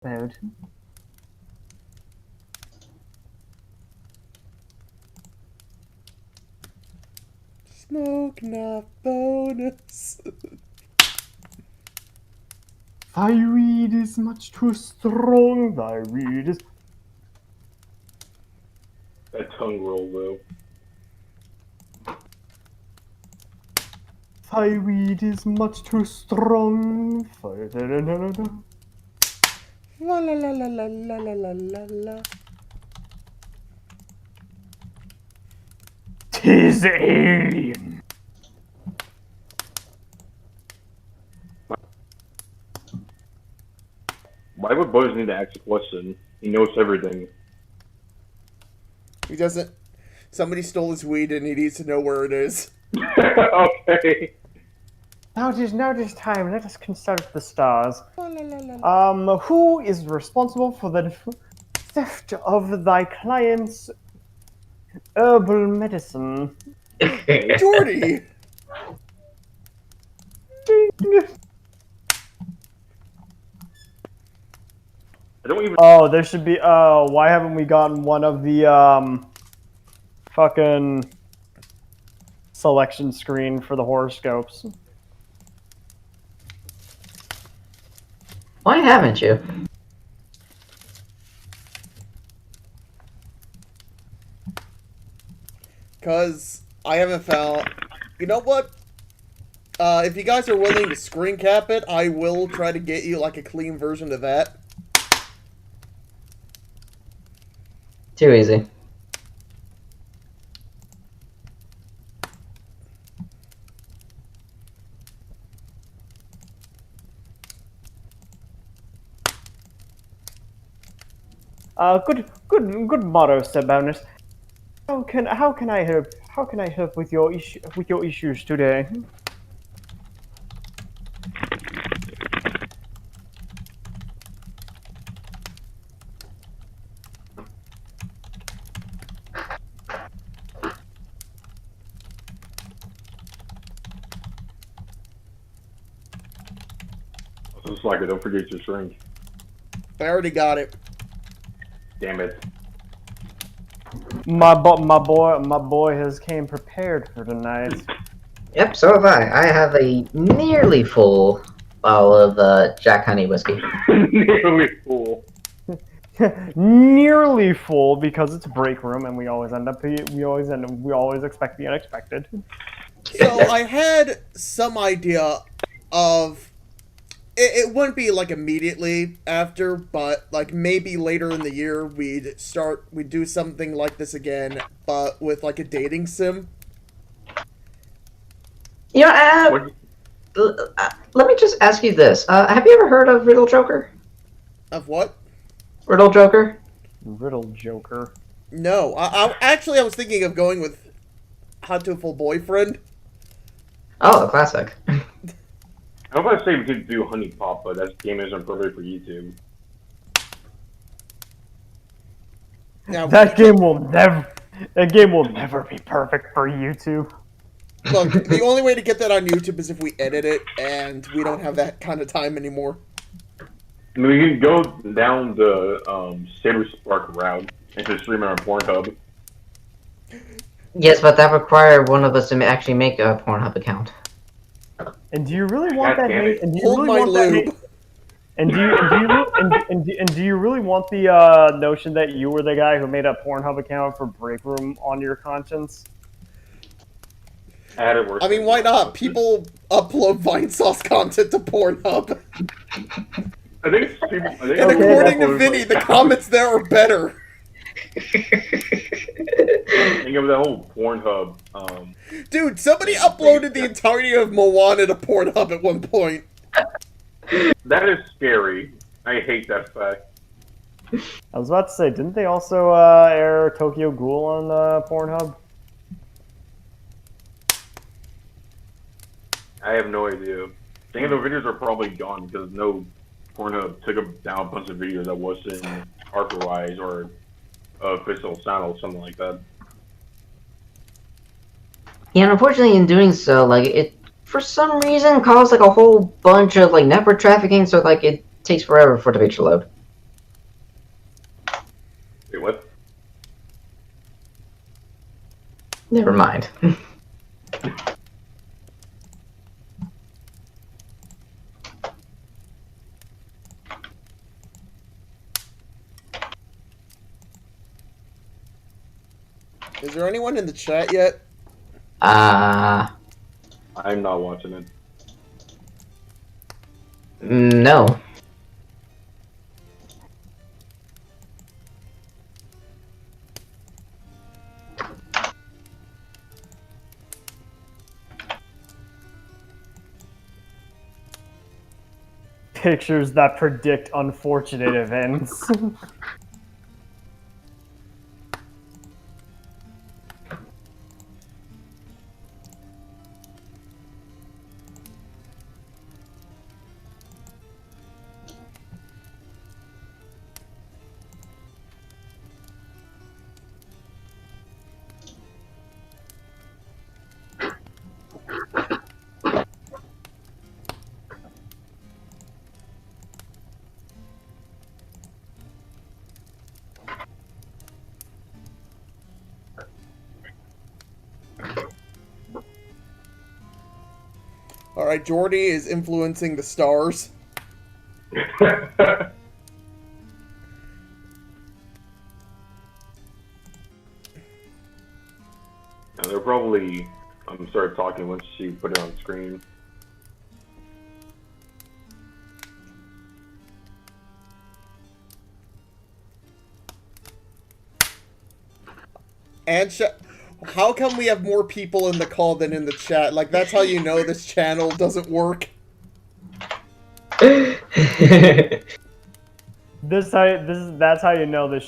mode. Smoke not bonus. Thy weed is much too strong. Thy weed is. That tongue roll, though. Thy weed is much too strong. La la la la la la la la la. 'Tis alien. Why would Buzz need to ask a question? He knows everything. He doesn't. Somebody stole his weed and he needs to know where it is. Okay. Now it is time. Let us consult the stars. La la la la. Who is responsible for the theft of thy client's herbal medicine? Jordy! I don't even. Oh, there should be. Why haven't we gotten one of the fucking selection screen for the horoscopes? Why haven't you? Because I haven't found... You know what? If you guys are willing to screen cap it, I will try to get you like a clean version of that. Too easy. Good motto, Sabonis. How can I help? How can I help with your issues today? It's like, don't forget your shrink. I already got it. Damn it. My boy has came prepared for tonight. Yep, so have I. I have a nearly full bottle of Jack Honey whiskey. Nearly full. Nearly full because it's a break room and we always expect the unexpected. So I had some idea of... It wouldn't be like immediately after, but like maybe later in the year we'd do something like this again, but with like a dating sim. You know, let me just ask you this. Have you ever heard of Riddle Joker? Of what? Riddle Joker? Riddle Joker. No, I was thinking of going with How to Full Boyfriend. Oh, a classic. I was about to say we could do Honey Pop, but that game isn't perfect for YouTube. Now, That game will never be perfect for YouTube. look, the only way to get that on YouTube is if we edit it, and we don't have that kind of time anymore. I mean, we can go down the Saber Spark route and just stream it on Pornhub. Yes, but that required one of us to actually make a Pornhub account. And do you really want that hate? And do you Hold really my want that lube. hate? And do you really want the notion that you were the guy who made a Pornhub account for Break Room on your conscience? Add it worse. I mean, why not? People upload Vine Sauce content to Pornhub. I think people. And according to Vinny, the comments there are better. Think of that whole Pornhub. Dude, somebody uploaded the entirety of Moana to Pornhub at one point. That is scary. I hate that fact. I was about to say, didn't they also air Tokyo Ghoul on Pornhub? I have no idea. I think the videos are probably gone because no Pornhub took down a bunch of videos that wasn't authorized or official channel or something like that. Yeah, and unfortunately in doing so, like, it, for some reason, caused, like, a whole bunch of, like, network trafficking, so, like, it takes forever for the page to load. Never mind. Is there anyone in the chat yet? I'm not watching it. No. Pictures that predict unfortunate events. Alright, Jordy is influencing the stars. And they'll probably start talking once she put it on screen. And how come we have more people in the call than in the chat? Like, that's how you know this channel doesn't work. That's how you know the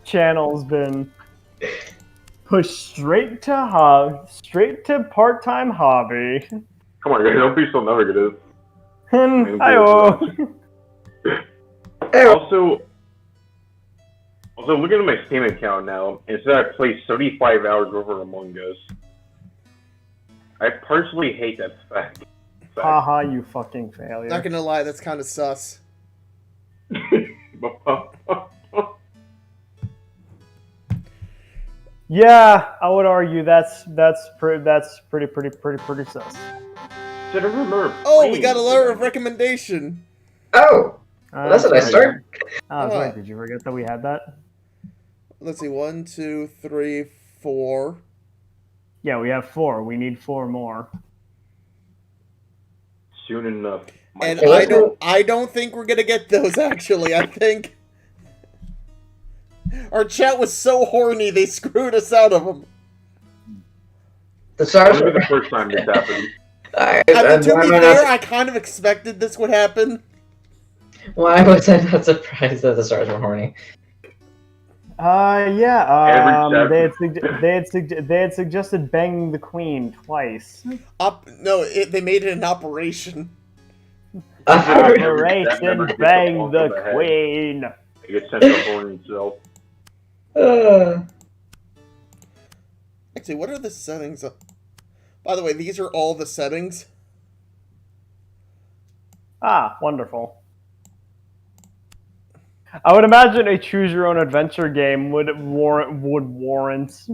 channel's been pushed straight to part-time hobby. Come on, guys, don't be so negative. And Also, looking at my Steam account now, instead I played 35 hours over Among Us. I personally hate that fact. Haha, you fucking failure. Not gonna lie, that's kind of sus. Yeah, I would argue that's pretty sus. Should have remembered. Oh, we got a letter of recommendation. Oh! That's a nice start. I was right. Did you forget that we had that? Let's see. 1, 2, 3, 4. Yeah, we have 4. We need 4 more. Soon enough. And I don't think we're gonna get those. Actually, I think our chat was so horny they screwed us out of them. The stars This is the first time this happened. I mean, to be fair, I kind of expected this would happen. Why was I not surprised that the stars were horny? Yeah. They had suggested banging the queen twice. No, they made it an operation. Operation Bang the Queen. It gets sent up on itself. Actually, what are the settings? By the way, these are all the settings. Ah, wonderful. I would imagine a choose-your-own-adventure game would warrant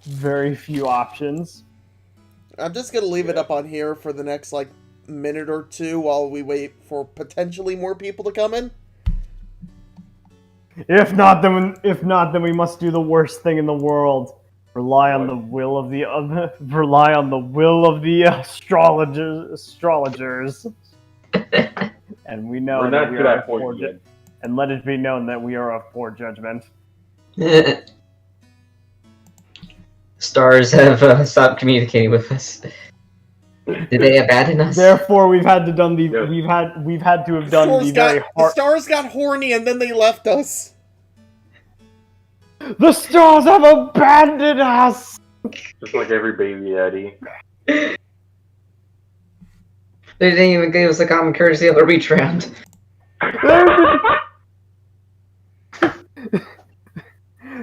very few options. I'm just gonna leave it up on here for the next like minute or two while we wait for potentially more people to come in. If not, then we must do the worst thing in the world: rely on the will of the astrologers. And we know that we are poor. And let it be known that we are of poor judgment. Stars have stopped communicating with us. Did they abandon us? Therefore, we've had to have done the very hard. The stars got horny and then they left us. The stars have abandoned us. Just like every baby Eddie. They didn't even give us the common courtesy of a reach round.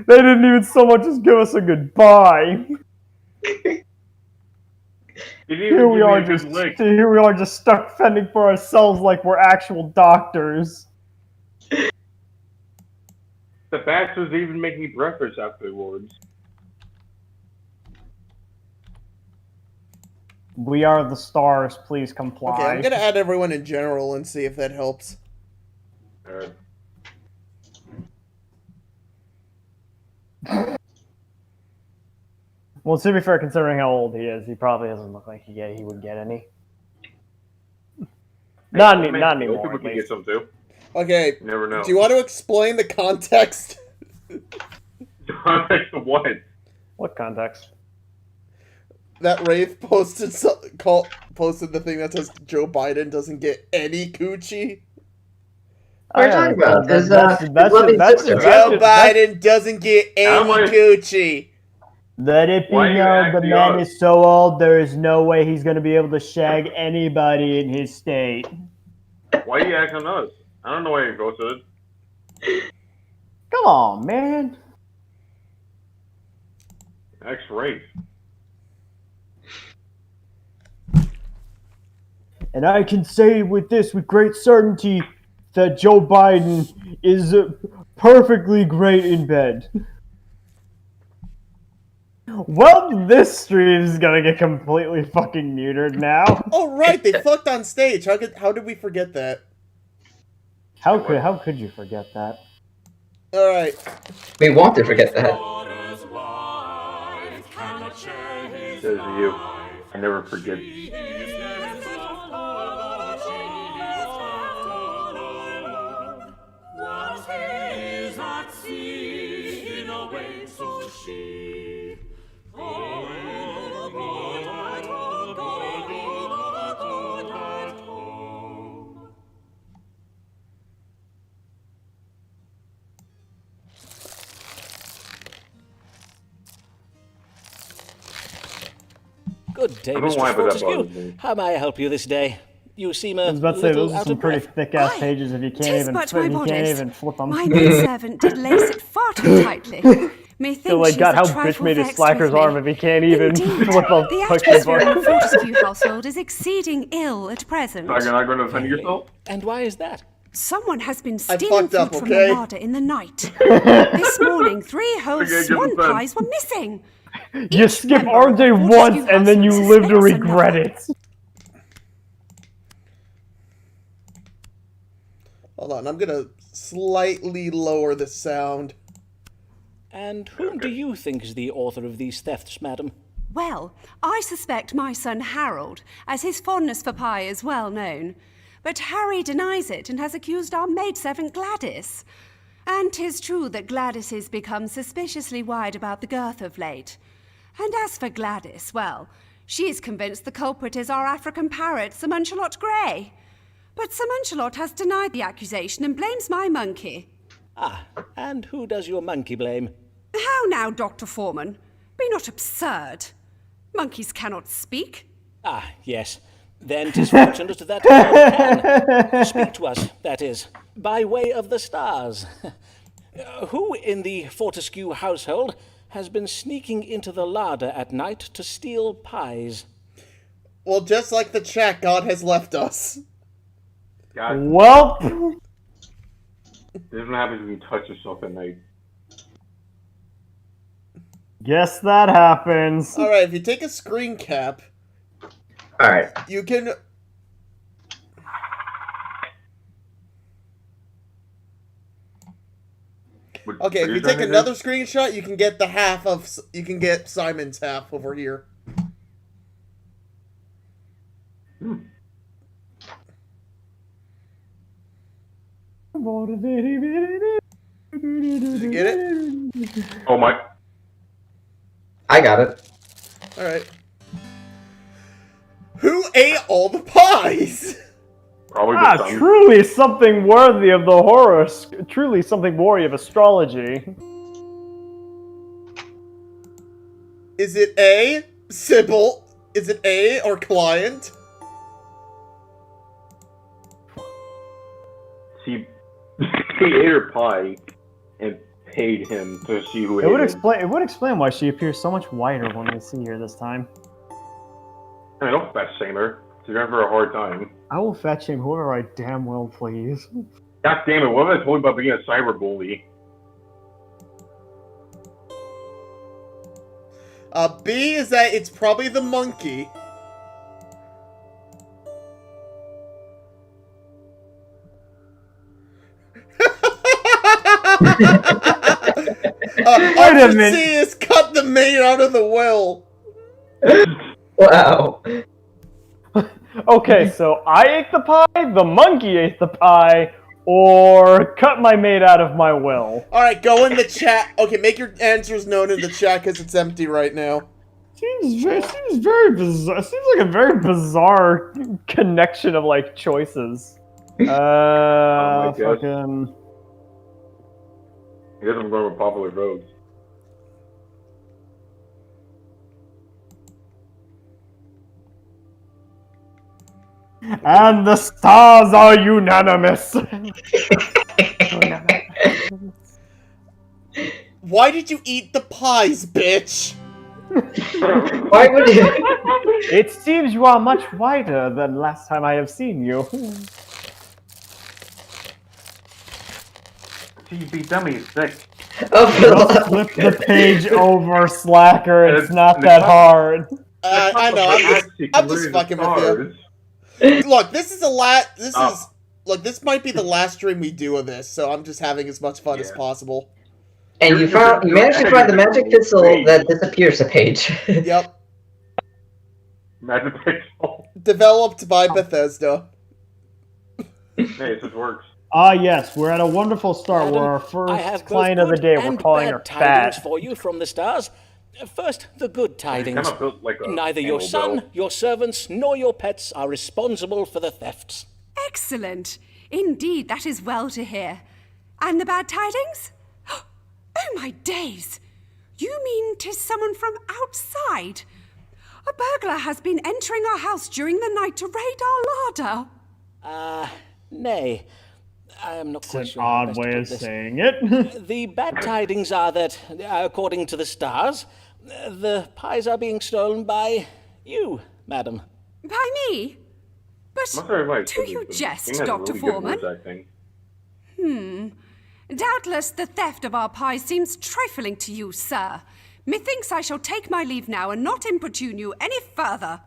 They didn't even so much as give us a goodbye. Here we are just stuck fending for ourselves like we're actual doctors. The bastards even make me breakfast afterwards. We are the stars. Please comply. Okay, I'm gonna add everyone in general and see if that helps. Alright. Well, to be fair, considering how old he is, he probably doesn't look like he would get any. Not Old anymore. people At can get least. some too. Okay, You never know. do you want to explain the context? What? What context? That Wraith posted posted the thing that says Joe Biden doesn't get any coochie. We're talking about that's his loving sister, right? Joe Biden doesn't get any Am I- coochie. Let it be Why are you known the acting man up? is so old, there is no way he's going to be able to shag anybody in his state. Why are you acting us? I don't know why you posted it. Come on, man. X-rays. And I can say with great certainty that Joe Biden is perfectly great in bed. Well, this stream is gonna get completely fucking neutered now. Oh right, they fucked on stage. How did we forget that? How could you forget that? All right. We want to forget that. Says you. I never forget. Good day, I don't know Mr. why, but that Fortescue. bothers me. How may I help you this day? You seem a I was about to say little those are out some of pretty breath. thick-ass Aye, pages if you can't 'tis even but my you can't bodice. even flip them. My maidservant did lace it far too tightly. Methinks So like, she's God, a how trifle bitch made a vexed slacker's with me. arm if he can't even Indeed, flip a the picture atmosphere in the book. Fortescue household is exceeding ill at present. So you're not going to defend yourself? And why is that? Someone has been I stealing fucked up, food from okay? the larder in the night. This morning, 3 whole Okay, give swan them time. pies were missing. You Each skip member of the RJ Fortescue once and then you household live to suspects regret another. it. Hold on, I'm gonna slightly lower the sound. And whom do you think is the author of these thefts, madam? Well, I suspect my son Harold, as his fondness for pie is well known. But Harry denies it and has accused our maidservant Gladys. And 'tis true that Gladys has become suspiciously wide about the girth of late. And as for Gladys, well, she is convinced the culprit is our African parrot, Sir Muncelot Grey. But Sir Muncelot has denied the accusation and blames my monkey. Ah, and who does your monkey blame? How now, Dr. Foreman? Be not absurd. Monkeys cannot speak. Ah, yes. Then 'tis fortunate that one can. Speak to us, that is, by way of the stars. Who in the Fortescue household has been sneaking into the larder at night to steal pies? Well, just like the chat, God has left us. God, Well, this is what happens when you touch yourself at night. guess that happens. All right, if you take a screen cap, Alright. you can. Okay, if you take another screenshot, you can get the half of. You can get Simon's half over here. Did you get it? Oh my. I got it. All right. Who ate all the pies? Probably the sun. Truly something worthy of the horror. Truly something worthy of astrology. Is it A, Sybil? Is it A, or client? He ate her pie and paid him to see who ate it. It would explain why she appears so much whiter when we see her this time. I mean, don't fat shame her. She's going for a hard time. I will fetch him whoever I damn well please. God damn it, what have I told you about being a cyber bully? B is that it's probably the monkey. All a you minute. see is cut the maid out of the will. Wow. Okay, so I ate the pie, the monkey ate the pie, or cut my maid out of my will. All right, go in the chat. Okay, make your answers known in the chat because it's empty right now. Seems very bizarre. Seems like a very bizarre connection of like choices. my God. Fucking. I guess I'm going with popular votes. And the stars are unanimous. Why did you eat the pies, bitch? Why would you? It seems you are much whiter than last time I have seen you. TB dummy is sick. Oh, for Just the flip the page over, slacker. It's And not the that top- hard. I know. I'm just fucking with you. Look, this is this might be the last stream we do of this, so I'm just having as much fun as Yeah. possible. And you managed to find the magic pistol that disappears a page. Yep. Magic pixel. Developed by Bethesda. Hey, this works. Ah, yes, we're at a wonderful start. Madam, We're our I first have both client of the good day. We're and calling bad her tidings fat. for you from the stars. First, the good tidings. Kinda built like a Neither your animal son, bell. your servants, nor your pets are responsible for the thefts. Excellent. Indeed, that is well to hear. And the bad tidings? Oh, my days. You mean 'tis someone from outside? A burglar has been entering our house during the night to raid our larder. Nay, I am not quite It's an sure. how odd best to way put of this. saying it. The bad tidings are that, according to the stars, the pies are being stolen by you, madam. By me? Must But have, like, do you the jest, thing has Dr. really good Foreman? voice acting. Doubtless the theft of our pies seems trifling to you, sir. Methinks I shall take my leave now and not importune you any further.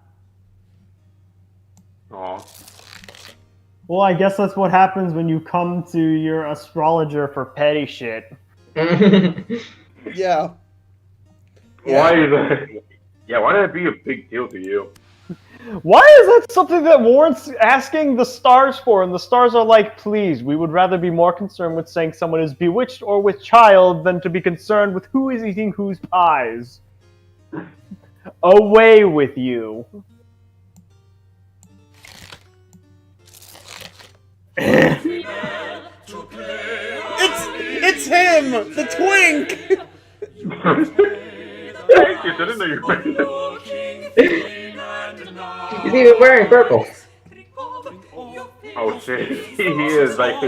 Aw. Well, I guess that's what happens when you come to your astrologer for petty shit. Yeah. Why is that? Yeah, why did it be a big deal to you? Why is that something that warrants asking the stars for? And the stars are like, please, we would rather be more concerned with saying someone is bewitched or with child than to be concerned with who is eating whose pies. Away with you. It's him, the twink. Thank you, I didn't know you were He's even wearing purple. Oh shit, he is like.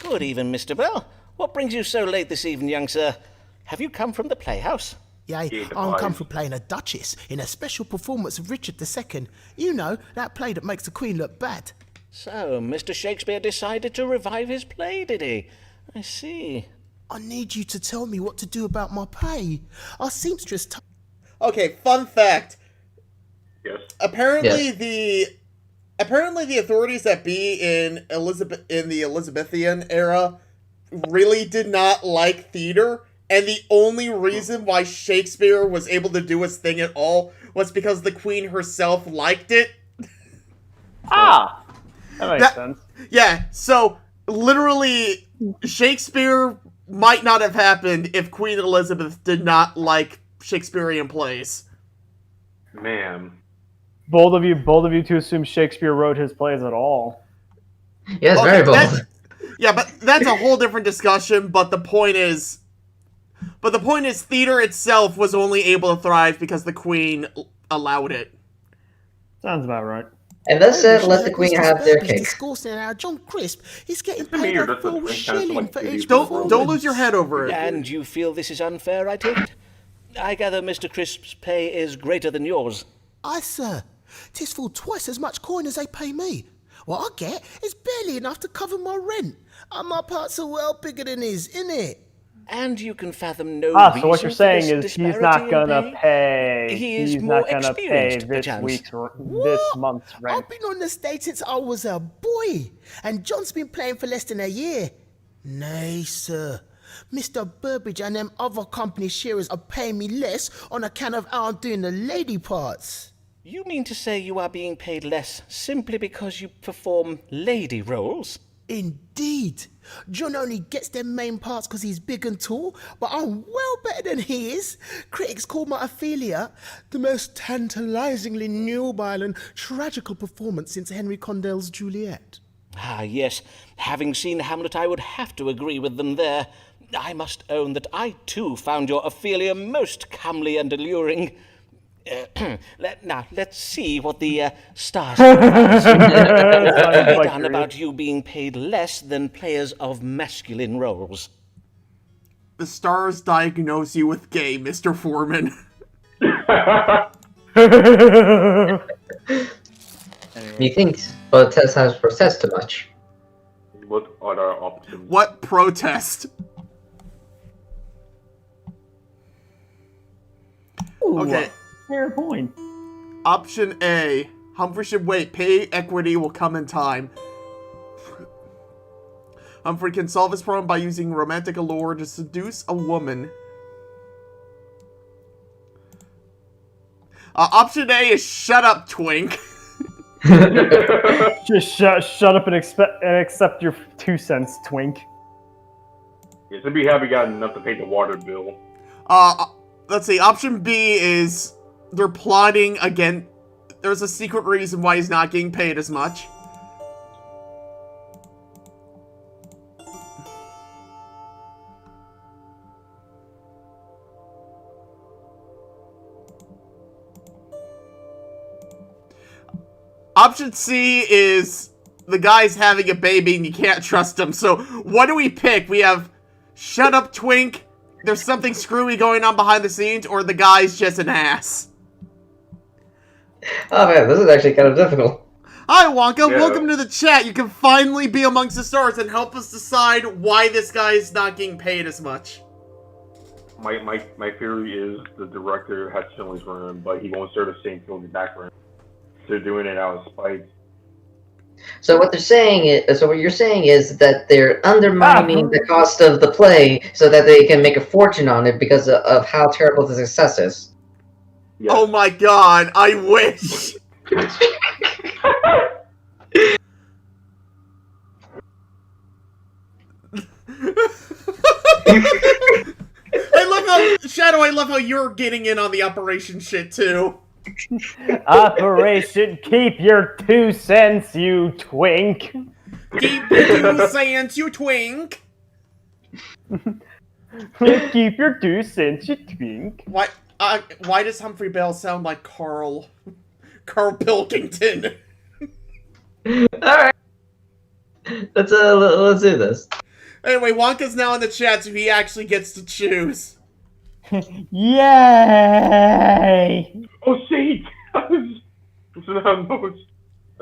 Good even, Mr. Bell. What brings you so late this evening, young sir? Have you come from the playhouse? Yay, Yeah, the I'm come pies. for playing a Duchess in a special performance of Richard II. You know, that play that makes the Queen look bad. So, Mr. Shakespeare decided to revive his play, did he? I see. I need you to tell me what to do about my pay. Our seamstress Okay, fun fact. Yes. Apparently Yes. the authorities that be in the Elizabethan era really did not like theater, and the only reason why Shakespeare was able to do his thing at all was because the Queen herself liked it. Ah! That makes That- sense. Yeah, so literally Shakespeare might not have happened if Queen Elizabeth did not like Shakespearean plays. Man. Bold of you to assume Shakespeare wrote his plays at all. Yeah, it's Okay, very bold. Yeah, but that's a whole different discussion, but the point is theater itself was only able to thrive because the Queen allowed it. Sounds about right. And thus said, let the Queen have their cake. discoursing about John Crisp. He's getting To me, paid you're a just a full French shilling like for idiot. each Don't lose your head over it. And you feel this is unfair, I take it? I gather Mr. Crisp's pay is greater than yours. Aye, sir. 'Tis full twice as much coin as they pay me. What I get is barely enough to cover my rent. And my parts are well bigger than his, innit? And you can fathom no Ah, reason so what you're for saying this is he's disparity not in gonna pay. He is He's more not gonna pay experienced, this perchance. this month's rent. I've been on the stage since I was a boy, and John's been playing for less than a year. Nay, sir. Mr. Burbage and them other company sharers are paying me less on account of how I'm doing the lady parts. You mean to say you are being paid less simply because you perform lady roles? Indeed. John only gets them main parts because he's big and tall, but I'm well better than he is. Critics call my Ophelia the most tantalizingly nubile and tragical performance since Henry Condell's Juliet. Ah, yes. Having seen Hamlet, I would have to agree with them there. I must own that I, too, found your Ophelia most comely and alluring. Now, let's see what the stars have done about you being paid less than players of masculine roles. The stars diagnose you with gay, Mr. Foreman. Methinks protest has processed too much. What other options? What protest? Ooh, Okay. fair point. Option A. Humphrey should wait. Pay equity will come in time. Humphrey can solve his problem by using romantic allure to seduce a woman. Option A is shut up, twink. Just shut up and accept your 2 cents, twink. Yeah, to be happy got enough to pay the water bill. Let's see. Option B is they're plotting again. There's a secret reason why he's not getting paid as much. Option C is the guy's having a baby and you can't trust him. So what do we pick? We have shut up, twink. There's something screwy going on behind the scenes, or the guy's just an ass. Oh man, this is actually kind of difficult. Hi, Wonka. Yeah. Welcome to the chat. You can finally be amongst the stars and help us decide why this guy is not getting paid as much. My theory is the director has feelings for him, but he won't start the same feelings back for him. They're doing it out of spite. So what they're saying is, so what you're saying is that they're undermining the cost of the play so that they can make a fortune on it because of how terrible the success is. Yes. Oh my god, I wish. I love how, Shadow, I love how you're getting in on the operation shit too. Operation Keep Your 2 cents, you twink. Keep your 2 cents, you twink. Keep your 2 cents, you twink. Why does Humphrey Bell sound like Carl Pilkington? Alright. Let's do this. Anyway, Wonka's now in the chat, so he actually gets to choose. Yay! Oh, shit! I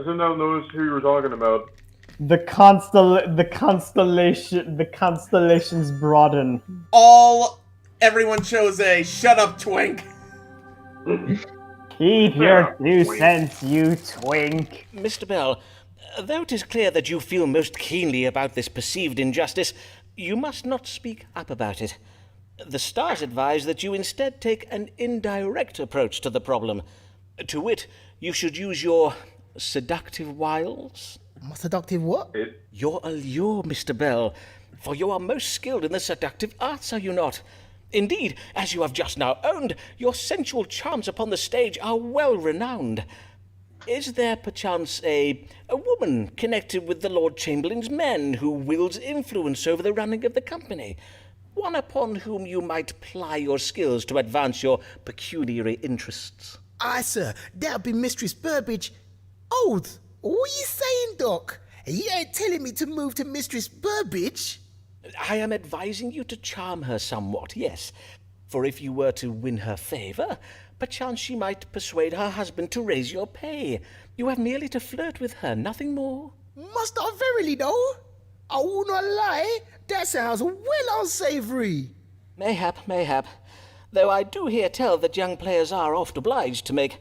now noticed who you were talking about. The constellations broaden. Everyone chose a shut up, twink. Keep your 2 cents, you twink. Mr. Bell, though it is clear that you feel most keenly about this perceived injustice, you must not speak up about it. The stars advise that you instead take an indirect approach to the problem. To wit, you should use your seductive wiles. My seductive what? Your allure, Mr. Bell, for you are most skilled in the seductive arts, are you not? Indeed, as you have just now owned, your sensual charms upon the stage are well renowned. Is there perchance a woman connected with the Lord Chamberlain's men who wields influence over the running of the company? One upon whom you might ply your skills to advance your pecuniary interests? Aye, sir, that'll be Mistress Burbage. Oath, what are you saying, Doc? You ain't telling me to move to Mistress Burbage? I am advising you to charm her somewhat, yes. For if you were to win her favour, perchance she might persuade her husband to raise your pay. You have merely to flirt with her, nothing more. Must I verily, though? I will not lie, that sounds well unsavory. Mayhap. Though I do hear tell that young players are oft obliged to make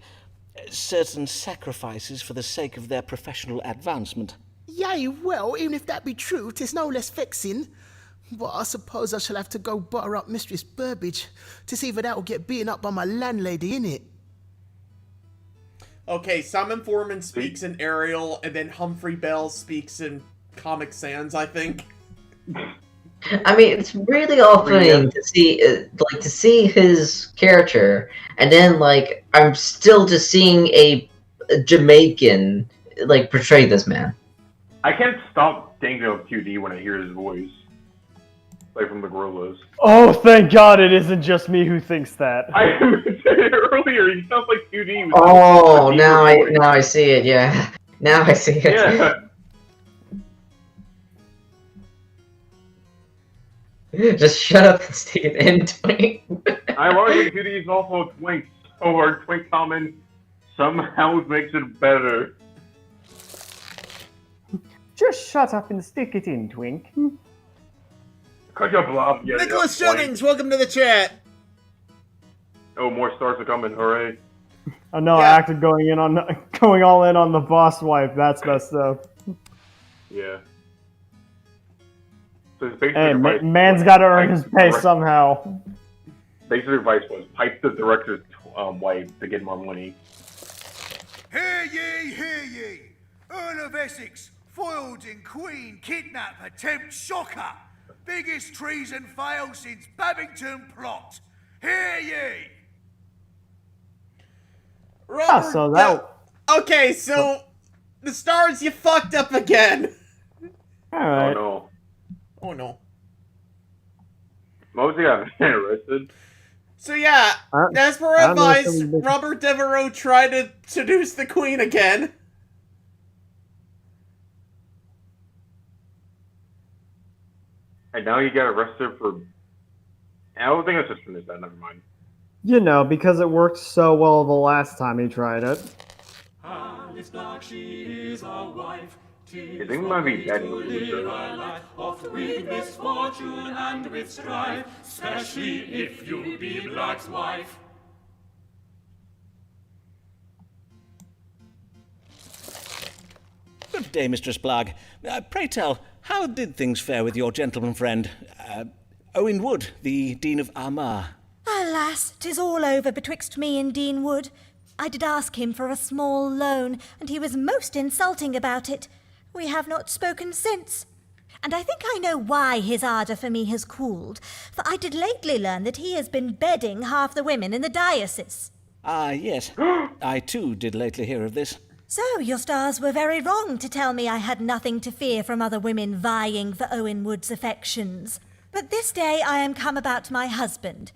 certain sacrifices for the sake of their professional advancement. Yea, well, even if that be true, 'tis no less vexing. But I suppose I shall have to go butter up Mistress Burbage to see if that will get beaten up by my landlady, innit? Okay, Simon Foreman speaks in Ariel, and then Humphrey Bell speaks in Comic Sans, I think. I mean, it's really off-putting to see, to see his character, and then like I'm still just seeing a Jamaican portray this man. I can't stop thinking of QD when I hear his voice. Like from the Gorillas. Oh, thank God it isn't just me who thinks that. I said it earlier, he sounds like QD. Oh, now I see it, yeah. Now I see it. Yeah. Just shut up and stick it in, Twink. Ironically, QD is also a twink, so our twink comment somehow makes it better. Just shut up and stick it in, Twink. Cut your blob, yeah. Nicholas yeah, Jennings, welcome to the chat. Oh, more stars are coming, hooray. Oh no, I acted going all in on the boss wife. That's messed up. Yeah. So his basic Hey, advice man's was got to earn his pipe pay the somehow. basic advice was pipe the director's wife to get more money. Hear ye! Earl of Essex, foiled in Queen, kidnap, attempt, shocker. Biggest treason fail since Babington plot. Hear ye! Robert, so that- Okay, so the stars, you fucked up again. Alright. Oh no. Oh no. Mosey got arrested. So yeah, as per I don't know if advice, somebody- Robert Devereaux tried to seduce the Queen again. And now he got arrested for... I don't think it's just finished that, never mind. You know, because it worked so well the last time he tried it. You think it might be dead in the future? Oft with misfortune and with strife, especially if you be Black's wife. Good day, Mistress Blag. Pray tell, how did things fare with your gentleman friend, Owen Wood, the Dean of Armagh? Alas, 'tis all over betwixt me and Dean Wood. I did ask him for a small loan, and he was most insulting about it. We have not spoken since. And I think I know why his ardour for me has cooled, for I did lately learn that he has been bedding half the women in the diocese. Ah, yes. I too did lately hear of this. So your stars were very wrong to tell me I had nothing to fear from other women vying for Owen Wood's affections. But this day I am come about my husband.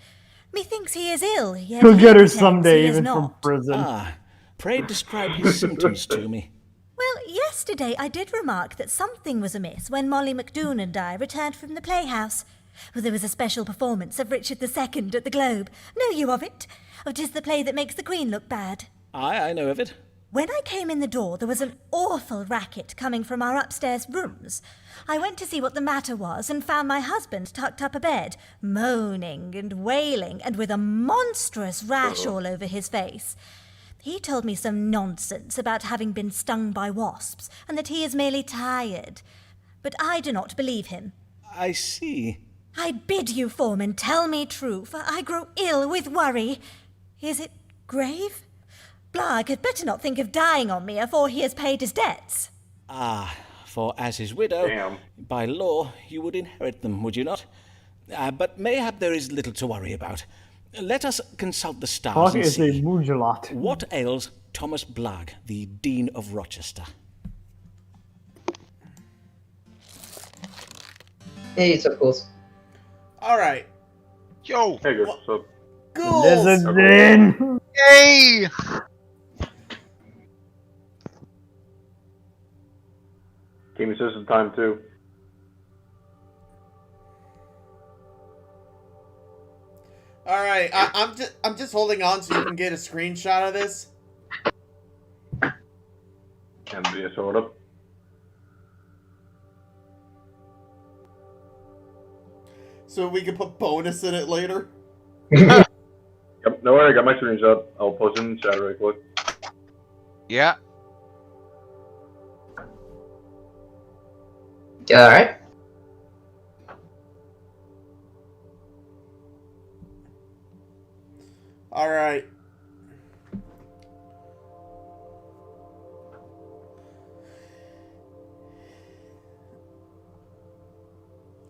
Methinks he is ill, yet He'll he get her pretends someday, he is even from not. prison. Ah, pray describe his symptoms to me. Well, yesterday I did remark that something was amiss when Molly McDoon and I returned from the playhouse. Well, there was a special performance of Richard II at the Globe. Know you of it? Oh, 'tis the play that makes the Queen look bad. Aye, I know of it. When I came in the door, there was an awful racket coming from our upstairs rooms. I went to see what the matter was and found my husband tucked up abed, moaning and wailing, and with a monstrous rash all over his face. He told me some nonsense about having been stung by wasps, and that he is merely tired. But I do not believe him. I see. I bid you, Foreman, tell me true, for I grow ill with worry. Is it grave? Blarg had better not think of dying on me afore he has paid his debts. Ah, for as his widow, Damn. by law, you would inherit them, would you not? But mayhap there is little to worry about. Let us consult the stars Talk and is a see. mujalot. What ails Thomas Blarg, the Dean of Rochester? Hey, so cool. Alright. Yo! Hey, good. So, Ghouls! Lizard in. Yay! Give me system time too. Alright, I'm just holding on so you can get a screenshot of this. And yeah, so what up? So we can put bonus in it later? Yep, no worry, I got my screenshot. I'll post it in the chat right quick. Yeah. Alright. Alright.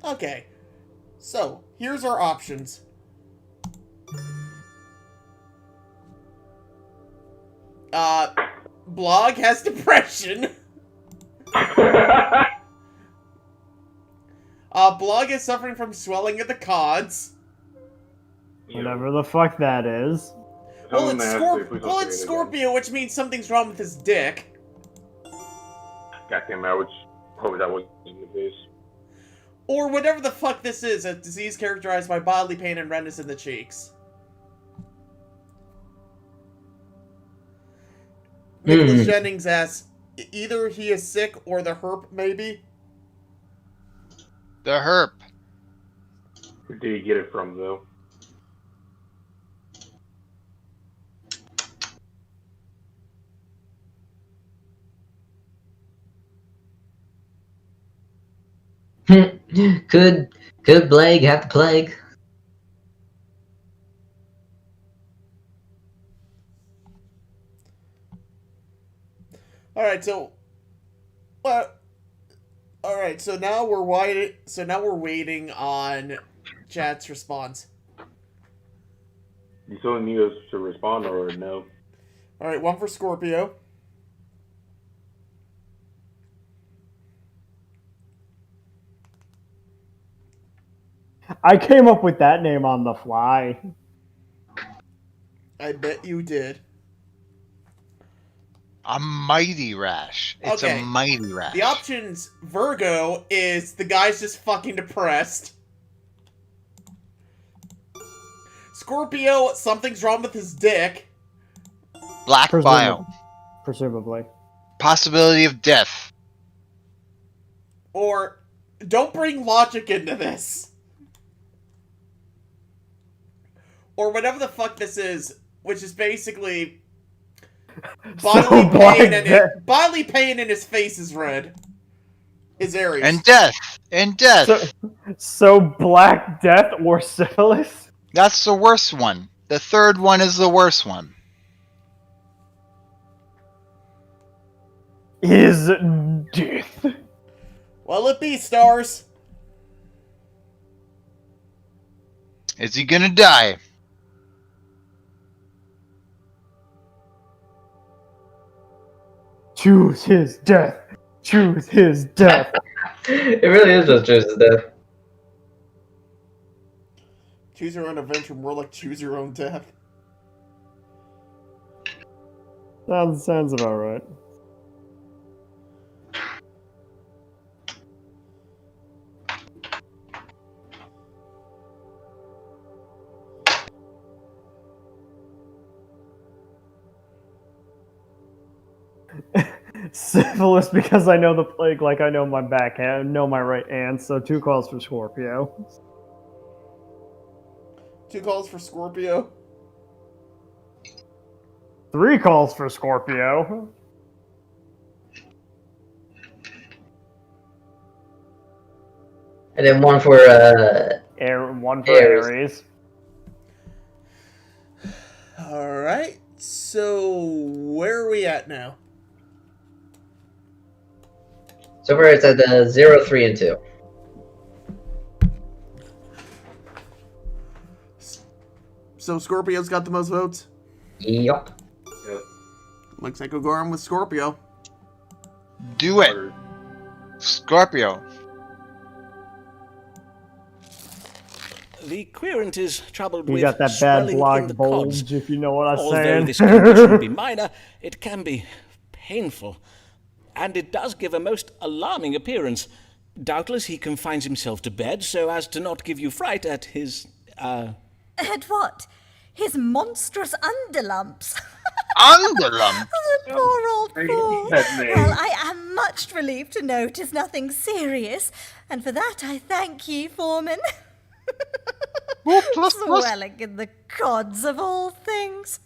Okay. So, here's our options. Blog has depression. Blog is suffering from swelling of the cods. Whatever the fuck that is. Well, it's Scorpio, which means something's wrong with his dick. Goddamn, I would hope that wasn't the case. Or whatever the fuck this is, a disease characterized by bodily pain and redness in the cheeks. Nicholas Jennings asks, either he is sick or the herp, maybe? The herp. Who did he get it from, though? Could Blake have the plague? Alright, so... Alright, so now we're waiting on chat's response. You still need us to respond or no? Alright, one for Scorpio. I came up with that name on the fly. I bet you did. A mighty rash. It's Okay. a mighty rash. The options, Virgo, is the guy's just fucking depressed. Scorpio, something's wrong with his dick. Black bile. Presumably. Possibility of death. Or, don't bring logic into this. Or whatever the fuck this is, which is basically bodily pain and his face is red. Is Aries. And death. And death. So Black Death or syphilis? That's the worst one. The third one is the worst one. Is death. Well, it be, stars. Is he gonna die? Choose his death. Choose his death. It really is just choose his death. Choose your own adventure, more like choose your own death. Sounds about right. Syphilis because I know the plague like I know my backhand, know my right hand, so 2 calls for Scorpio. 2 calls for Scorpio. 3 calls for Scorpio. And then one for one for Aries. Alright, so where are we at now? So far it's at the 0, 3, and 2. So Scorpio's got the most votes? Yup. Yep. Looks like we'll go on with Scorpio. Do it. Scorpio. The querent is troubled You with got that bad swelling in black the bulge, cods. if you know what I'm Although saying. this condition be minor, it can be painful. And it does give a most alarming appearance. Doubtless he confines himself to bed so as to not give you fright at his, At what? His monstrous underlumps. Underlump? The poor old fool. that name. Well, I am much relieved to know 'tis nothing serious, and for that I thank ye, Foreman. Well, plus. Swelling in the cods of all things.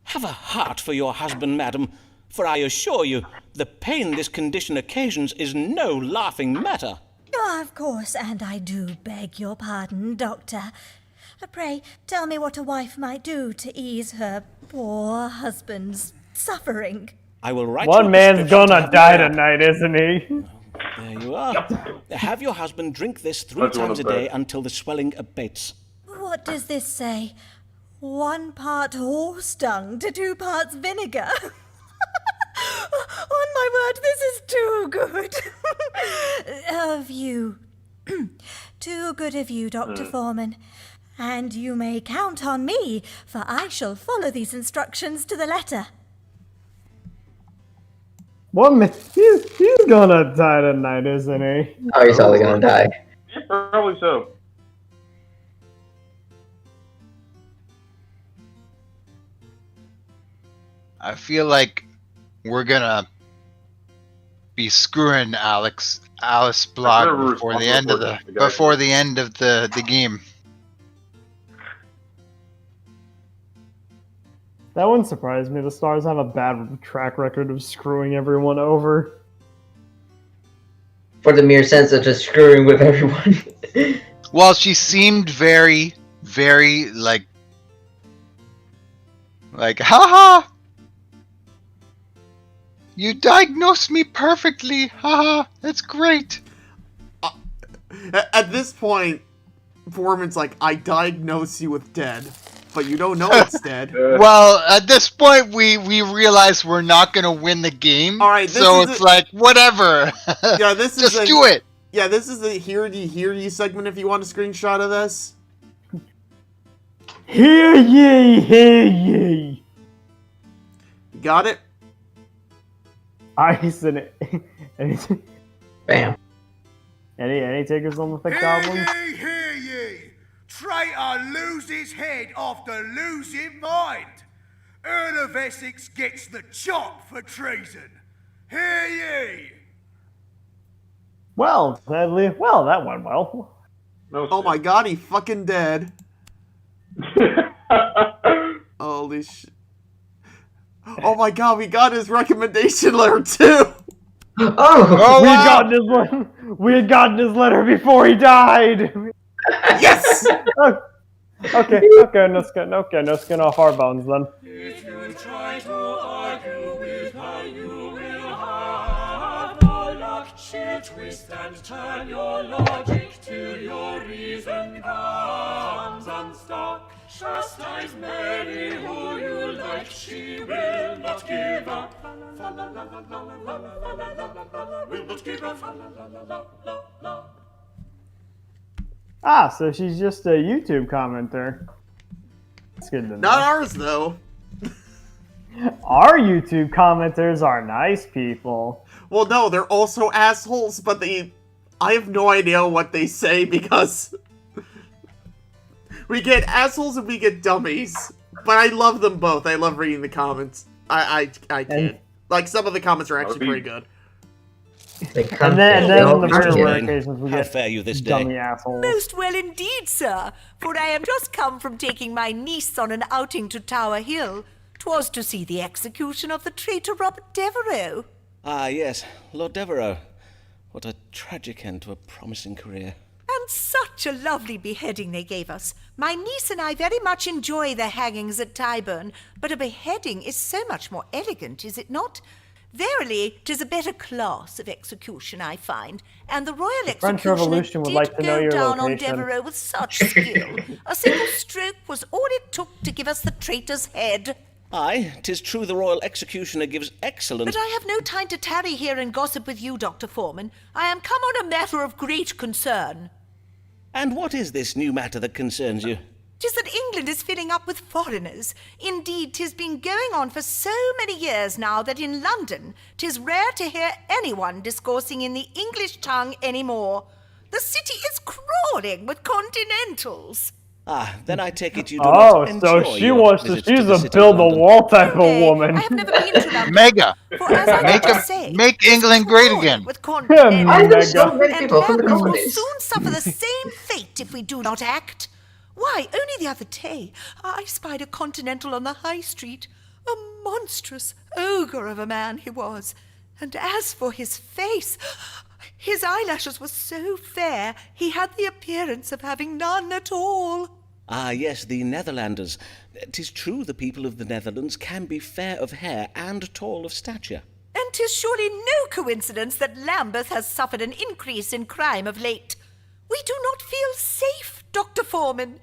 Have a heart for your husband, madam, for I assure you, the pain this condition occasions is no laughing matter. Of course, and I do beg your pardon, Doctor. Pray, tell me what a wife might do to ease her poor husband's suffering. I will write One you a man's prescription to gonna have die made up. tonight, isn't he? There you are. Have your husband drink this 3 That's one times a of day the- until the swelling abates. What does this say? 1 part horse dung to 2 parts vinegar. On my word, this is too good. Of you. Too good of you, Dr. Foreman. And you may count on me, for I shall follow these instructions to the letter. One man, he's gonna die tonight, isn't he? Oh, he's totally gonna die. Yeah, probably so. I feel like we're gonna be screwing Alice Block never before the responsible end of for the the guy. before the end of the game. That wouldn't surprise me. The Stars have a bad track record of screwing everyone over. For the mere sense of just screwing with everyone. Well, she seemed very, very like, haha! You diagnosed me perfectly, haha! That's great. At this point, Foreman's like, I diagnose you with dead, but you don't know it's dead. Well, at this point, we realize we're not gonna win the game. All right, this so is it's like whatever. Yeah, this is Just do it. Yeah, this is the hear ye segment. If you want a screenshot of this, Hear ye, hear ye. you got it. Ice in it. any Bam. any takers on the thick Hear goblins? ye, hear ye! Traitor loses head after losing mind. Earl of Essex gets the chop for treason. Hear ye! Well, sadly, well, that went well. No, Oh my god, he fucking dead. Holy sh! Oh my god, we got his recommendation letter too. Oh! We had gotten his letter before he died. Yes. Okay, no skin off our bones then. If you try to argue with her, you will have no luck. She'll twist and turn your logic till your reason comes unstuck. Chastise Mary who you like, she will not give up. Will not give up. Ah, so she's just a YouTube commenter. That's good to know. Not ours though. Our YouTube commenters are nice people. Well, no, they're also assholes, but I have no idea what they say because we get assholes and we get dummies. But I love them both. I love reading the comments. I can't. Like, some of the comments are actually pretty good. And then on the very rare Jane, occasions we how get fare you this dummy day? assholes. Most well indeed, sir, for I am just come from taking my niece on an outing to Tower Hill. 'Twas to see the execution of the traitor Robert Devereux. Ah, yes, Lord Devereux. What a tragic end to a promising career. And such a lovely beheading they gave us. My niece and I very much enjoy the hangings at Tyburn, but a beheading is so much more elegant, is it not? Verily, 'tis a better class of execution, I find, and the royal French executioner Revolution would did like to know go your down on location. Devereux with such skill. A single stroke was all it took to give us the traitor's head. Aye, 'tis true the royal executioner gives excellent... But I have no time to tarry here and gossip with you, Dr. Foreman. I am come on a matter of great concern. And what is this new matter that concerns you? 'Tis that England is filling up with foreigners. Indeed, 'tis been going on for so many years now that in London 'tis rare to hear anyone discoursing in the English tongue any more. The city is crawling with continentals. Ah, then I take it you do not Oh, enjoy so she your wants to. visits She's the a city of build a London. wall type of Nay, woman. I have never been to London. Mega. For as I Make like to him- say, make it's England great crawling again. With I know so many and people from the Lambeth will colonies. soon suffer the same fate if we do not act. Why, only the other day, I spied a Continental on the high street. A monstrous ogre of a man he was. And as for his face, his eyelashes were so fair, he had the appearance of having none at all. Ah, yes, the Netherlanders. 'Tis true the people of the Netherlands can be fair of hair and tall of stature. And 'tis surely no coincidence that Lambeth has suffered an increase in crime of late. We do not feel safe, Dr. Foreman.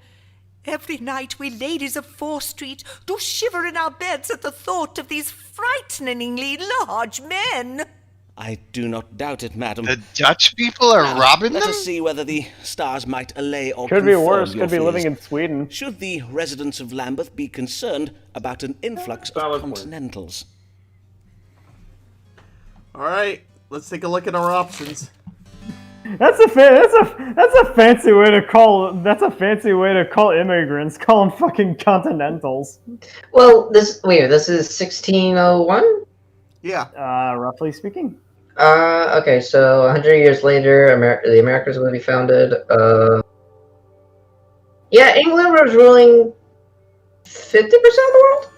Every night we ladies of Fore Street do shiver in our beds at the thought of these frighteningly large men. I do not doubt it, madam. The Dutch people are Now, robbing let them? us see whether the stars might allay or Could be confirm worse. your Could be living fears. in Sweden. Should the residents of Lambeth be concerned about an influx of Valid point. continentals? All right, let's take a look at our options. That's a fancy way to call. That's a fancy way to call immigrants. Call them fucking continentals. Well, this is 1601. Yeah. Roughly speaking. Okay, so 100 years later, the Americas will be founded. Yeah, England was ruling 50% of the world?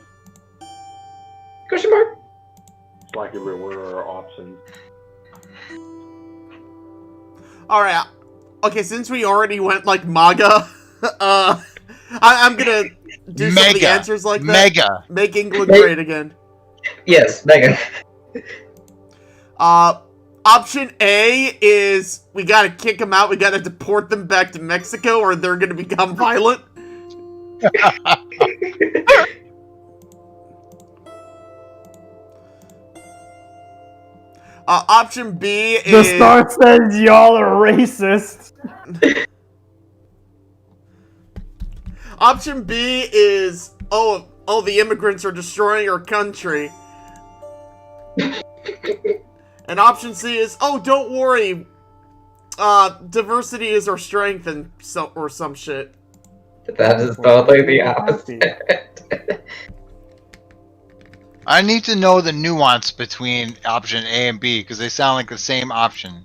Question mark? It's like everywhere are options. All right. Okay, since we already went like MAGA, I'm gonna do some of the Mega. answers like that. Mega. Make England Meg- great again. Yes, Megan. Option A is we gotta kick them out. We gotta deport them back to Mexico, or they're gonna become violent. Option B The is star says y'all are racist. Option B is oh the immigrants are destroying our country. And option C is oh don't worry, diversity is our strength and some shit. That is totally the opposite. I need to know the nuance between option A and B because they sound like the same option.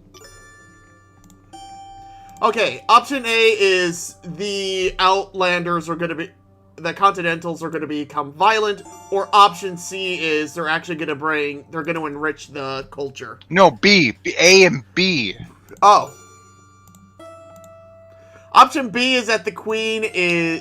Okay, option A is the Outlanders are gonna be the Continentals are gonna become violent, or option C is they're actually they're gonna enrich the culture. No, B. A and B. Oh. Option B is that the Queen is...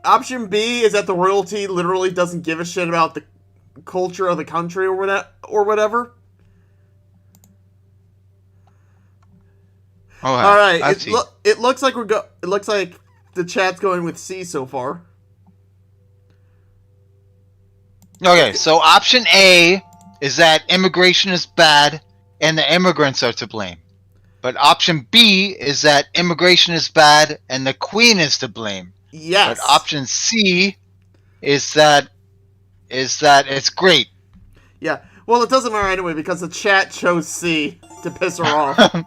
Option B is that the royalty literally doesn't give a shit about the culture of the country or whatever. Oh, All right, I see. it looks like it looks like the chat's going with C so far. Okay, so option A is that immigration is bad and the immigrants are to blame. But option B is that immigration is bad and the Queen is to blame. Yes. But option C is that it's great. Yeah. Well, it doesn't matter anyway because the chat chose C to piss her off.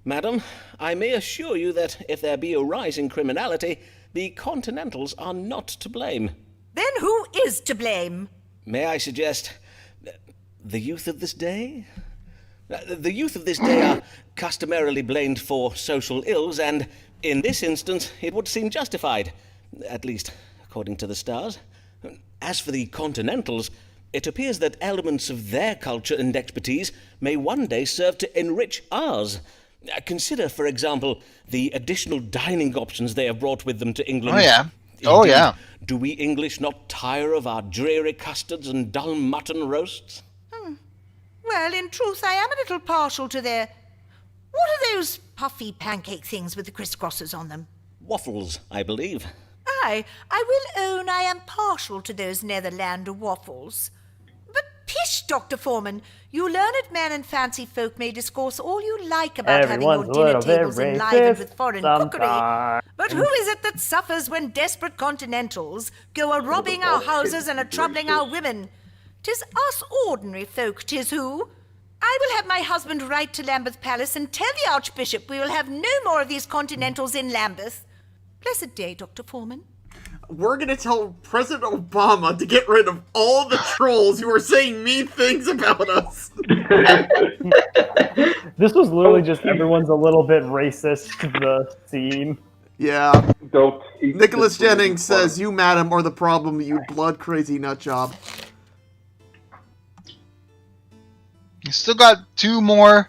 Madam, I may assure you that if there be a rise in criminality, the Continentals are not to blame. Then who is to blame? May I suggest the youth of this day? The youth of this day are customarily blamed for social ills, and in this instance, it would seem justified, at least according to the stars. As for the Continentals, it appears that elements of their culture and expertise may one day serve to enrich ours. Consider, for example, the additional dining options they have brought with them to England. Oh, yeah. Oh, Indeed, yeah. Do we English not tire of our dreary custards and dull mutton roasts? Well, in truth, I am a little partial to their... What are those puffy pancake things with the crisscrosses on them? Waffles, I believe. Aye, I will own I am partial to those Netherlander waffles. But Pish, Dr. Foreman! You learned men and fancy folk may discourse all you like about Everyone's having your dinner a little bit tables enlivened racist with foreign cookery. sometimes. But who is it that suffers when desperate continentals go a-robbing our houses and a-troubling our women? 'Tis us ordinary folk, 'tis who. I will have my husband write to Lambeth Palace and tell the Archbishop we will have no more of these continentals in Lambeth. Blessed day, Dr. Foreman. We're gonna tell President Obama to get rid of all the trolls who are saying mean things about us. This was literally just everyone's a little bit racist, the scene. Yeah. Don't. Nicholas Jennings says, "You, madam, are the problem, you blood-crazy nutjob." You still got two more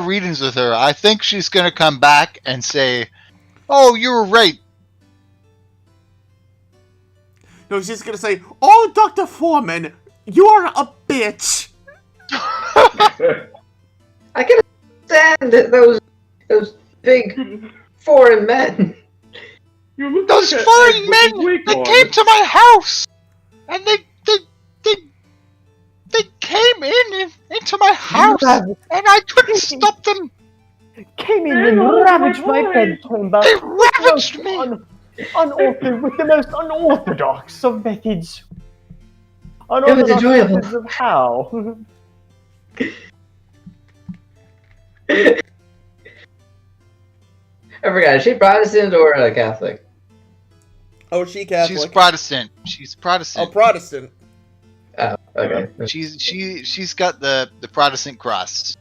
readings with her. I think she's gonna come back and say, "Oh, you were right." No, she's gonna say, "Oh, Dr. Foreman, you're a bitch." I can understand those big foreign men. Those foreign men that came to my house, and they came into my house, and I couldn't stop them. Came in and ravaged my bedchamber. They ravaged me. With the most unorthodox of methods. was Unorthodox enjoyable. methods of how? I forgot, is she Protestant or Catholic? Oh, she Catholic. She's Protestant. She's Oh, Protestant. Protestant. Oh, okay. She's got the Protestant cross.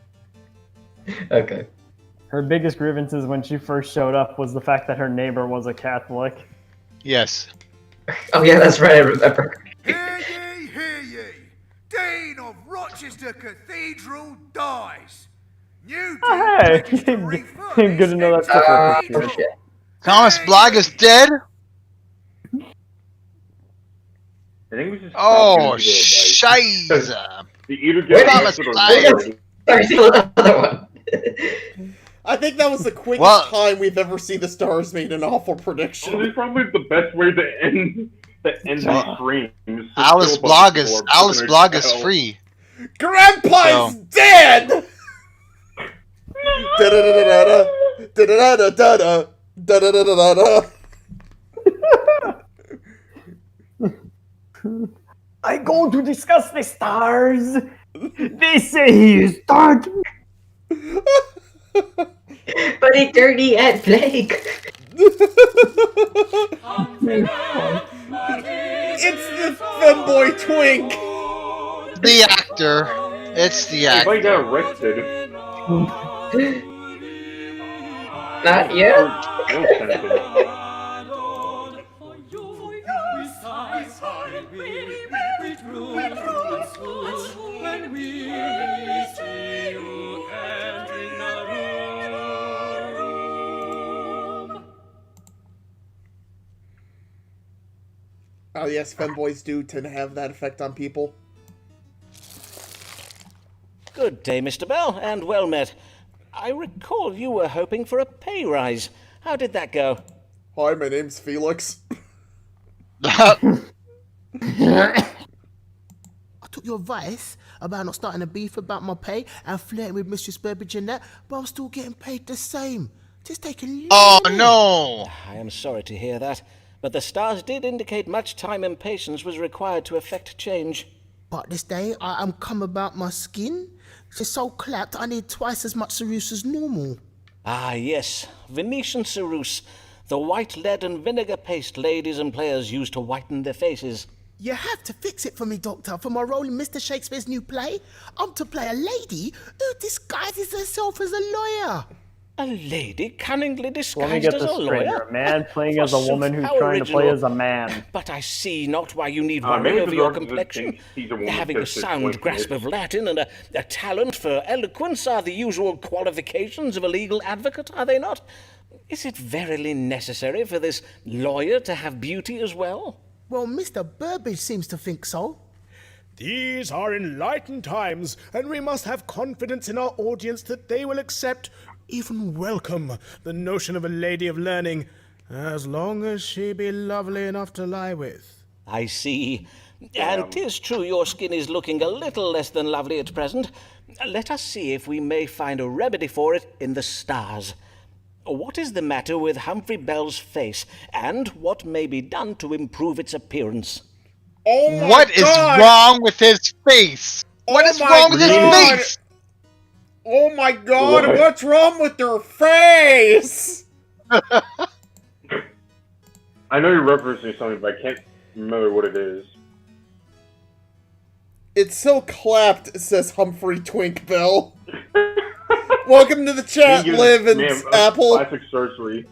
Okay. Her biggest grievances when she first showed up was the fact that her neighbor was a Catholic. Yes. Oh yeah, that's right, I remember. Hear ye, hear ye! Dean of Rochester Cathedral dies. New Oh, hey! Dean pledges to refurbish Good to know that's Exeter the Oh Cathedral. shit. Thomas Blogg is dead. I think we should stop Oh, giving people advice. shiza. You either Wait, get Thomas arrested or Blogg. murdered. There's another one. I think that was the quickest Well- time we've ever seen the stars made an awful This prediction. is probably the best way to end the stream. Alice Blogg is free. Grandpa's So- dead! Da-da-da-da-da-da. Da-da-da-da-da-da. Da-da-da-da-da-da. I go to discuss the stars. They say he is dead. But he dirty at Blake. It's the femboy twink! The actor. It's the If I actor. got arrested, Not yet. no sentence. Oh yes, femboys do tend to have that effect on people. Good day, Mr. Bell, and well met. I recall you were hoping for a pay rise. How did that go? Hi, my name's Felix. I took your advice about not starting a beef about my pay and flirting with Mistress Burbage and that, but I'm still getting paid the same. Just taking Oh no! I am sorry to hear that, but the stars did indicate much time and patience was required to effect change. But this day, I am come about my skin. It's so clapped, I need twice as much ceruse as normal. Ah, yes, Venetian ceruse, the white lead and vinegar paste ladies and players use to whiten their faces. You have to fix it for me, Doctor, for my role in Mr. Shakespeare's new play. I'm to play a lady who disguises herself as a lawyer. A lady cunningly Let me disguised get as this a straight. You're lawyer? a man playing as a Forsooth, woman who's how trying to play original. as a man. But I see not why you need Maybe worry over the your doctor complexion. thinks he's a woman Having a because his sound wife grasp is. of Latin and a talent for eloquence are the usual qualifications of a legal advocate, are they not? Is it verily necessary for this lawyer to have beauty as well? Well, Mr. Burbage seems to think so. These are enlightened times, and we must have confidence in our audience that they will accept, even welcome, the notion of a lady of learning, as long as she be lovely enough to lie with. I see. And 'tis true your skin is looking a little less than lovely at present. Let us see if we may find a remedy for it in the stars. What is the matter with Humphrey Bell's face, and what may be done to improve its appearance? Oh my What is God! wrong with his face? What Oh is my wrong with his God! face? Oh my God, What? what's wrong with their face? I know you're referencing something, but I can't remember what it is. It's so clapped, it says Humphrey Twink Bell. Welcome to the chat, Liv and Apple. Classic sorcery.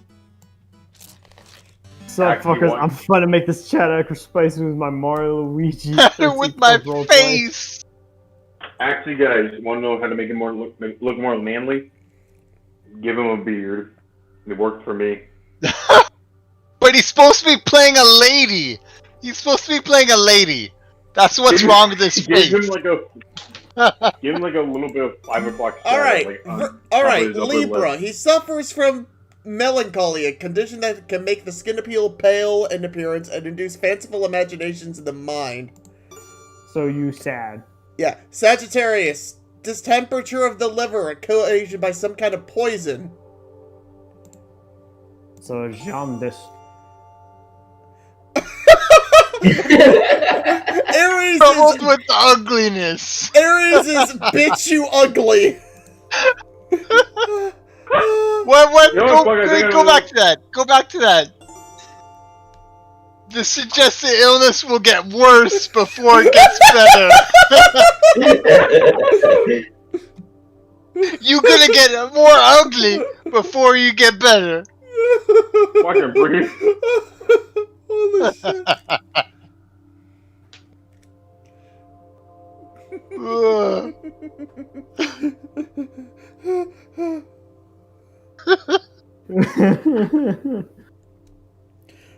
So Actually, fuckers, what? I'm trying to make this chat extra spicy with my Mario Luigi. With my face. Actually, guys, want to know how to make him look more manly? Give him a beard. It worked for me. But he's supposed to be playing a lady. He's supposed to be playing a lady. That's what's wrong with his face. Give him like a little bit of 5 o'clock shadow. Alright, Libra. Lip. He suffers from melancholy, a condition that can make the skin appeal pale in appearance and induce fanciful imaginations in the mind. So you sad. Yeah. Sagittarius. Distemperature of the liver occasioned by some kind of poison. So jaundice. Aries Troubled is with ugliness. Aries is bitch you ugly. What? You know what, fuckers, Go back to that. Go back to that. The suggested illness will get worse before it gets better. You're gonna get more ugly before you get better. Fucking breathe. Holy shit.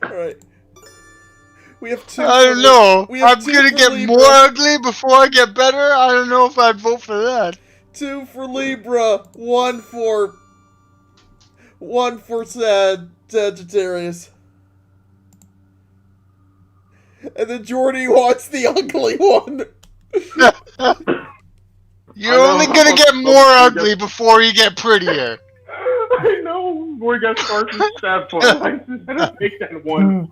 Alright. We have two. I don't know. We have I'm two gonna for get Libra. more ugly before I get better. I don't know if I'd vote for that. 2 for Libra, 1 for Sagittarius. And then Jordy wants the ugly one. You're only gonna get more ugly before you get prettier. I know. We got Sparks and Stab for I just had to make that one.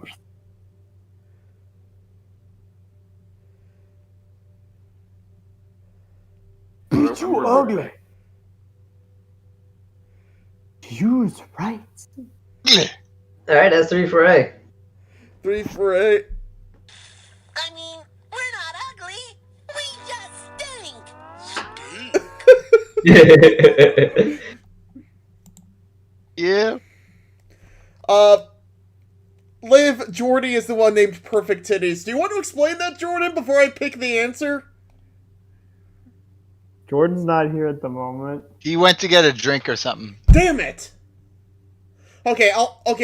Bitch, you ugly. You's right. Alright, that's 3 for A. 3 for 8. I mean, we're not ugly. We just stink. Yeah. Liv, Jordy is the one named Perfect Titties. Do you want to explain that, Jordan, before I pick the answer? Jordan's not here at the moment. He went to get a drink or something. Damn it! Okay,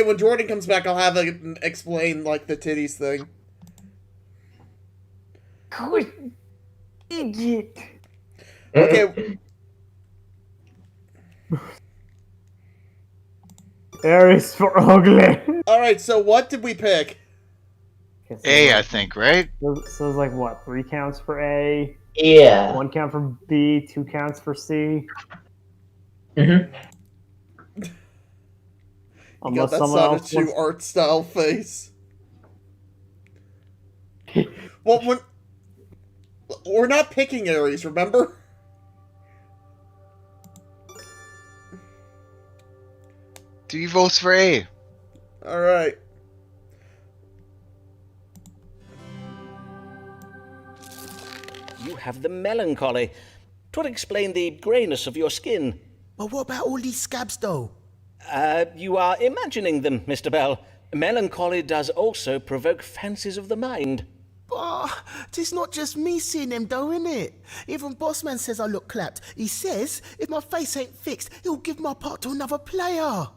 when Jordan comes back, I'll have him explain, like, the titties thing. Idiot. Okay. Aries for ugly. Alright, so what did we pick? A, I think, right? So it's like what? 3 counts for A. Yeah. 1 count for B. 2 counts for C. Mm-hmm. God, that's not a true art style face. Well, we're not picking Aries, remember? 3 votes for A. Alright. You have the melancholy. 'Twould explain the greyness of your skin. But what about all these scabs, though? You are imagining them, Mr. Bell. Melancholy does also provoke fancies of the mind. But it's not just me seeing them, though, innit? Even Bossman says I look clapped. He says if my face ain't fixed, he'll give my part to another player.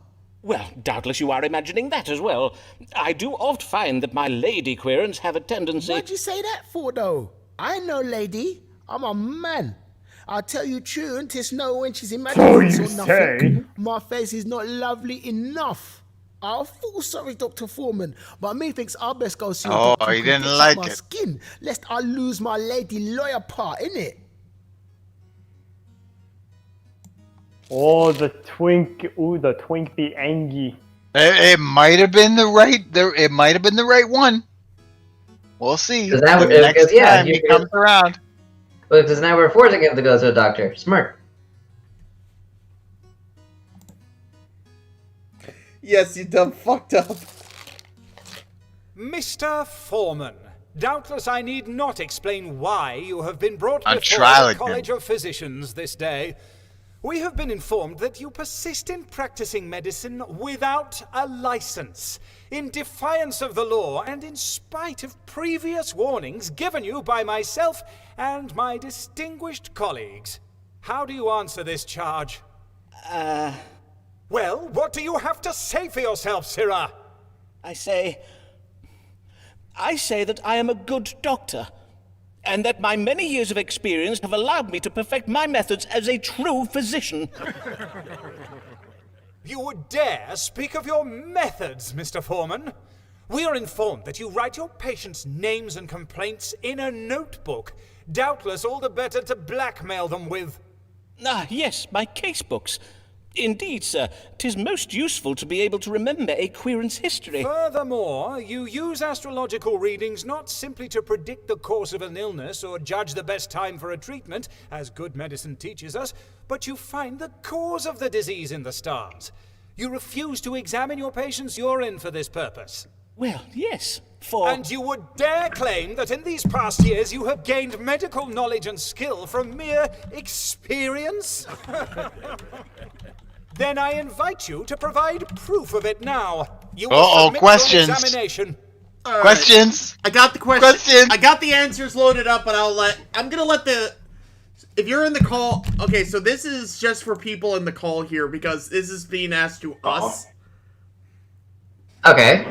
Well, doubtless you are imagining that as well. I do oft find that my lady querents have a tendency... What'd you say that for, though? I ain't no lady. I'm a man. I'll tell you true, and 'tis no when she's imagining So it's you or nothing. say. My face is not lovely enough. I feel sorry, Dr. Foreman, but me thinks I best go see a Oh, doctor he who can didn't fix like up my it. skin, lest I lose my lady lawyer part, innit? Oh, the twink. Ooh, the twink be angry. It might have been the right. It might have been the right one. We'll see. Because now, The next yeah, time he comes around. because now we're forcing him to go to a doctor. Smart. Yes, you dumb fucked up. Mr. Foreman, doubtless I need not explain why you have been brought On before trial the again. College of Physicians this day. We have been informed that you persist in practicing medicine without a license, in defiance of the law and in spite of previous warnings given you by myself and my distinguished colleagues. How do you answer this charge? Well, what do you have to say for yourself, Sirrah? I say that I am a good doctor, and that my many years of experience have allowed me to perfect my methods as a true physician. You would dare speak of your methods, Mr. Foreman? We are informed that you write your patients' names and complaints in a notebook, doubtless all the better to blackmail them with. Ah, yes, my case books. Indeed, sir, 'tis most useful to be able to remember a querent's history. Furthermore, you use astrological readings not simply to predict the course of an illness or judge the best time for a treatment, as good medicine teaches us, but you find the cause of the disease in the stars. You refuse to examine your patient's urine for this purpose. Well, yes, And you would dare claim that in these past years you have gained medical knowledge and skill from mere experience? Then I invite you to provide proof of it now. You will submit questions. to an examination. All right. Questions. I got the Questions. I got the answers loaded up, but I'm gonna let if you're in the call, okay, so this is just for people in the call here because this is being asked to us. Okay.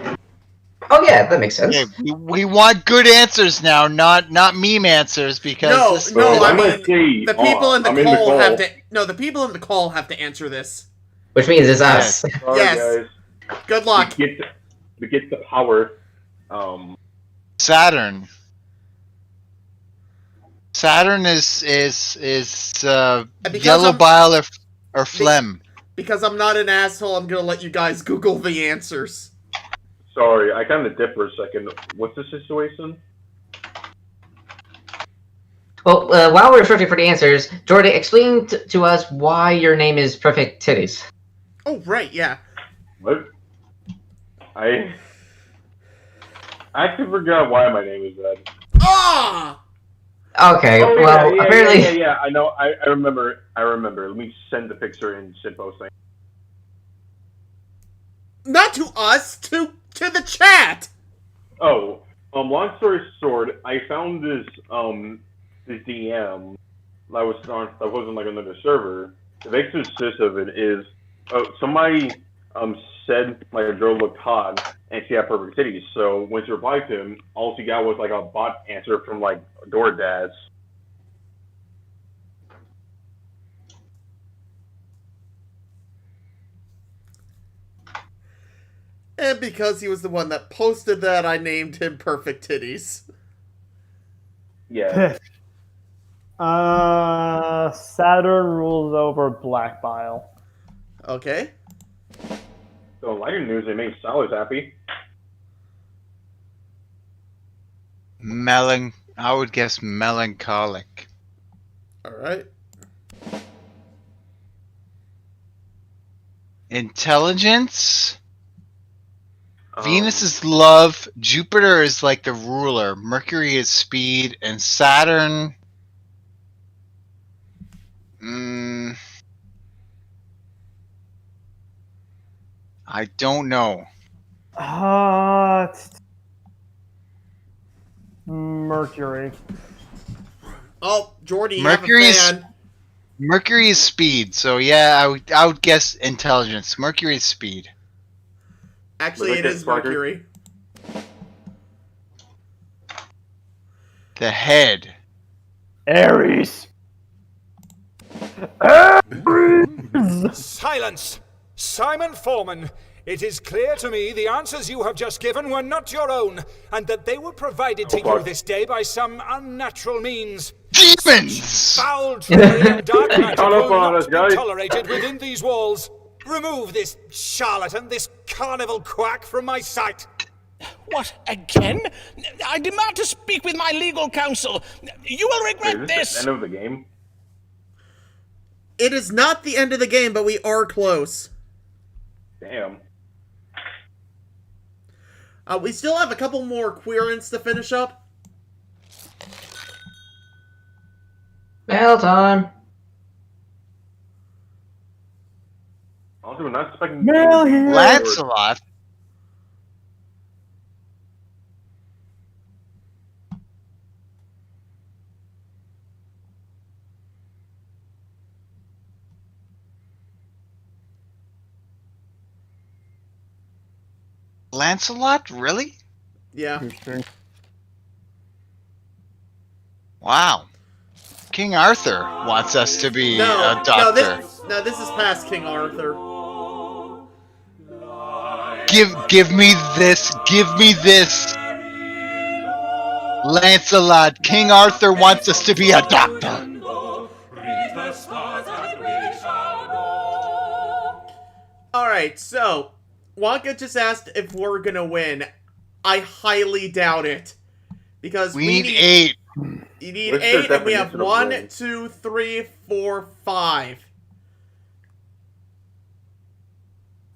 Oh yeah, that makes sense. Okay, we want good answers now, not meme answers because I mean the people in the call have to. No, the people in the call have to answer this. Which means it's us. Sorry, Yes. guys. Good luck. We get the power. Saturn. Saturn is yellow bile or phlegm. Because I'm not an asshole, I'm gonna let you guys Google the answers. Sorry, I kind of dipped for a second. What's the situation? Well, while we're searching for the answers, Jordan, explain to us why your name is Perfect Titties. Oh, right, yeah. What? I actually forgot why my name is that. Ah! Okay, Oh, well, yeah, apparently... Yeah, I know. I remember. Let me send the picture in shitposting. Not to us, to the chat! Oh, long story short, I found this DM that wasn't like another server. The basic gist of it is, somebody said my girl looked hot and she had perfect titties. So when she replied to him, all she got was like a bot answer from like DoorDash. And because he was the one that posted that, I named him Perfect Titties. Yeah. Saturn rules over black bile. Okay. So lighter news, it makes Silas happy. I would guess melancholic. Alright. Intelligence? Venus is love, Jupiter is like the ruler, Mercury is speed, and Saturn... I don't know. Mercury. Oh, Jordy, you Mercury have a is fan. Mercury is speed, so yeah, I would guess intelligence. Mercury is speed. Actually, it is Mercury. The head. Aries. Silence! Simon Foreman, It is clear to me the answers you have just given were not your own, and that they were provided to you this day by some unnatural means. Demons! Such foul trickery and dark magic Count up will on not us, be guys. tolerated within these walls. Remove this charlatan, this carnival quack from my sight. What, again? I demand to speak with my legal counsel. You will regret Wait, is this this. the end of the game? It is not the end of the game, but we are close. Damn. We still have a couple more queerants to finish up. Mail time. Also, we're not expecting Mail here. Lancelot. Lancelot? Really? Yeah. Wow. King Arthur wants us to be a doctor. This is past King Arthur. Give me this. Give me this. Lancelot, King Arthur wants us to be a doctor. Alright, so Wonka just asked if we're gonna win. I highly doubt it. Because we need 8. You need 8, and we have 1, 2, 3, 4, 5.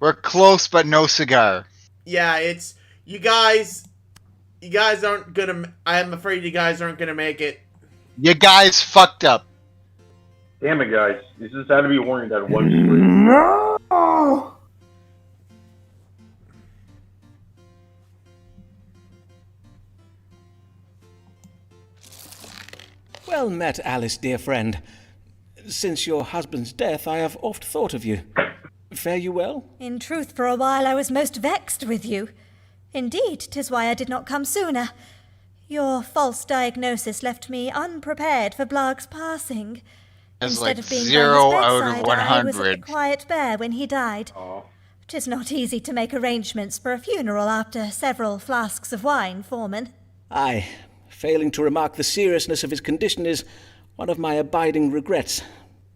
We're close, but no cigar. Yeah, it's... You guys aren't gonna... I'm afraid you guys aren't gonna make it. You guys fucked up. Damn it, guys. You just had to be warned that one screen. No! Well met, Alice, dear friend. Since your husband's death, I have oft thought of you. Fare you well? In truth, for a while I was most vexed with you. Indeed, 'tis why I did not come sooner. Your false diagnosis left me unprepared for Blarg's passing. As Instead like of being 0 by his out bedside, of 100. I was at the Quiet Bear when he died. Aw. 'Tis not easy to make arrangements for a funeral after several flasks of wine, Foreman. Aye. Failing to remark the seriousness of his condition is one of my abiding regrets.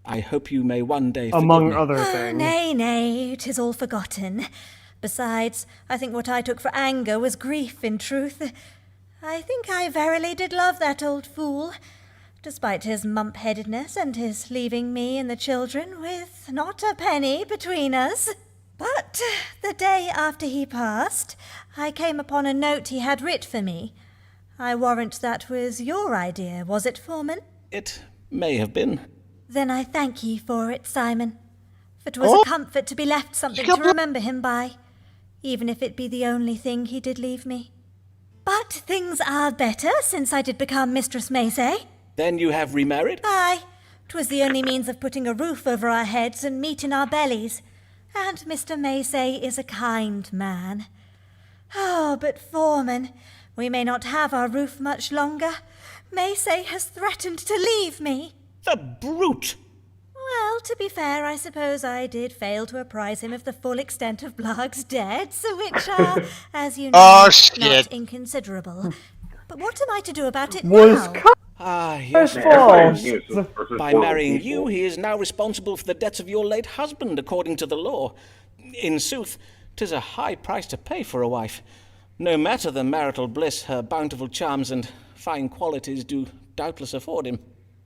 I hope you may one day forgive Among me. other things. Nay, 'tis all forgotten. Besides, I think what I took for anger was grief, in truth. I think I verily did love that old fool, despite his mump-headedness and his leaving me and the children with not a penny between us. But the day after he passed, I came upon a note he had writ for me. I warrant that was your idea, was it, Foreman? It may have been. Then I thank ye for it, Simon. For 'twas a comfort to be left something to remember him by, even if it be the only thing he did leave me. But things are better since I did become Mistress Macy. Then you have remarried? Aye, 'twas the only means of putting a roof over our heads and meat in our bellies. And Mr. Macy is a kind man. Oh, but Foreman, we may not have our roof much longer. Macy has threatened to leave me. The brute! Well, to be fair, I suppose I did fail to apprise him of the full extent of Blarg's debts, which are, as you know, not inconsiderable. But what am I to do about it now? Yes, false. By marrying you, he is now responsible for the debts of your late husband, according to the law. In sooth, 'tis a high price to pay for a wife. No matter the marital bliss her bountiful charms and fine qualities do doubtless afford him.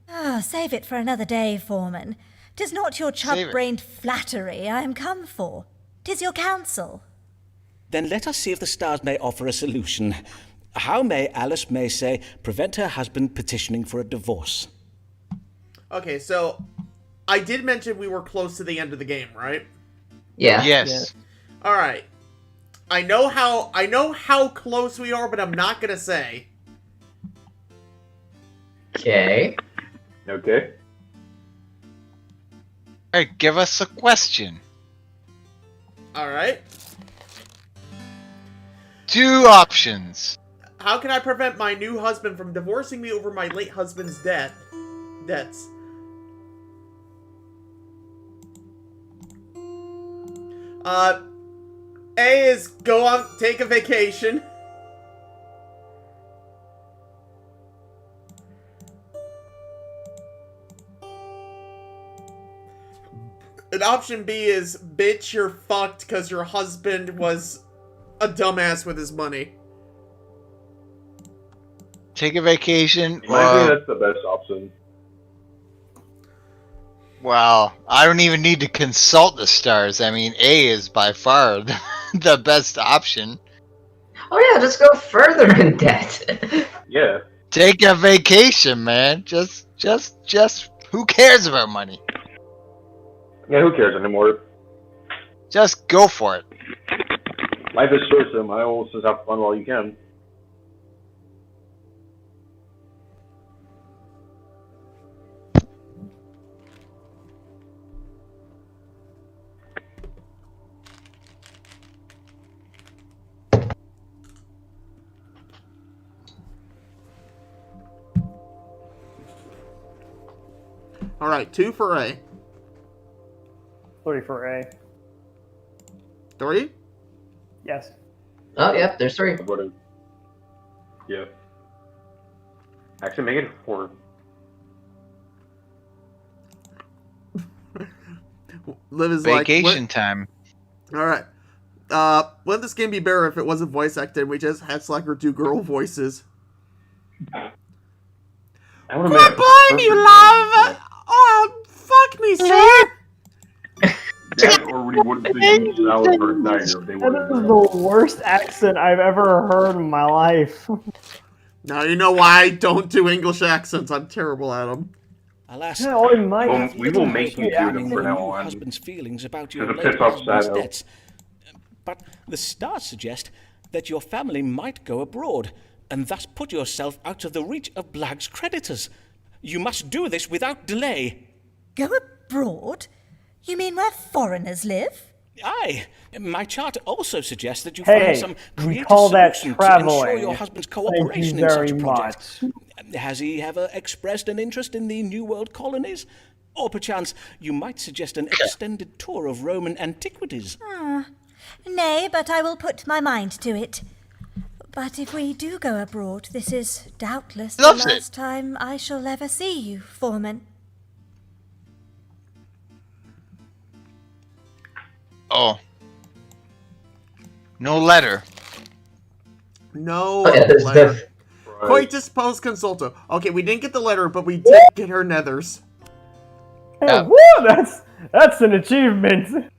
Ah, save it for another day, Foreman. 'Tis not your chub-brained flattery I am come for. 'Tis your counsel. Then let us see if the stars may offer a solution. How may Alice Macy prevent her husband petitioning for a divorce? Okay, so I did mention we were close to the end of the game, right? Yeah. Yes. All right. I know how close we are, but I'm not gonna say. Okay. Okay. Alright, give us a question. All right. 2 options. How can I prevent my new husband from divorcing me over my late husband's debts? A is go on, take a vacation. And option B is, bitch, you're fucked because your husband was a dumbass with his money. Take a vacation. In my opinion, that's the best option. Well, I don't even need to consult the stars. I mean, A is by far the best option. Oh yeah, just go further in debt. Yeah. Take a vacation, man. Just, who cares about money? Yeah, who cares anymore? Just go for it. Life is short, so might as well just have fun while you can. Alright, 2 for A. 3 for A. 3? Yes. Oh, yep, there's 3. Yeah. Actually, make it 4. Liv is Vacation time. Alright. Wouldn't this game be better if it wasn't voice acted? We just had Slacker do girl voices. Quit behind you, love! Oh, fuck me, sir! Yeah, or we wouldn't think salad for a night if they That is the worst accent I've ever heard in my life. Now you know why I don't do English accents. I'm terrible at them. Alas, Yeah, or it might. Well, we will make you do them for now your on. husband's feelings about your Because it late pisses off husband's Shadow. debts. But the stars suggest that your family might go abroad, and thus put yourself out of the reach of Blag's creditors. You must do this without delay. Go abroad? You mean where foreigners live? Aye. My chart also suggests that you Hey, find some we creative call that solution to ensure traveling. your husband's Thank you cooperation in very such a project. much. Has he ever expressed an interest in the New World colonies? Or perchance you might suggest an extended tour of Roman antiquities? Nay, but I will put my mind to it. But if we do go abroad, this is doubtless the Loves it. last time I shall ever see you, Foreman. Oh. No letter. No Oh, yeah, there's letter. the- Coitus post consulto. Okay, we didn't get the letter, but we did get her nethers. Hey, Yeah. woo, that's an achievement.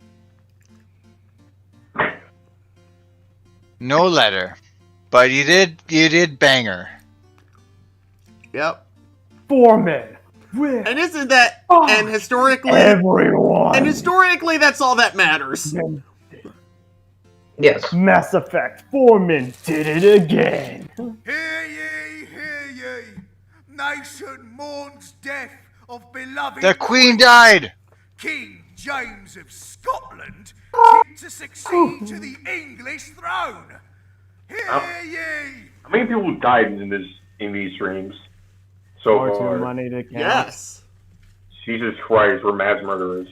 No letter. But you did bang her. Yep. Foreman. And isn't that and historically Everyone. and historically that's all that matters. Yes. Mass Effect. Foreman did it again. Hear ye, hear ye. Nation mourns death of beloved The Queen died! King James of Scotland, fit to succeed to the English throne. Hear ye. How many people died in these streams so Far far? too money to count. Yes. Jesus Christ, we're mass murderers.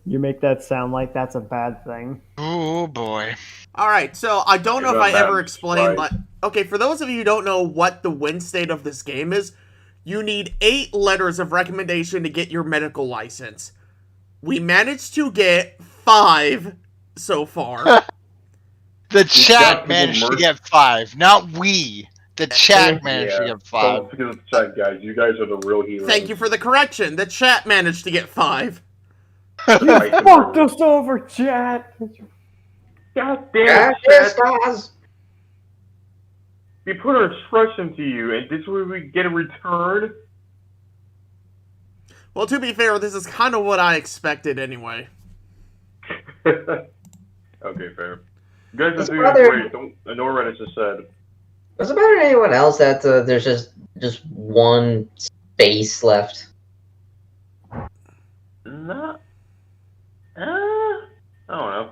You make that sound like that's a bad thing. Oh boy. Alright, so I don't know if You're I not ever bad, explained right. like okay, for those of you who don't know what the win state of this game is, you need 8 letters of recommendation to get your medical license. We managed to get 5 so far. The chat got managed people to get 5, not we. The chat managed to get 5. Don't forget the chat, guys. You guys are the real heroes. Thank you for the correction. The chat managed to get 5. You fucked us over, chat. God damn it, Yes, chat. guys. We put our trust into you, and this is where we get a return? Well, to be fair, this is kind of what I expected anyway. Okay, fair. You guys are It's doing rather- great. Don't ignore what I just said. Does it matter to anyone else that there's just one space left? No. I don't know.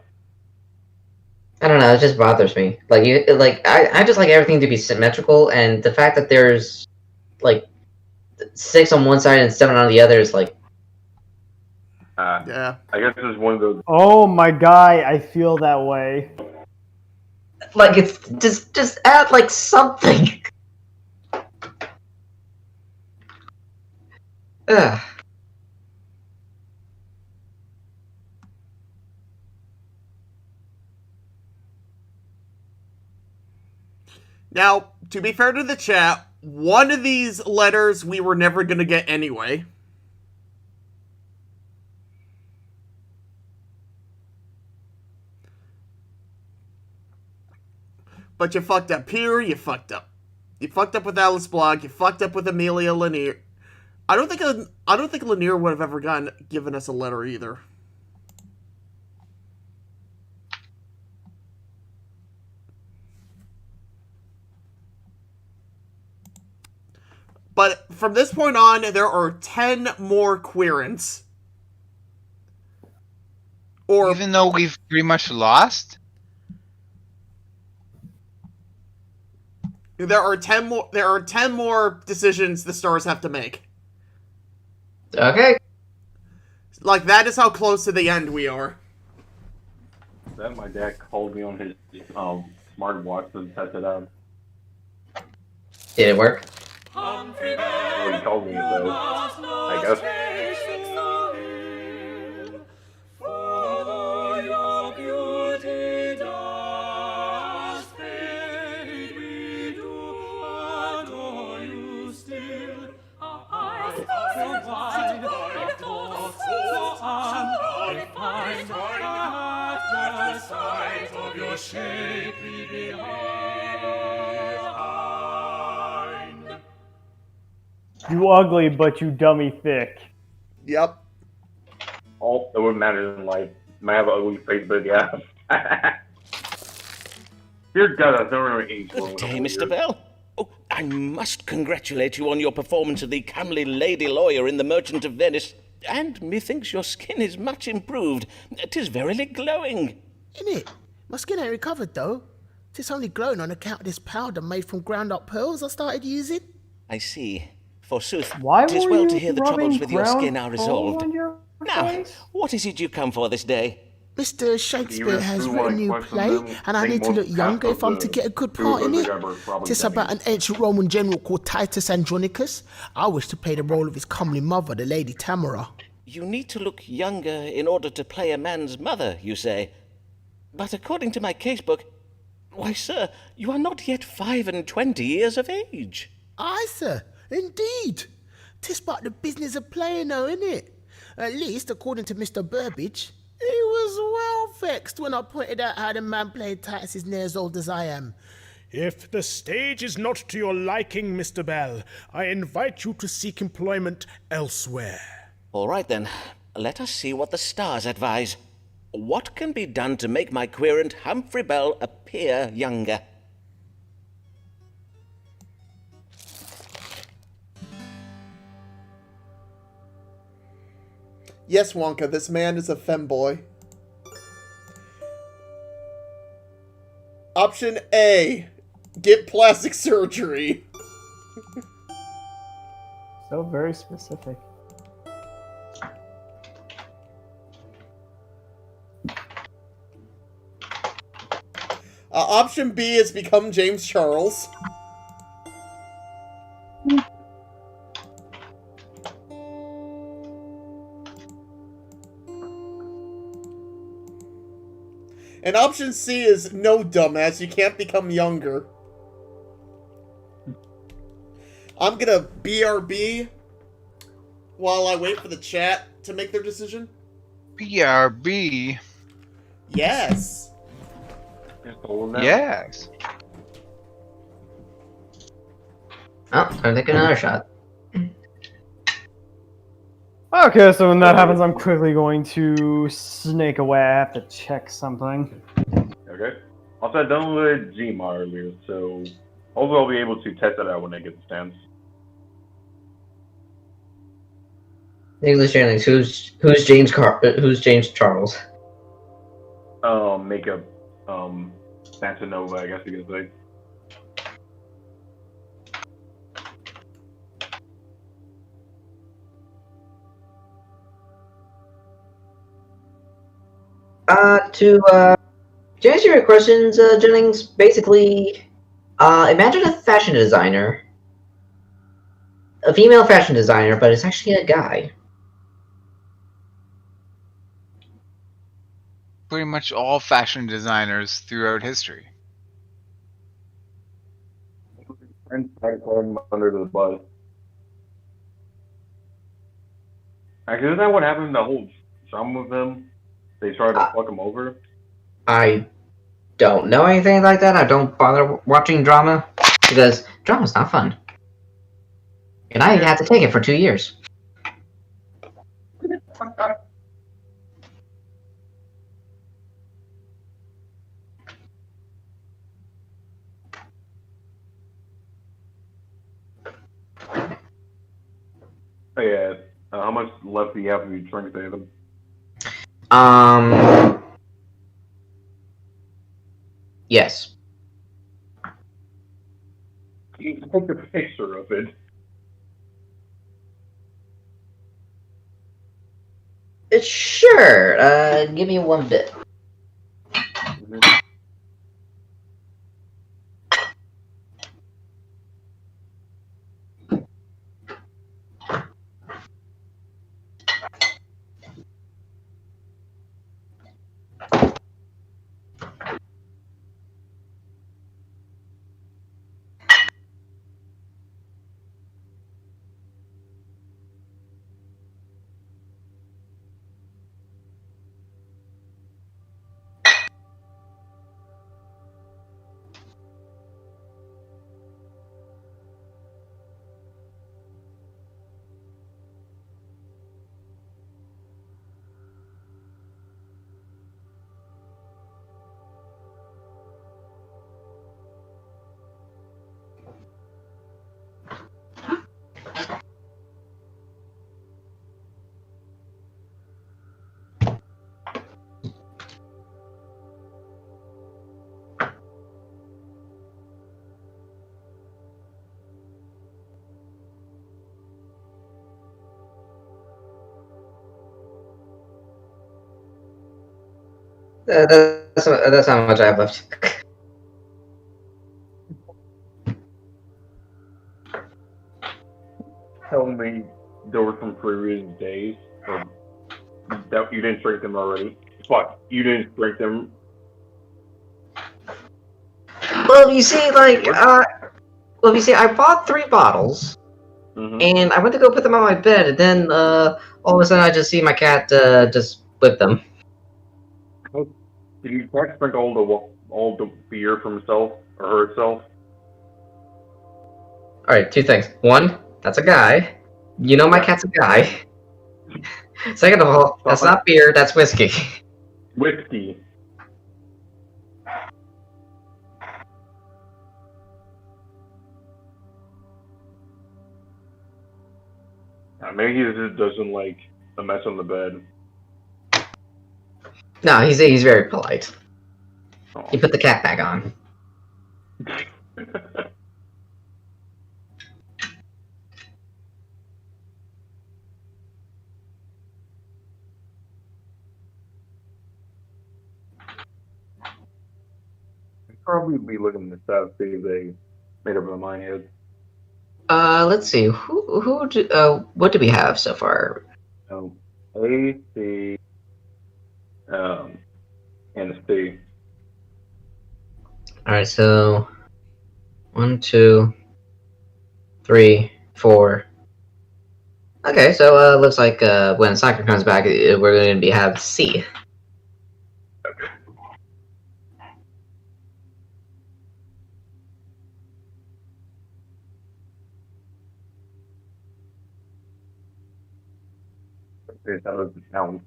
I don't know. It just bothers me. I just like everything to be symmetrical, and the fact that there's like 6 on one side and 7 on the other is like. Yeah. I guess it's one of those. Oh my guy, I feel that way. Like, it's just add like something. Ugh. Now, to be fair to the chat, one of these letters we were never gonna get anyway. But you fucked up here, you fucked up. You fucked up with Alice Blog, you fucked up with Amelia Lanier. I don't think Lanier would have ever given us a letter either. But from this point on, there are 10 more querents. Or even though we've pretty much lost? There are 10 more decisions the stars have to make. Okay. Like, that is how close to the end we are. That my dad called me on his smartwatch to test it out. Did it work? Oh, he called me, so I guess. You ugly, but you dummy thick. Yep. All that would matter in life. Might have an ugly face, but yeah. Dear God, I've never known age. Good day, Mr. Bell. Oh, I must congratulate you on your performance of the comely lady lawyer in The Merchant of Venice. And methinks your skin is much improved. 'Tis verily glowing. Innit? My skin ain't recovered though. It's only glowing on account of this powder made from ground up pearls I started using. I see. Forsooth, Why 'tis were well you to hear the rubbing troubles with your ground skin are pearl resolved. on your Now, face? what is it you come for this day? Mr. Shakespeare Even has through written a my new question, play, then, and I think need to most look younger half if I'm of to the get a good two part of in the it. guy were probably It's about an ancient Roman general called Titus Andronicus. I wish to play the role of his comely mother, the Lady Tamara. You need to look younger in order to play a man's mother, you say. But according to my casebook, why, sir, you are not yet 25 years of age. Aye, sir, indeed. 'Tis but the business of playing, though, innit? At least, according to Mr. Burbage, he was well vexed when I pointed out how the man played Titus is near as old as I am. If the stage is not to your liking, Mr. Bell, I invite you to seek employment elsewhere. All right, then. Let us see what the stars advise. What can be done to make my querent Humphrey Bell appear younger? Yes, Wonka, this man is a femboy. Option A, get plastic surgery. So very specific. Option B is become James Charles. And option C is no, dumbass, you can't become younger. I'm gonna BRB while I wait for the chat to make their decision. BRB? Yes. Yes. Oh, I'm taking another shot. Okay, so when that happens, I'm quickly going to snake away. I have to check something. Okay. Also, I downloaded Gma earlier, so hopefully I'll be able to test it out when I get the stamps. English Journeys, who's James Charles? Makeup, Santa Nova, I guess you could say. To answer your questions, Jennings, basically, imagine a fashion designer, a female fashion designer, but it's actually a guy. Pretty much all fashion designers throughout history. And try to throw him under the bus. Actually, isn't that what happened in the whole drama with him? They tried to fuck him over. I don't know anything like that. I don't bother watching drama because drama's not fun. And I had to take it for 2 years. Oh, yeah. How much left do you have of your drink, David? Yes. You can take a picture of it. Sure. Give me one bit. That's how much I have left. Tell me there were some previous days that you didn't drink them already. Fuck, you didn't drink them. Well, you see, I bought 3 bottles, and I went to go put them on my bed, and then all of a sudden I just see my cat just whip them. Did you try to drink all the beer from himself or herself? All right, 2 things. One, that's a guy. You know my cat's a guy. Second of all, that's not beer, that's whiskey. Whiskey. Maybe he just doesn't like a mess on the bed. No, he's very polite. He put the cat back on. Probably be looking this up, see if they made up their mind yet. Let's see. What do we have so far? A, C, and a C. All right, so 1, 2, 3, 4. Okay, so looks like when soccer comes back, we're going to have C. That doesn't count.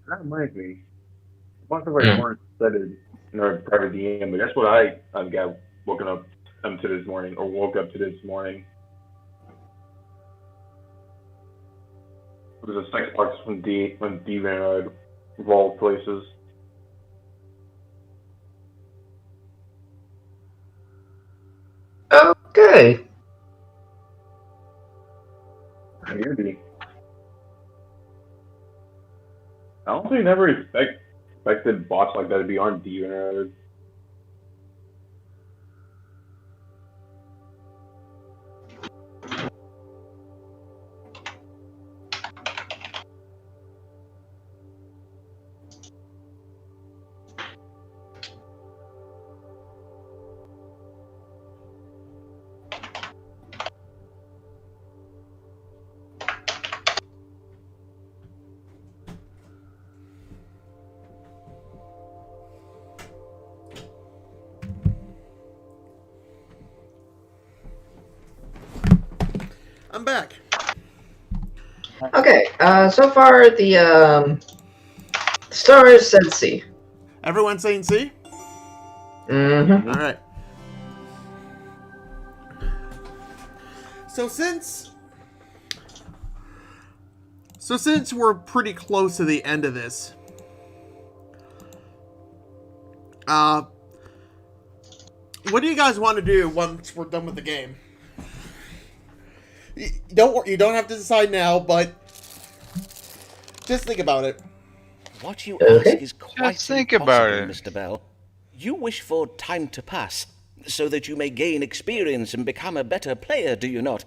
That reminds me. Once if I weren't said it in our private DM, but that's what I got woken up to this morning, or woke up to this morning. It was a sex box from Divan of all places. Okay. Maybe. I don't think never expected bots like that to be on Divan. I'm back. Okay, so far the stars said C. Everyone saying C? Mm-hmm. All right. So since we're pretty close to the end of this, what do you guys want to do once we're done with the game? You don't have to decide now, but just think about it. What you ask is quite Just think about it. Mr. Bell. You wish for time to pass, so that you may gain experience and become a better player, do you not?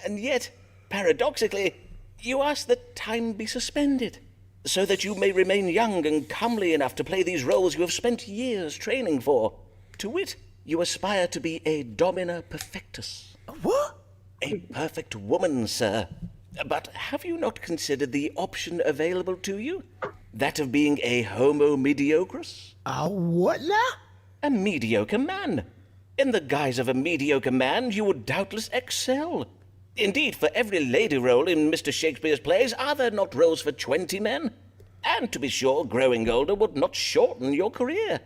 And yet, paradoxically, you ask that time be suspended, so that you may remain young and comely enough to play these roles you have spent years training for. To wit, you aspire to be a Domina Perfectus. What? A perfect woman, sir. But have you not considered the option available to you? That of being a homo mediocris? A what now? A mediocre man. In the guise of a mediocre man, you would doubtless excel. Indeed, for every lady role in Mr. Shakespeare's plays, are there not roles for 20 men? And to be sure, growing older would not shorten your career.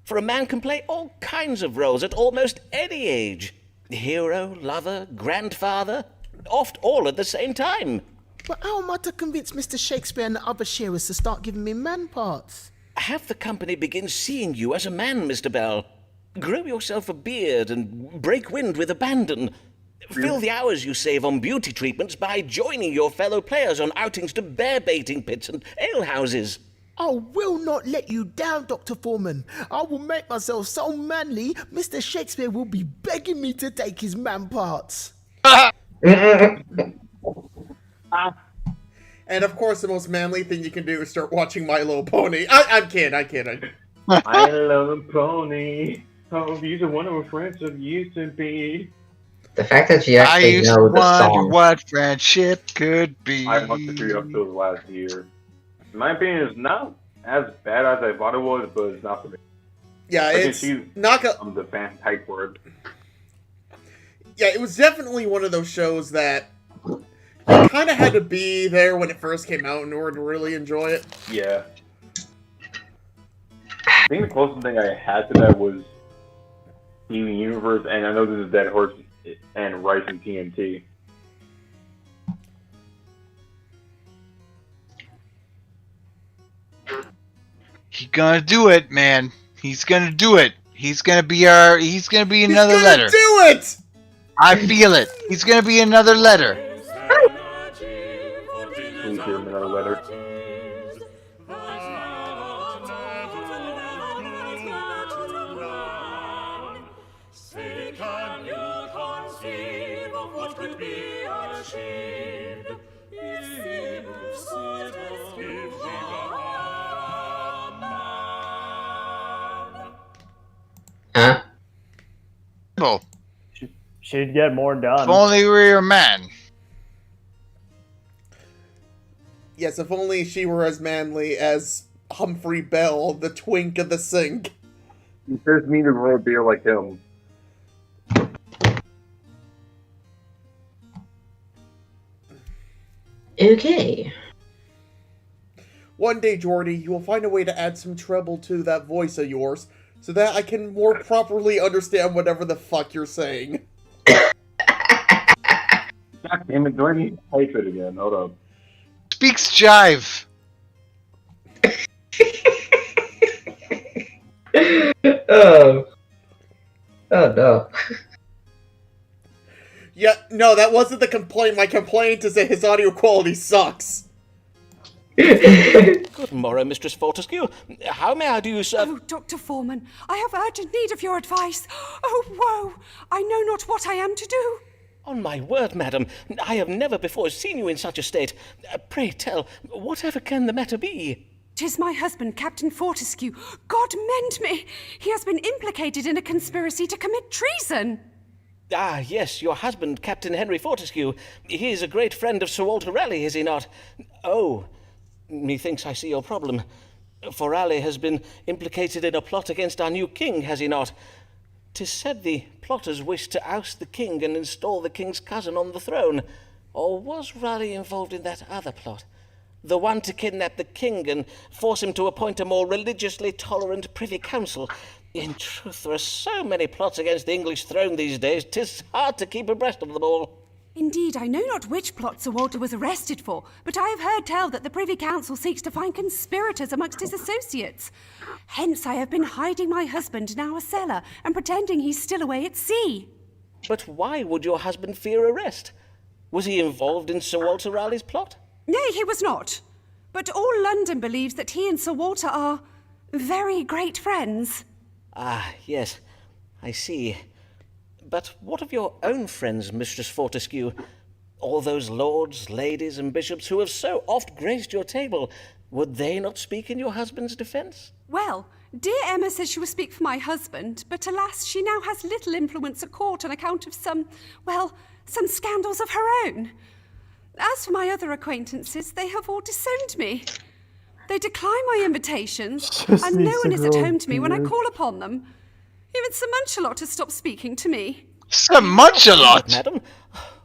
For a man can play all kinds of roles at almost any age. Hero, lover, grandfather, oft all at the same time. But how am I to convince Mr. Shakespeare and the other sharers to start giving me man parts? Have the company begin seeing you as a man, Mr. Bell. Grow yourself a beard and break wind with abandon. Fill the hours you save on beauty treatments by joining your fellow players on outings to bear-baiting pits and alehouses. I will not let you down, Dr. Foreman. I will make myself so manly, Mr. Shakespeare will be begging me to take his man parts. And of course, the most manly thing you can do is start watching My Little Pony. I'm kidding. My Little Pony. Oh, you the one of our friends that used to be. The fact that you actually know the song. What friendship could be. I watched the video up till last year. In my opinion, it's not as bad as I thought it was, but it's not for me. Yeah, it's not. I'm the fan type word. Yeah, it was definitely one of those shows that you kind of had to be there when it first came out in order to really enjoy it. Yeah. I think the closest thing I had to that was Steven Universe, and I know this is Dead Horse and Rice and TNT. He's gonna do it, man. He's gonna do it. He's gonna be another letter. Do it! I feel it. He's gonna be another letter. Please give him another letter. Say, can you conceive of what could be achieved if so just give Huh? Oh, She'd get more done. if only we were a man. Yes, if only she were as manly as Humphrey Bell, the twink of the sink. He says me to grow a beer like him. Okay. One day, Jordy, you will find a way to add some treble to that voice of yours, so that I can more properly understand whatever the fuck you're saying. God damn it, Jordy. Type it again. Hold up. Speaks jive. Oh. Oh no. Yeah, no, that wasn't the complaint. My complaint is that his audio quality sucks. Good morrow, Mistress Fortescue. How may I do you, sir? Oh, Dr. Foreman, I have urgent need of your advice. Oh, woe! I know not what I am to do. On my word, madam, I have never before seen you in such a state. Pray tell, whatever can the matter be? 'Tis my husband, Captain Fortescue. God mend me! He has been implicated in a conspiracy to commit treason. Ah, yes, your husband, Captain Henry Fortescue. He is a great friend of Sir Walter Raleigh, is he not? Oh, methinks I see your problem. For Raleigh has been implicated in a plot against our new king, has he not? 'Tis said the plotters wished to oust the king and install the king's cousin on the throne. Or was Raleigh involved in that other plot? The one to kidnap the king and force him to appoint a more religiously tolerant privy council. In truth, there are so many plots against the English throne these days, 'tis hard to keep abreast of them all. Indeed, I know not which plot Sir Walter was arrested for, but I have heard tell that the Privy Council seeks to find conspirators amongst his associates. Hence I have been hiding my husband in our cellar and pretending he's still away at sea. But why would your husband fear arrest? Was he involved in Sir Walter Raleigh's plot? Nay, he was not. But all London believes that he and Sir Walter are very great friends. Ah, yes, I see. But what of your own friends, Mistress Fortescue? All those lords, ladies, and bishops who have so oft graced your table, would they not speak in your husband's defence? Well, dear Emma says she will speak for my husband, but alas, she now has little influence at court on account of some scandals of her own. As for my other acquaintances, they have all disowned me. They decline my invitations, and no one is at home to me when I call upon them. Even Sir Munchalot has stopped speaking to me. Sir Munchalot? Madam,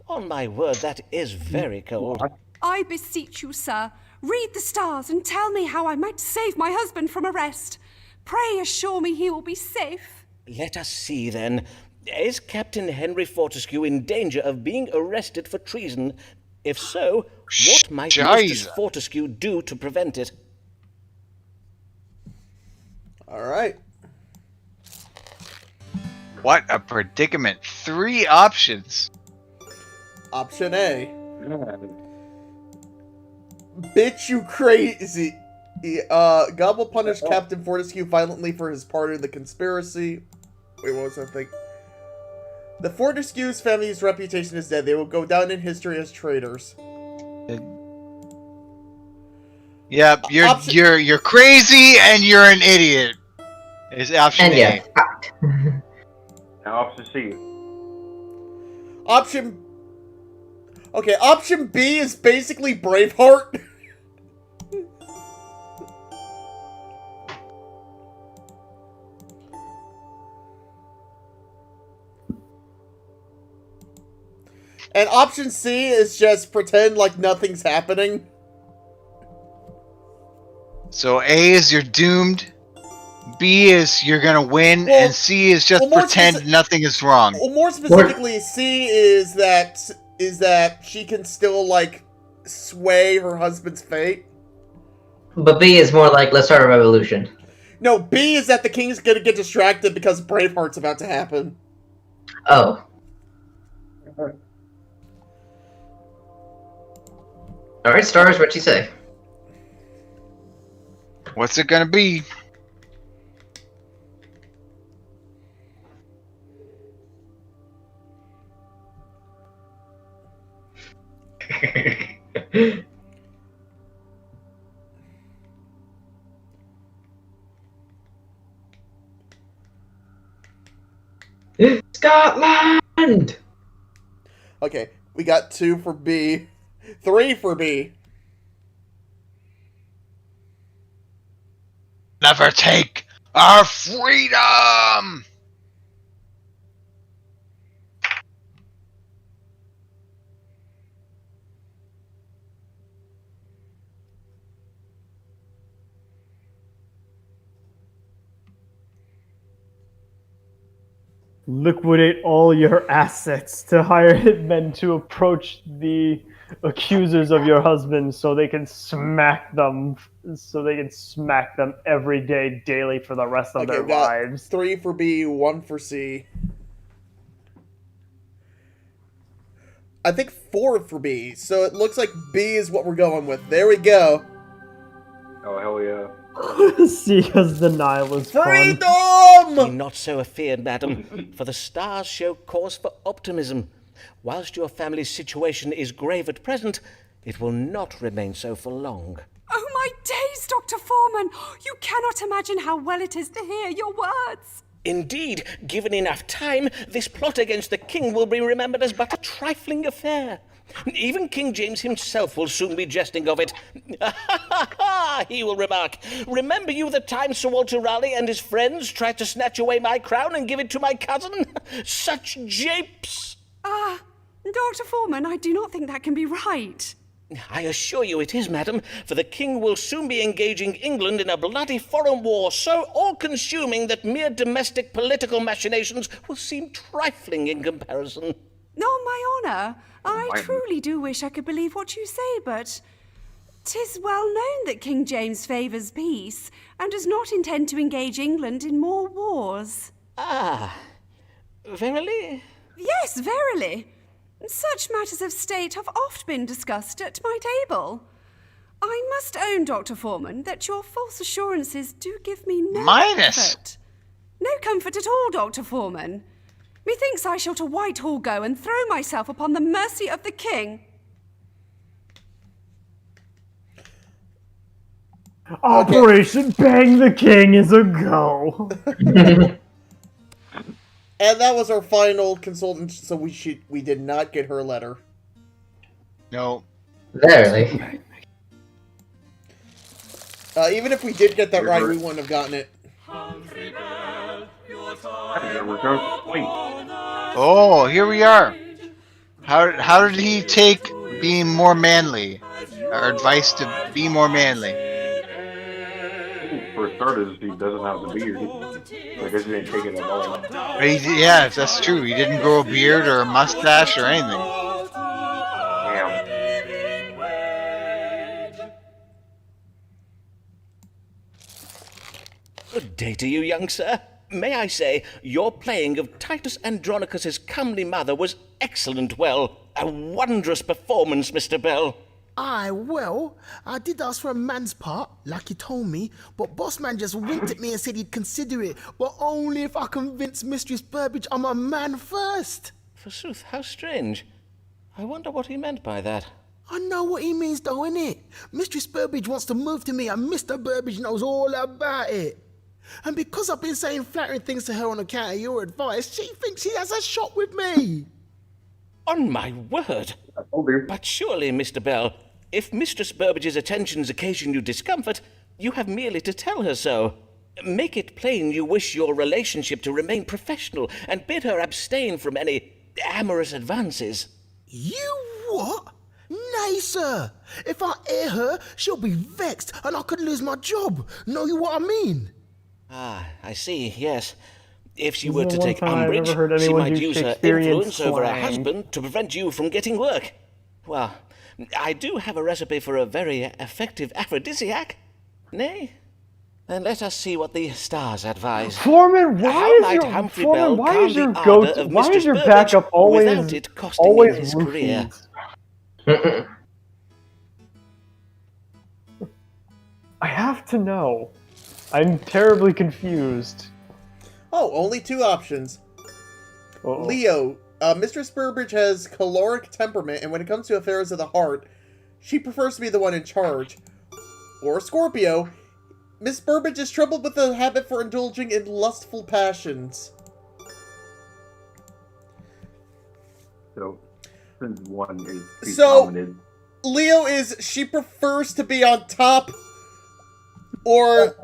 on my word, that is very cold. I beseech you, sir, read the stars and tell me how I might save my husband from arrest. Pray assure me he will be safe. Let us see, then. Is Captain Henry Fortescue in danger of being arrested for treason? If so, what might Mistress Fortescue do to prevent it? Alright. What a predicament. 3 options. Option A. Bitch, you crazy. God will punish Captain Fortescue violently for his part in the conspiracy. Wait, what was that thing? The Fortescue's family's reputation is dead. They will go down in history as traitors. Yep, you're crazy and you're an idiot. Is option A. Now option C. Option B is basically Braveheart. And option C is just pretend like nothing's happening. So A is you're doomed, B is you're gonna win, and C is just pretend nothing is wrong. Well, more specifically, C is that she can still, like, sway her husband's fate. But B is more like, let's start a revolution. No, B is that the king's gonna get distracted because Braveheart's about to happen. Oh. Alright, Stars, what you say? What's it gonna be? Scotland! Okay, we got 2 for B. 3 for B. Never take our freedom! Liquidate all your assets to hire hitmen to approach the accusers of your husband so they can smack them every day, daily for the rest of Okay, their we got lives. 3 for B, 1 for C. I think 4 for B, so it looks like B is what we're going with. There we go. Oh, hell yeah. Sia's denial is fun. Freedom! Be not so afeard, madam, for the stars show cause for optimism. Whilst your family's situation is grave at present, it will not remain so for long. Oh, my days, Dr. Foreman! You cannot imagine how well it is to hear your words. Indeed, given enough time, this plot against the king will be remembered as but a trifling affair. Even King James himself will soon be jesting of it. He will remark, "Remember you the time Sir Walter Raleigh and his friends tried to snatch away my crown and give it to my cousin? Such japes!" Dr. Foreman, I do not think that can be right. I assure you it is, madam, for the king will soon be engaging England in a bloody foreign war so all-consuming that mere domestic political machinations will seem trifling in comparison. On my honour, I truly do wish I could believe what you say, but 'tis well known that King James favours peace and does not intend to engage England in more wars. Verily? Yes, verily. Such matters of state have oft been discussed at my table. I must own, Dr. Foreman, that your false assurances do give me no comfort. No comfort at all, Dr. Foreman. Methinks I shall to Whitehall go and throw myself upon the mercy of the king. Operation Bang the King is a go. And that was our final consultant, so we did not get her letter. No. Verily. Even if we did get that right, we wouldn't have gotten it. Oh, here we are. How did he take being more manly? Our advice to be more manly. For starters, he doesn't have the beard. I guess he didn't take it at all. Yeah, that's true. He didn't grow a beard or a mustache or anything. Damn. Good day to you, young sir. May I say, your playing of Titus Andronicus's comely mother was excellent. Well, a wondrous performance, Mr. Bell. Well, I did ask for a man's part, like he told me, but boss man just winked at me and said he'd consider it, but only if I convince Mistress Burbage I'm a man first. Forsooth, how strange. I wonder what he meant by that. I know what he means though, innit? Mistress Burbage wants to move to me and Mr. Burbage knows all about it. And because I've been saying flattering things to her on account of your advice, she thinks she has a shot with me. On my word. But surely, Mr. Bell, if Mistress Burbage's attentions occasion you discomfort, you have merely to tell her so. Make it plain you wish your relationship to remain professional, and bid her abstain from any amorous advances. You what? Nay, sir. If I air her, she'll be vexed, and I could lose my job. Know you what I mean? I see, yes. If she This were is to the one take time I've umbrage, ever heard she anyone might do use her Shakespearean influence over her slang. husband to prevent you from getting work. Well, I do have a recipe for a very effective aphrodisiac. Nay? Then let us see what the stars advise. Foreman, why is your backup always it costing him his roofies? career? I have to know. I'm terribly confused. Oh, only 2 options. Uh-oh. Leo, Mistress Burbage has choleric temperament, and when it comes to affairs of the heart, she prefers to be the one in charge. Or Scorpio, Miss Burbage is troubled with the habit for indulging in lustful passions. So, since one is So, Leo is, she prefers to be on top, or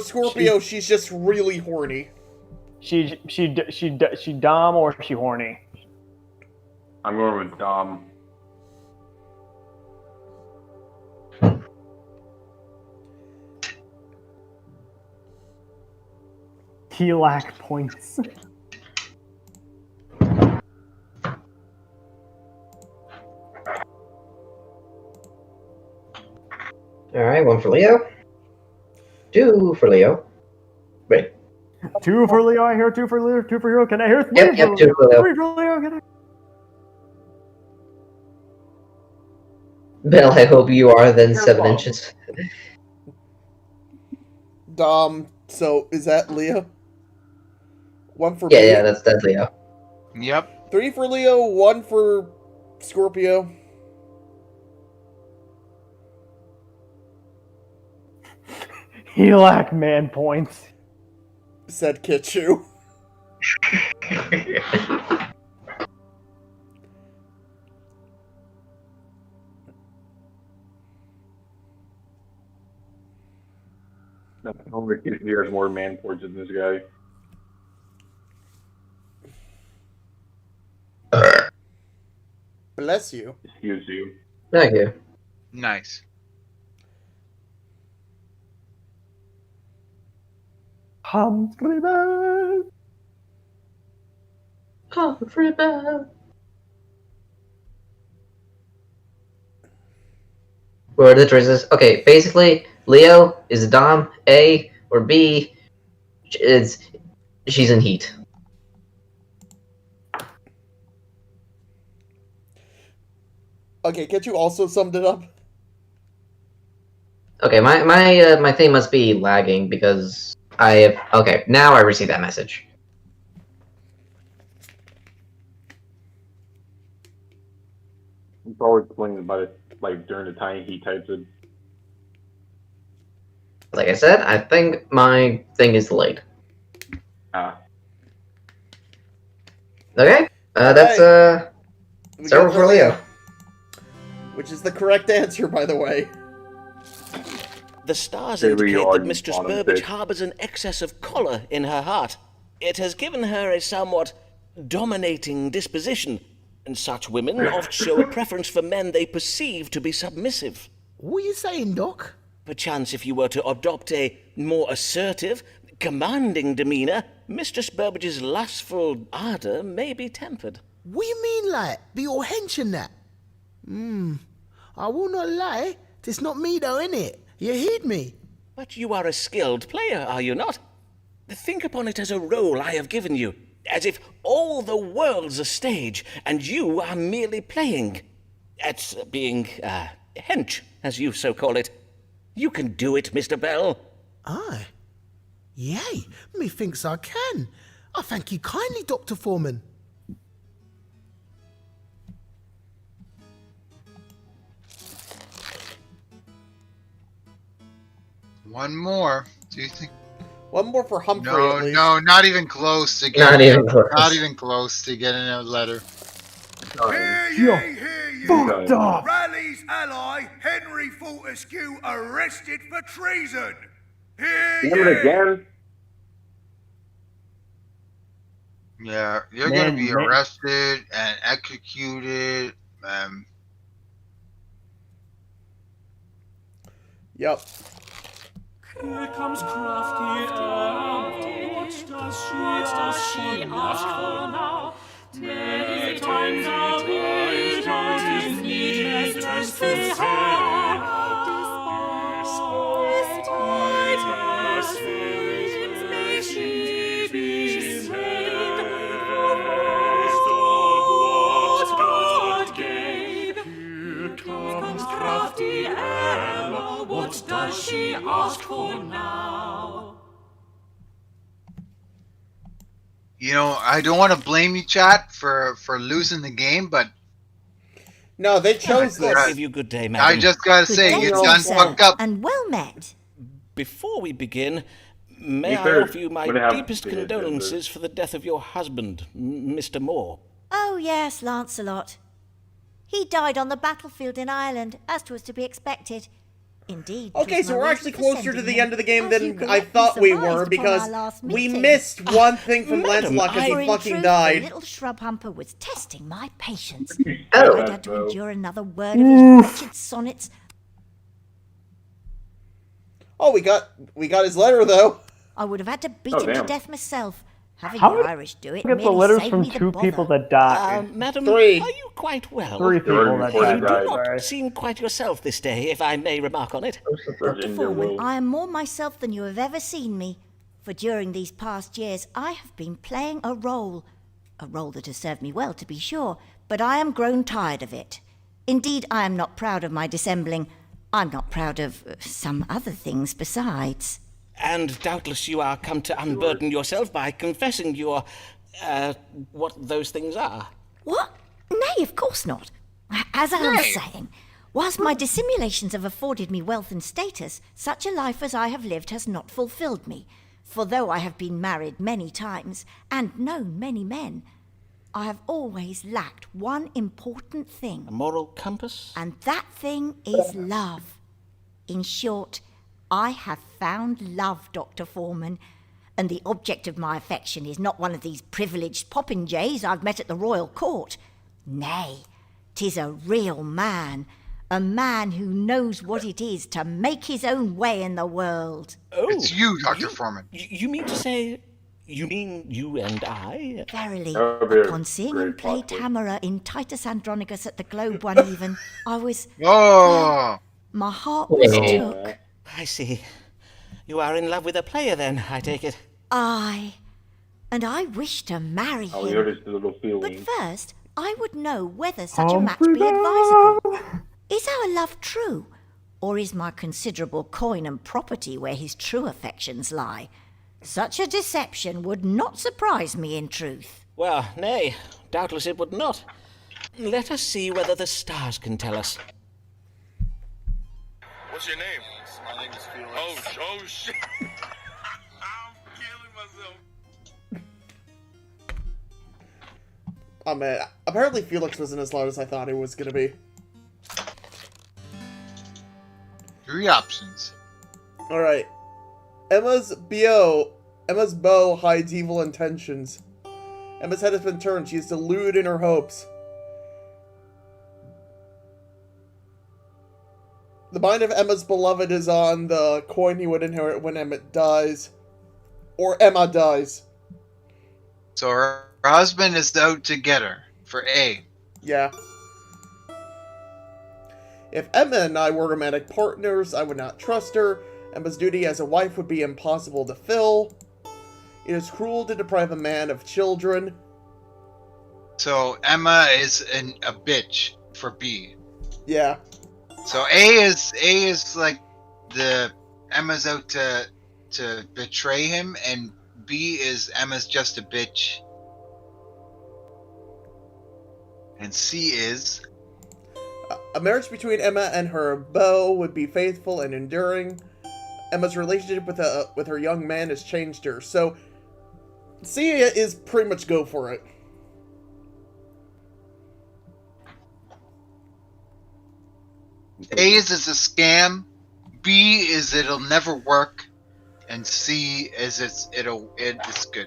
Scorpio, she's just really horny. She dom or she horny? I'm going with Dom. He lack points. Alright, 1 for Leo. 2 for Leo. Wait. 2 for Leo, I hear 2 for Leo, 2 for Hero. Can I hear 3 Yep, for 2 for Leo. 3 for Leo, can I? Bill, I hope you are then 7 inches. So is that Leo? 1 for Yeah, me? yeah, that's Leo. Yep. 3 for Leo, 1 for Scorpio. He lack man points. Said Kitchu. Homer has more man points than this guy. Bless you. Excuse you. Thank you. Nice. Humphrey Bell. Humphrey Bell. What are the choices? Okay, basically, Leo is a Dom, A, or B, she's in heat. Okay, Kitchu also summed it up. Okay, my thing must be lagging because I have. Okay, now I receive that message. I'm always complaining about it, like during the time he types it. Like I said, I think my thing is delayed. Ah. Okay, that's We several got for Leo. Which is the correct answer, by the way. The stars There we indicate are, that you Mistress bottom Burbage bitch. harbours an excess of choler in her heart. It has given her a somewhat dominating disposition, and such women oft show a preference for men they perceive to be submissive. What are you saying, Doc? Perchance if you were to adopt a more assertive, commanding demeanour, Mistress Burbage's lustful ardour may be tempered. What you mean, like, be all hench and that? I will not lie, it's not me though, innit? You heard me. But you are a skilled player, are you not? Think upon it as a role I have given you, as if all the world's a stage, and you are merely playing. At being, hench, as you so call it. You can do it, Mr. Bell. Aye. Yay, methinks I can. I thank you kindly, Dr. Foreman. One more. Do you think? One more for Humphrey, No, at least. no, not even close to Not getting. even close. Not even close to getting a letter. Hear ye, Yo, hear ye. fucked up. Raleigh's ally, Henry Fortescue, arrested for treason. Hear Damn it ye. again. Yeah, you're Man, gonna be man. arrested and executed. Yep. Here comes crafty Emma. What does she ask for now? Many times a week it is needless to say despite her sins, may she be saved. The rest of what God gave. Here comes crafty Emma. What does she ask for now? You know, I don't want to blame you, chat, for losing the game, but No, they chose God this. give you good day, madam. I just gotta Good say, day you to done sir, fucked up. and well met. Before we begin, may You I could- offer you my would have deepest to- condolences for the death of your husband, Mr. Moore. Oh, yes, Lancelot. He died on the battlefield in Ireland, as was to be expected. Indeed. 'twas Okay, my so we're wish actually for closer to sending the him, end of the game as you than I correctly thought we surmised were, upon because our last we meeting. missed one thing from Madam, Lancelot because I- he For in fucking truth, died. The little shrub humper was testing my patience. Oh. I had to endure another word of his wretched sonnets. Oh, we got his letter though. I would have had to beat Oh, him to damn. death myself. Having How the did Irish do it Get the merely letters saved from me the two bother. people that died. Madam, Three. are you quite well? 3 people that before they You died. do died. not Sorry. seem quite yourself this day, if I may remark on it. They're Dr. in their Foreman, will. I am more myself than you have ever seen me. For during these past years, I have been playing a role that has served me well, to be sure, but I am grown tired of it. Indeed, I am not proud of my dissembling. I'm not proud of some other things besides. And doubtless you are come to unburden yourself by confessing your, what those things are. What? Nay, of course not. As I was saying, whilst my dissimulations have afforded me wealth and status, such a life as I have lived has not fulfilled me. For though I have been married many times, and known many men, I have always lacked one important thing. A moral compass? And that thing is love. In short, I have found love, Dr. Foreman, and the object of my affection is not one of these privileged popinjays I've met at the royal court. Nay, 'tis a real man, a man who knows what it is to make his own way in the world. Oh, It's you, Dr. Foreman. You mean to say... You mean you and I? Verily, That would be a upon seeing him great play plot twist. Tamara in Titus Andronicus at the Globe one even, I was... Oh, My heart was took. I see. You are in love with a player then, I take it. Aye, and I wish to marry Oh, him. noticed the little But feeling. first, I would know whether such a match be advisable. Is our love true, or is my considerable coin and property where his true affections lie? Such a deception would not surprise me in truth. Well, nay, doubtless it would not. Let us see whether the stars can tell us. What's your name? My name is Felix. Oh shit! I'm killing myself. Oh man, apparently Felix wasn't as loud as I thought it was gonna be. 3 options. Alright. Emma's bow hides evil intentions. Emma's head has been turned. She is deluded in her hopes. The mind of Emma's beloved is on the coin he would inherit when Emma dies. Or Emma dies. So her husband is out to get her for A. Yeah. If Emma and I were romantic partners, I would not trust her. Emma's duty as a wife would be impossible to fill. It is cruel to deprive a man of children. So Emma is a bitch for B. Yeah. So A is like the Emma's out to betray him, and B is Emma's just a bitch. And C is A marriage between Emma and her beau would be faithful and enduring. Emma's relationship with her young man has changed her. So C is pretty much go for it. A is it's a scam, B is it'll never work, and C is it's good.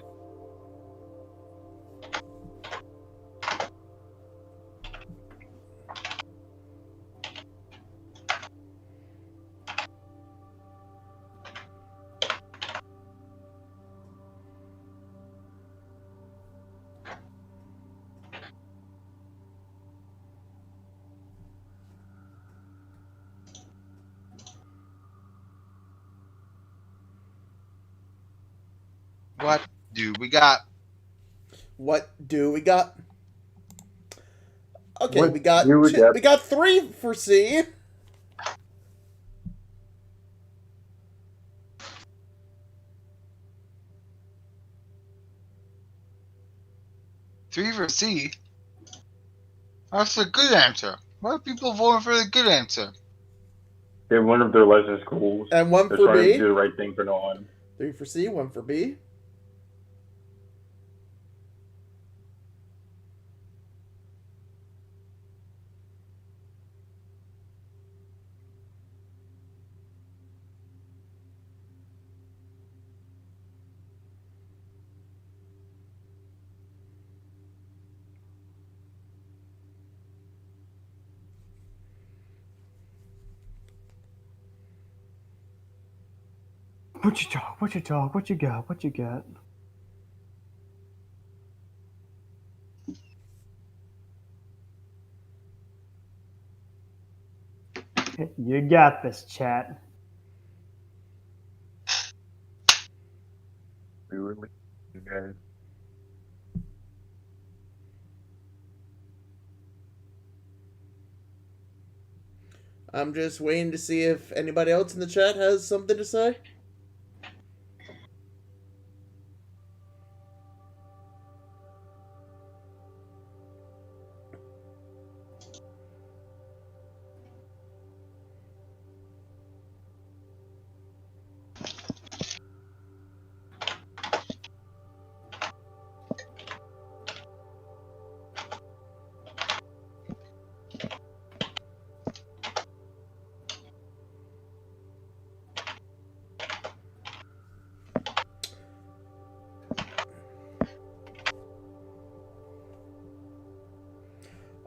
What do we got? What do we got? Okay, What we got do we got? we got 3 for C. Three for C. That's a good answer. Why are people voting for the good answer? They're one of their license schools. And 1 They're for trying B. to do the right thing for no one. 3 for C, 1 for B. What you talk? What you talk? What you got? What you got? You got this, chat. Really, you guys. I'm just waiting to see if anybody else in the chat has something to say.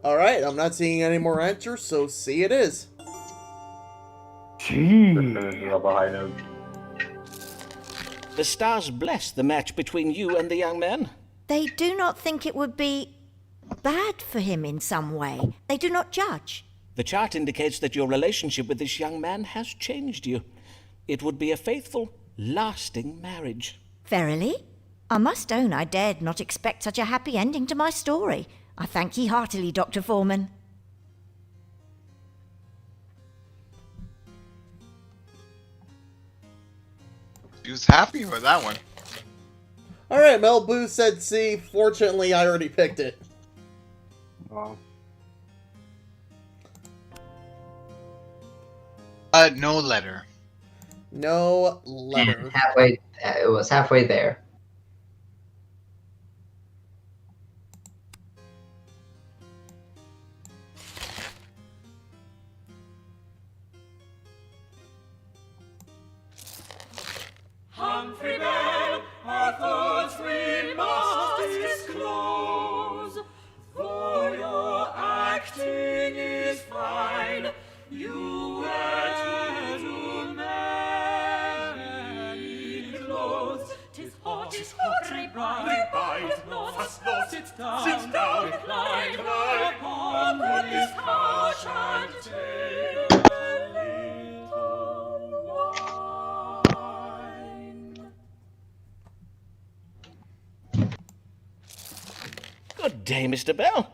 Alright, I'm not seeing any more answers, so C it is. The stars bless the match between you and the young man. They do not think it would be bad for him in some way. They do not judge. The chart indicates that your relationship with this young man has changed you. It would be a faithful, lasting marriage. Verily? I must own I dared not expect such a happy ending to my story. I thank ye heartily, Dr. Foreman. He was happy with that one. Alright, Mel Blue said C. Fortunately, I already picked it. Wow. No letter. No letter. Halfway. It was halfway there. Humphrey Bell, our thoughts we must disclose. Though your acting is fine, you wear too many clothes. 'Tis hot, very bright, but fast not sit down, recline upon this couch and take a little wine. Good day, Mr. Bell.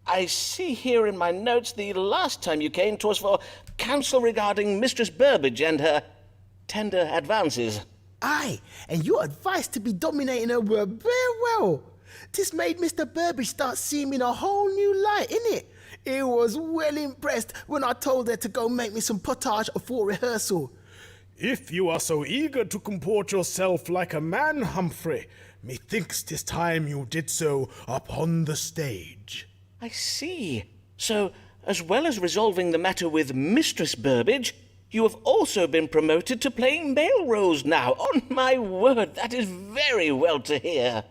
I see here in my notes the last time you came to us for counsel regarding Mistress Burbage and her tender advances. Aye, and your advice to be dominating her were very well. This made Mr. Burbage start seeing me in a whole new light, innit? He was well impressed when I told her to go make me some pottage before rehearsal. If you are so eager to comport yourself like a man, Humphrey, methinks 'tis time you did so upon the stage. I see. So, as well as resolving the matter with Mistress Burbage, you have also been promoted to playing male roles now. On my word, that is very well to hear.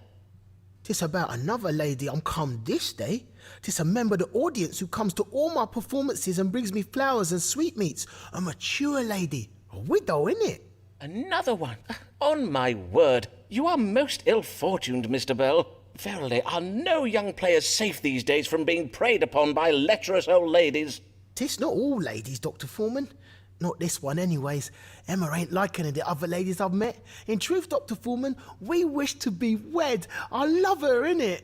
'Tis about another lady I'm come this day. 'Tis a member of the audience who comes to all my performances and brings me flowers and sweetmeats. A mature lady. A widow, innit? Another one. On my word, you are most ill-fortuned, Mr. Bell. Verily, are no young players safe these days from being preyed upon by lecherous old ladies? 'Tis not all ladies, Dr. Foreman. Not this one, anyways. Emma ain't like any of the other ladies I've met. In truth, Dr. Foreman, we wish to be wed. I love her, innit?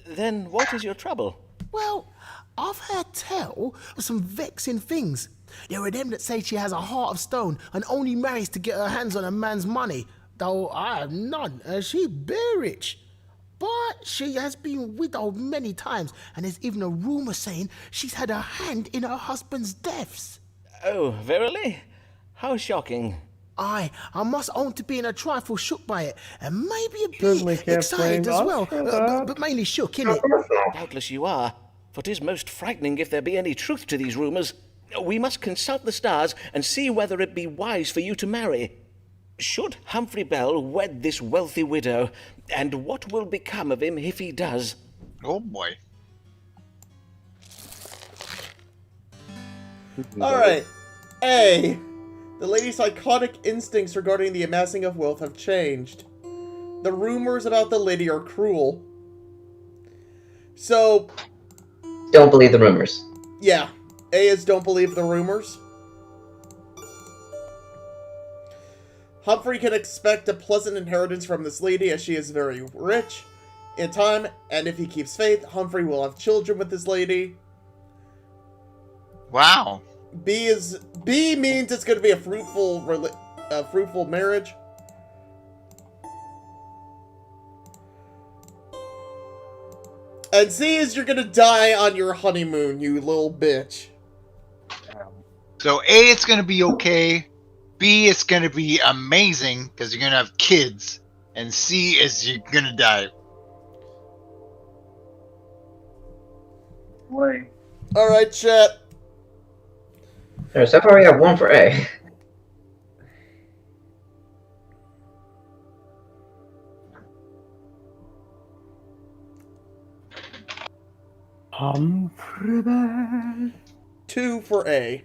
Then what is your trouble? Well, I've heard tell of some vexing things. There are them that say she has a heart of stone and only marries to get her hands on a man's money. Though I have none, and she be rich. But she has been widowed many times, and there's even a rumour saying she's had a hand in her husband's deaths. Oh, verily? How shocking. Aye, I must own to being a trifle shook by it, and maybe a Certainly bit can't excited blame as us well, for that. but mainly shook, innit? Doubtless you are, for 'tis most frightening if there be any truth to these rumours. We must consult the stars and see whether it be wise for you to marry. Should Humphrey Bell wed this wealthy widow, and what will become of him if he does? Oh boy. Alright. A. The lady's iconic instincts regarding the amassing of wealth have changed. The rumors about the lady are cruel. So... Don't believe the rumors. Yeah. A is don't believe the rumors. Humphrey can expect a pleasant inheritance from this lady as she is very rich. In time, and if he keeps faith, Humphrey will have children with this lady. Wow. B means it's going to be a fruitful marriage. And C is you're going to die on your honeymoon, you little bitch. So A, it's going to be okay. B, it's going to be amazing because you're going to have kids. And C is you're going to die. Wait. Alright, chat. So far we have 1 for A. Humphrey Bear. 2 for A.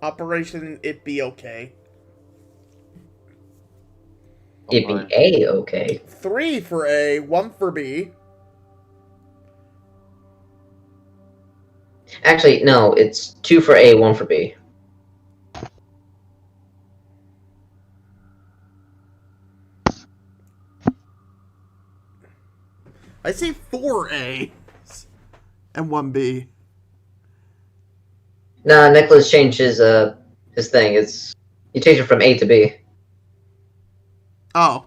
Operation It Be Okay. It be A, okay. 3 for A, 1 for B. Actually, no, it's 2 for A, 1 for B. I see 4 A and 1 B. No, Nicholas changed his thing. He changed it from A to B. Oh.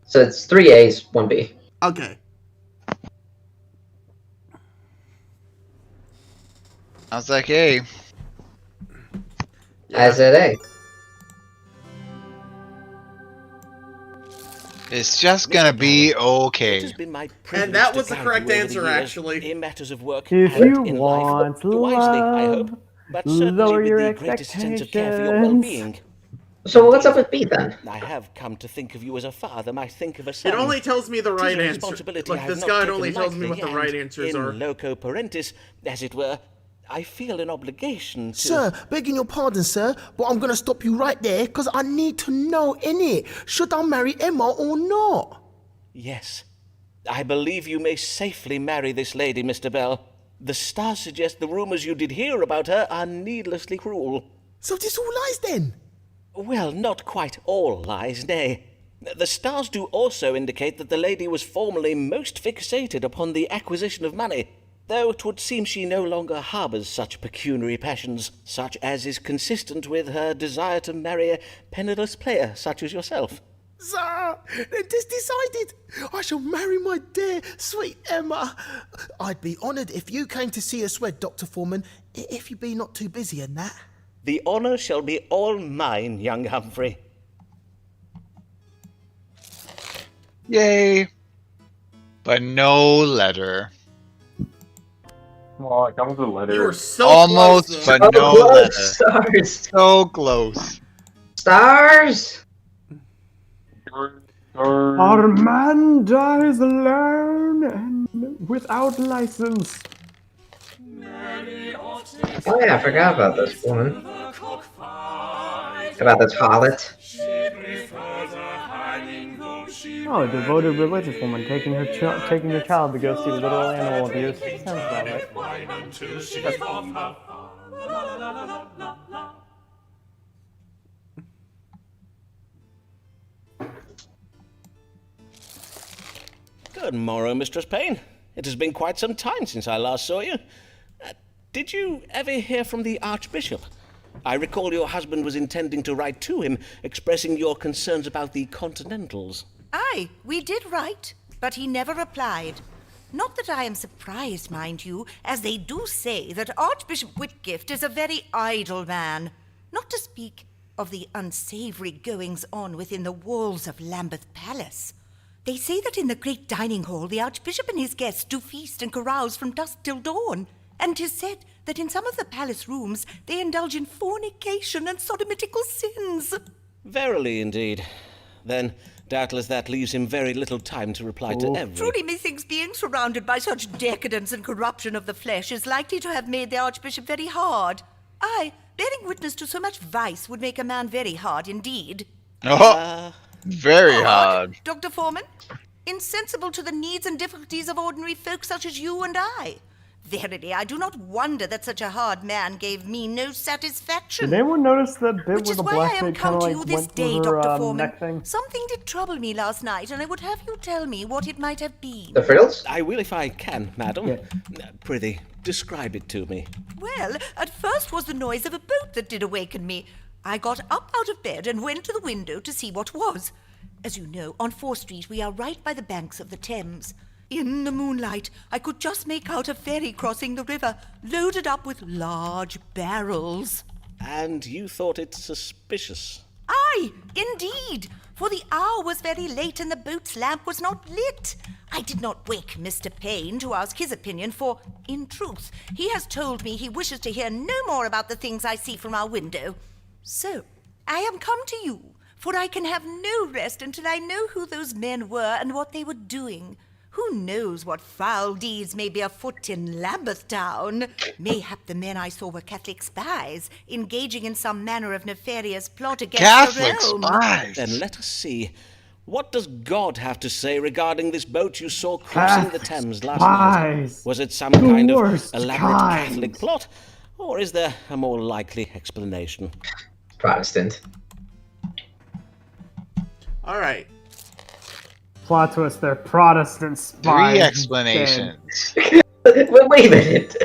So it's 3 A's, 1 B. Okay. I was like, hey. I said A. It's just gonna be okay. And that was the correct answer, actually. In matters of work If and you in want life, wisely, I hope, but certainly lower with your the greatest sense of care for your expectations. well-being. So what's up with B then? I have come to think of you as a father might think of a son. It only tells me the right Tis a answer. responsibility Like, I this have not guide taken only tells me what lightly, the right and answers in are. loco parentis, as it were, I feel an obligation to... Sir, begging your pardon, sir, but I'm gonna stop you right there, because I need to know, innit? Should I marry Emma or not? Yes. I believe you may safely marry this lady, Mr. Bell. The stars suggest the rumors you did hear about her are needlessly cruel. So this all lies then? Well, not quite all lies, nay. The stars do also indicate that the lady was formerly most fixated upon the acquisition of money, though 'twould seem she no longer harbours such pecuniary passions, such as is consistent with her desire to marry a penniless player such as yourself. Sir, it is decided. I shall marry my dear, sweet Emma. I'd be honoured if you came to see us wed, Dr. Foreman, if you be not too busy in that. The honour shall be all mine, young Humphrey. Yay. But no letter. Well, it comes with a letter. You were so Almost, close, but though. no close, letter. stars. So close. Stars? Our man dies alone and without license. Oh yeah, I forgot about this woman. About this harlot. Oh, a devoted religious woman taking her child to go see little animal abuse. Sounds about right. Good morrow, Mistress Payne. It has been quite some time since I last saw you. Did you ever hear from the Archbishop? I recall your husband was intending to write to him, expressing your concerns about the Continentals. Aye, we did write, but he never replied. Not that I am surprised, mind you, as they do say that Archbishop Whitgift is a very idle man, not to speak of the unsavoury goings-on within the walls of Lambeth Palace. They say that in the great dining hall the Archbishop and his guests do feast and carouse from dusk till dawn, and 'tis said that in some of the palace rooms they indulge in fornication and sodomitical sins. Verily, indeed. then doubtless that leaves him very little time to reply to every... Truly, methinks being surrounded by such decadence and corruption of the flesh is likely to have made the Archbishop very hard. Aye, bearing witness to so much vice would make a man very hard indeed. Oh, very hard. Dr. Foreman, insensible to the needs and difficulties of ordinary folk such as you and I. Verily, I do not wonder that such a hard man gave me no satisfaction. Did anyone notice that bit Which where is the why I black am maid come kind of to you like this went day, through her Dr. Foreman. neck thing? Something did trouble me last night, and I would have you tell me what it might have been. The frills? I will if I can, madam. Prithee, describe it to me. Well, at first was the noise of a boat that did awaken me. I got up out of bed and went to the window to see what was. As you know, on 4th Street we are right by the banks of the Thames. In the moonlight, I could just make out a ferry crossing the river, loaded up with large barrels. And you thought it suspicious? Aye, indeed, for the hour was very late and the boat's lamp was not lit. I did not wake Mr. Payne to ask his opinion, for, in truth, he has told me he wishes to hear no more about the things I see from our window. So, I am come to you, for I can have no rest until I know who those men were and what they were doing. Who knows what foul deeds may be afoot in Lambeth Town? Mayhap the men I saw were Catholic spies, engaging in some manner of nefarious plot against the realm. Spies? Then let us see. What does God have to say regarding this boat you saw crossing the Thames last night? Was it some kind of elaborate Catholic plot, or is there a more likely explanation? Protestant. All right. Plot twist, they're Protestant spies. 3 explanations. Wait a minute.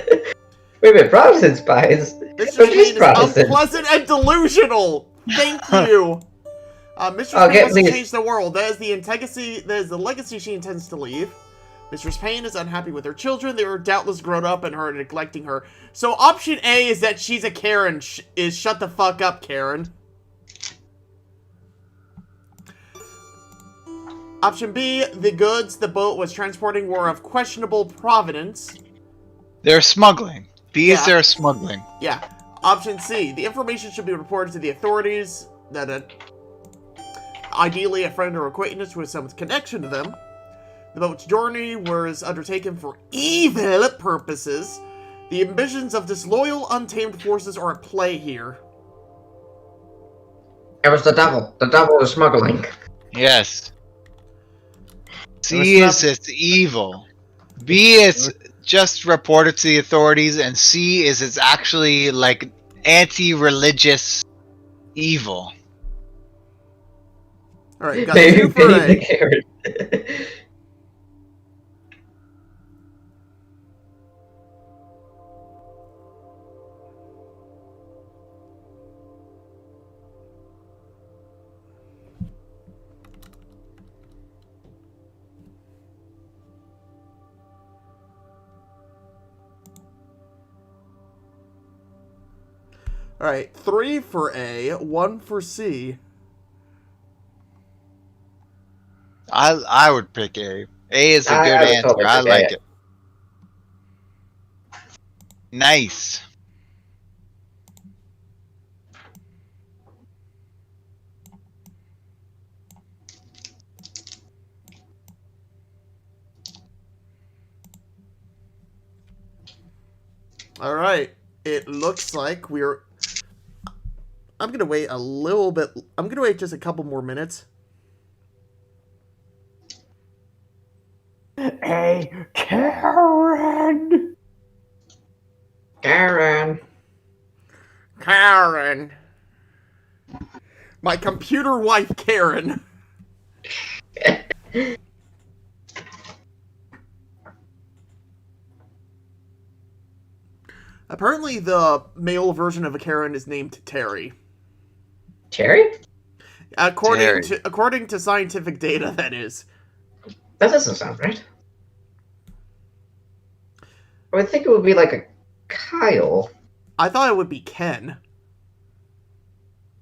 Wait a minute, Protestant spies? Mr. Payne is unpleasant and delusional. Thank you. Mistress Payne wants to change the world. That is the legacy she intends to leave. Mistress Payne is unhappy with her children. They are doubtless grown up and her neglecting her. So option A is that she's a Karen. Is shut the fuck up, Karen. Option B, the goods the boat was transporting were of questionable provenance. They're smuggling. B is they're smuggling. Yeah. Option C, the information should be reported to the authorities that ideally a friend or acquaintance with some connection to them. The boat's journey was undertaken for evil purposes. The ambitions of disloyal, untamed forces are at play here. It was the devil. The devil was smuggling. Yes. C is it's evil. B is just reported to the authorities, and C is it's actually like anti-religious evil. All right, got 2 for A. Alright, 3 for A, 1 for C. I would pick A. A is a good answer. Totally I like it. Nice. Alright, it looks like we're... I'm gonna wait a little bit. I'm gonna wait just a couple more minutes. Hey, Karen! Karen. Karen. My computer wife, Karen. Apparently, the male version of a Karen is named Terry. Terry? According to scientific data, that is. That doesn't sound right. I would think it would be like a Kyle. I thought it would be Ken.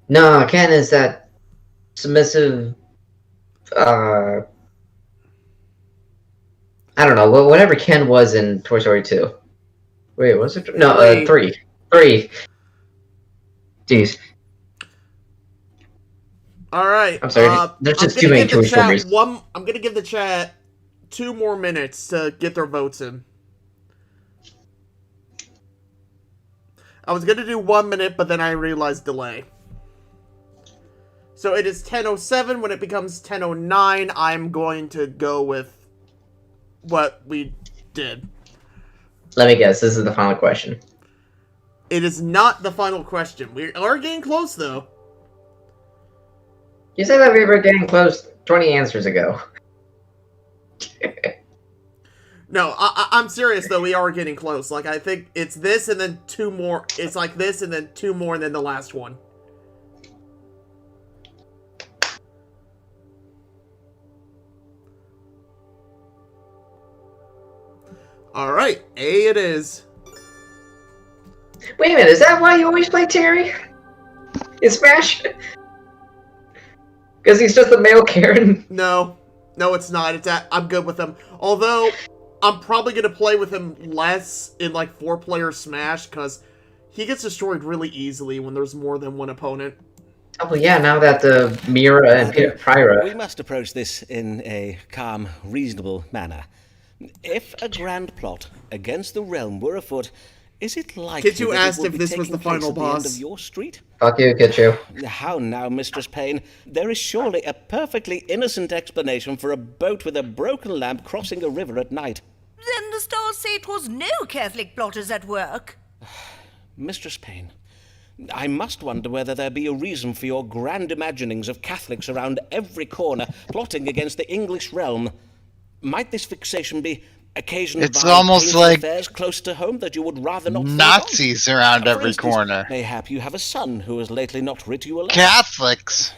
No, Ken is that submissive, I don't know, whatever Ken was in Toy Story 2. Wait, was it? No, 3. 3. Jeez. All right. I'm sorry, there's just too many Jewish stories. I'm gonna give the chat 2 more minutes to get their votes in. I was gonna do 1 minute, but then I realized delay. So it is 10:07. When it becomes 10:09, I'm going to go with what we did. Let me guess, this is the final question. It is not the final question. We are getting close, though. You said that we were getting close 20 answers ago. No, I'm serious, though. We are getting close. Like, I think it's this and then 2 more. It's like this and then 2 more and then the last one. Alright, A it is. Wait a minute, is that why you always play Terry? In Smash? Because he's just a male Karen? No, it's not. I'm good with him. Although, I'm probably going to play with him less in, like, 4-player Smash, because he gets destroyed really easily when there's more than one opponent. Oh, well, yeah, now that the Mira and Pyra... We must approach this in a calm, reasonable manner. If a grand plot against the realm were afoot, is it likely Kichu that asked it would if be this was the taking place final at the end boss. of your street? Fuck you, Kichu. How now, Mistress Payne? There is surely a perfectly innocent explanation for a boat with a broken lamp crossing a river at night. Then the stars say 'twas no Catholic plotters at work. Mistress Payne, I must wonder whether there be a reason for your grand imaginings of Catholics around every corner plotting against the English realm. Might this fixation be occasioned It's by almost painful like affairs close to home that you would rather not Nazis around For every instance, corner. Mayhap you have a son who has lately not writ you a letter. Catholics.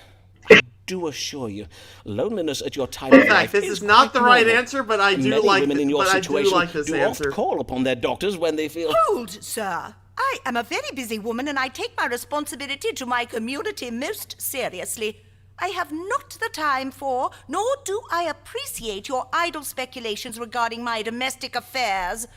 I do assure you, loneliness at your time In of fact, life this is is not quite the right normal. answer, but I do Many like women in your situation this do answer. oft call upon their doctors when they feel... Hold, sir. I am a very busy woman and I take my responsibility to my community most seriously. I have not the time for, nor do I appreciate your idle speculations regarding my domestic affairs.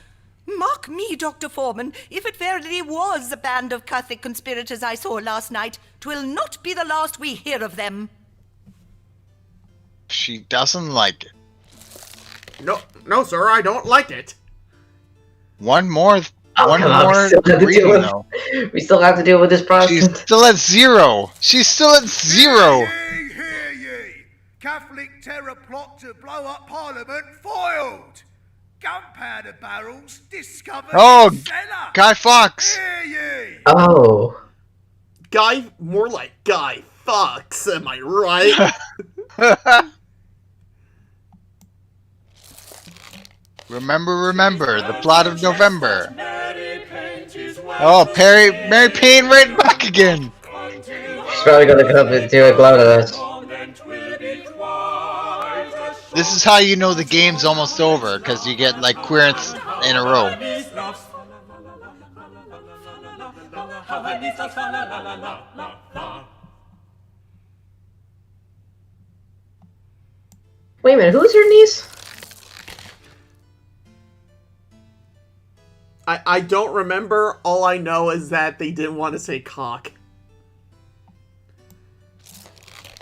Mark me, Dr. Foreman, if it verily was a band of Catholic conspirators I saw last night, 'twill not be the last we hear of them. She doesn't like it. No, sir, I don't like it. One more come on, we still have to deal with this Protestant. She's still at 0. She's still at 0. Hear ye! Catholic terror plot to blow up Parliament foiled! Gunpowder barrels discovered Oh, in cellar! Guy Fawkes. Hear ye! Oh. More like Guy Fawkes, am I right? Remember, the plot of November. Oh, Mary Payne right back again. She's probably gonna come and do a glow to this. This is how you know the game's almost over, because you get like queerance in a row. Wait a minute, who's your niece? I don't remember. All I know is that they didn't want to say cock.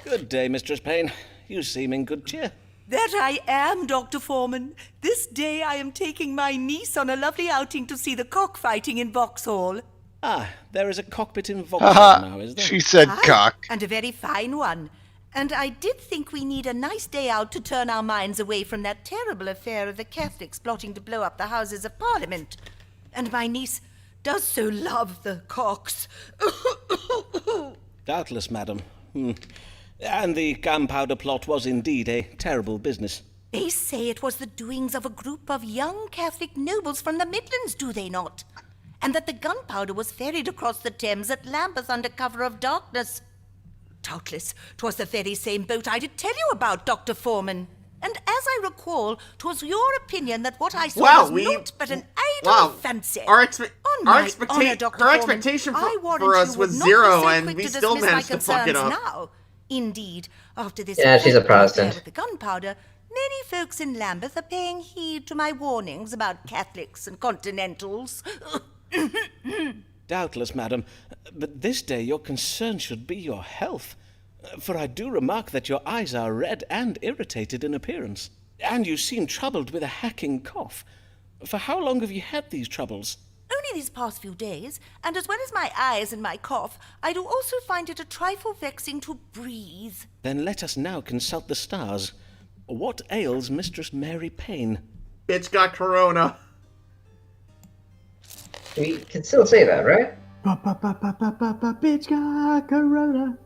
Good day, Mistress Payne. You seem in good cheer. That I am, Dr. Foreman. This day I am taking my niece on a lovely outing to see the cockfighting in Vauxhall. Ah, there is a cockpit in Vauxhall now, is there? She said Aye, cock. And a very fine one. And I did think we need a nice day out to turn our minds away from that terrible affair of the Catholics plotting to blow up the Houses of Parliament. And my niece does so love the cocks. Doubtless, madam. And the gunpowder plot was indeed a terrible business. They say it was the doings of a group of young Catholic nobles from the Midlands, do they not? And that the gunpowder was ferried across the Thames at Lambeth under cover of darkness. Doubtless, 'twas the very same boat I did tell you about, Dr. Foreman. And as I recall, 'twas your opinion that what I saw was not but an idle fancy. Her expectation for us was 0, and we still managed to fuck it up. Now. Indeed, after this Yeah, she's a affair Protestant. with the gunpowder, many folks in Lambeth are paying heed to my warnings about Catholics and Continentals. Doubtless, madam. But this day your concern should be your health. For I do remark that your eyes are red and irritated in appearance, and you seem troubled with a hacking cough. For how long have you had these troubles? Only these past few days, and as well as my eyes and my cough, I do also find it a trifle vexing to breathe. Then let us now consult the stars. What ails Mistress Mary Payne? Bitch got corona. We can still say that, right? Bitch got corona.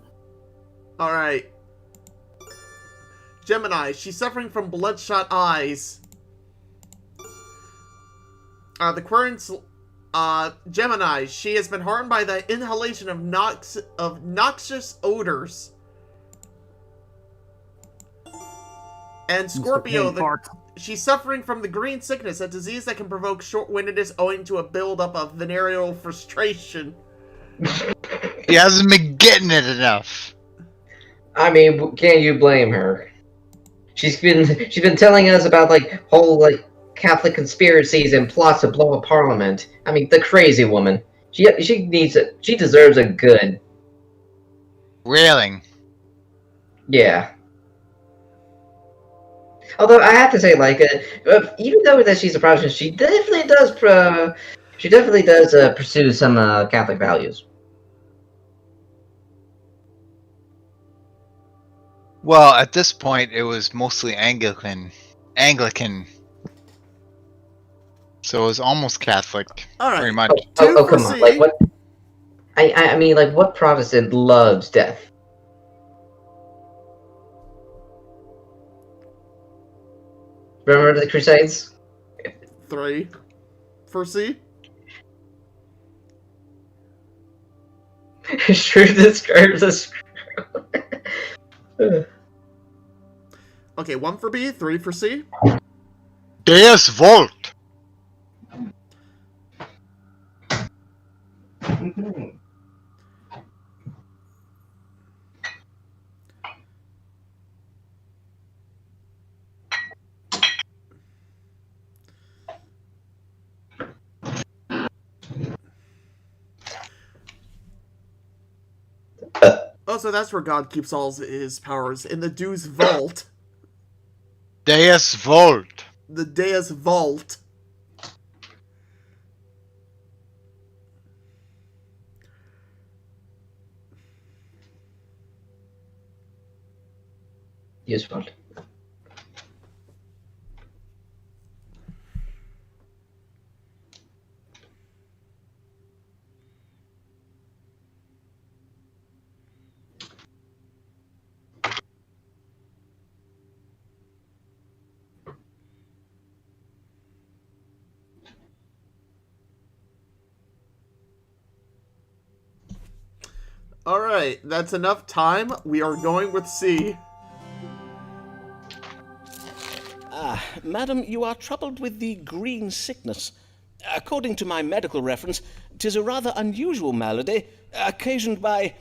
Alright. Gemini, she's suffering from bloodshot eyes. The querent's Gemini, she has been harmed by the inhalation of noxious odors. And Scorpio, she's suffering from the green sickness, a disease that can provoke short-windedness owing to a buildup of venereal frustration. He hasn't been getting it enough. I mean, can't you blame her? She's been telling us about whole Catholic conspiracies and plots to blow up Parliament. I mean, the crazy woman. She deserves a good. Railing. Yeah. Although I have to say, even though that she's a Protestant, she definitely does pursue some Catholic values. Well, at this point, it was mostly Anglican. So it was almost Catholic, pretty much. Oh, come on! What? I mean, what Protestant loves death? Remember the Crusades? 3. For C? Sure describes us. Okay, 1 for B, 3 for C. Deus Volt! Oh, so that's where God keeps all his powers, in the Deus Vault. Deus Volt. The Deus Vault. Deus Vault. Alright, that's enough time. We are going with C. Madam, you are troubled with the green sickness. According to my medical reference, 'tis a rather unusual malady, occasioned by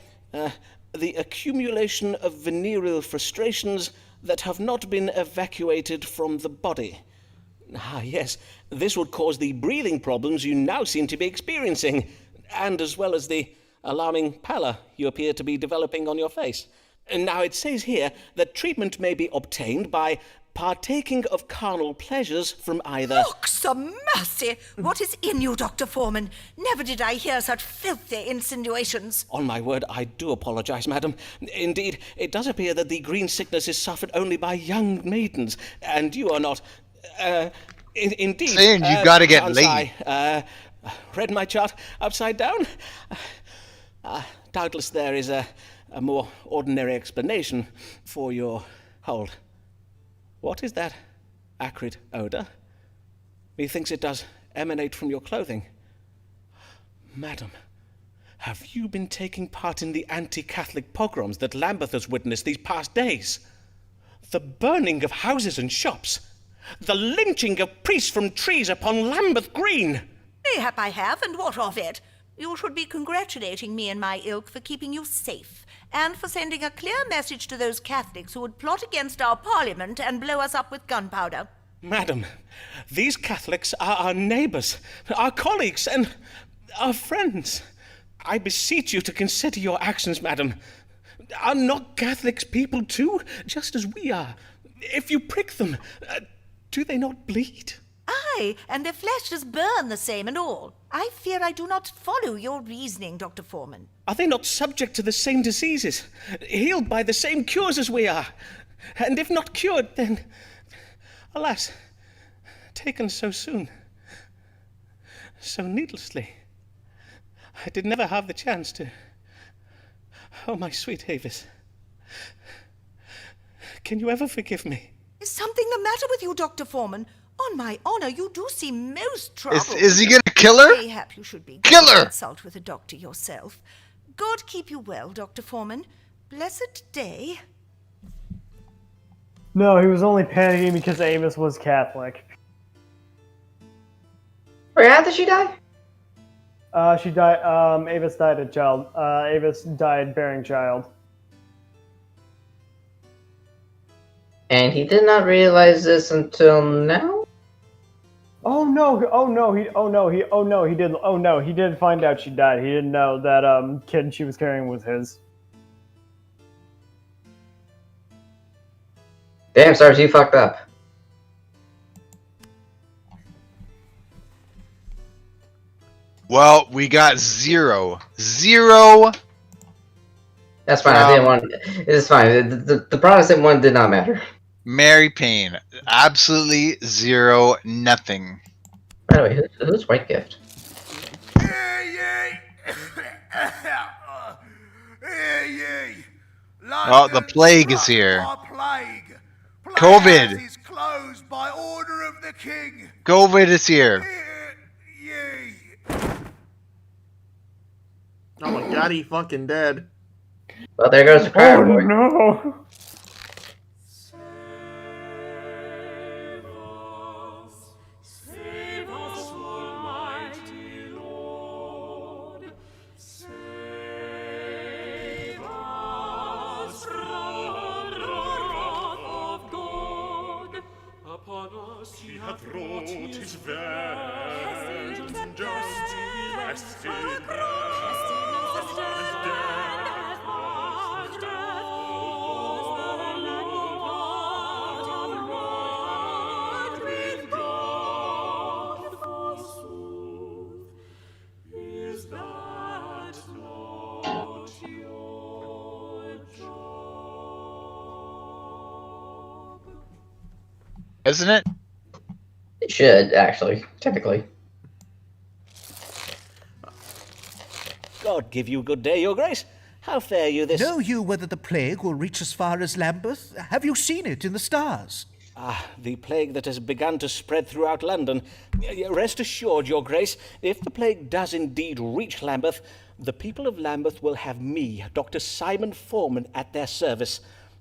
the accumulation of venereal frustrations that have not been evacuated from the body. Ah, yes, this would cause the breathing problems you now seem to be experiencing, and as well as the alarming pallor you appear to be developing on your face. Now, it says here that treatment may be obtained by partaking of carnal pleasures from either... Looks a mercy! What is in you, Dr. Foreman? Never did I hear such filthy insinuations. On my word, I do apologize, madam. Indeed, it does appear that the green sickness is suffered only by young maidens, and you are not... indeed... Saying you gotta get laid. I read my chart upside down. Doubtless there is a more ordinary explanation for your hold. What is that acrid odour? Methinks it does emanate from your clothing. Madam, have you been taking part in the anti-Catholic pogroms that Lambeth has witnessed these past days? The burning of houses and shops, the lynching of priests from trees upon Lambeth Green. Mayhap I have, and what of it? You should be congratulating me and my ilk for keeping you safe, and for sending a clear message to those Catholics who would plot against our Parliament and blow us up with gunpowder. Madam, these Catholics are our neighbours, our colleagues, and our friends. I beseech you to consider your actions, madam. Are not Catholics people too, just as we are? If you prick them, do they not bleed? Aye, and their flesh does burn the same and all. I fear I do not follow your reasoning, Dr. Foreman. Are they not subject to the same diseases, healed by the same cures as we are? And if not cured, then, alas, taken so soon, so needlessly. I did never have the chance to... Oh, my sweet Avis, can you ever forgive me? Is something the matter with you, Dr. Foreman? On my honor, you do seem most troubled. Is he gonna kill her? Mayhap you should be Kill her! consult with a doctor yourself. God keep you well, Dr. Foreman. Blessed day. No, he was only panicking because Amos was Catholic. Wait, how did she die? She died. Avis died a child. Avis died bearing child. And he did not realize this until now? Oh no, he didn't find out she died. He didn't know that kid she was carrying was his. Damn, Stars, you fucked up. Well, we got 0. 0. That's fine. I didn't want. It's fine. The Protestant one did not matter. Mary Payne. Absolutely 0. Nothing. By the way, who's White Gift? Oh, the plague is here. COVID. Is closed by order of the king. COVID is here. Oh my god, he fucking dead. Well, there goes the crowd. Oh no! He hath wrought his vengeance, rest in rest, and death was with God, forsooth. Is that not your job? Isn't it? It should, actually, technically. God give you good day, your grace. How fare you this... Know you whether the plague will reach as far as Lambeth? Have you seen it in the stars? Ah, the plague that has begun to spread throughout London. Rest assured, your grace, if the plague does indeed reach Lambeth, the people of Lambeth will have me, Dr. Simon Foreman, at their service.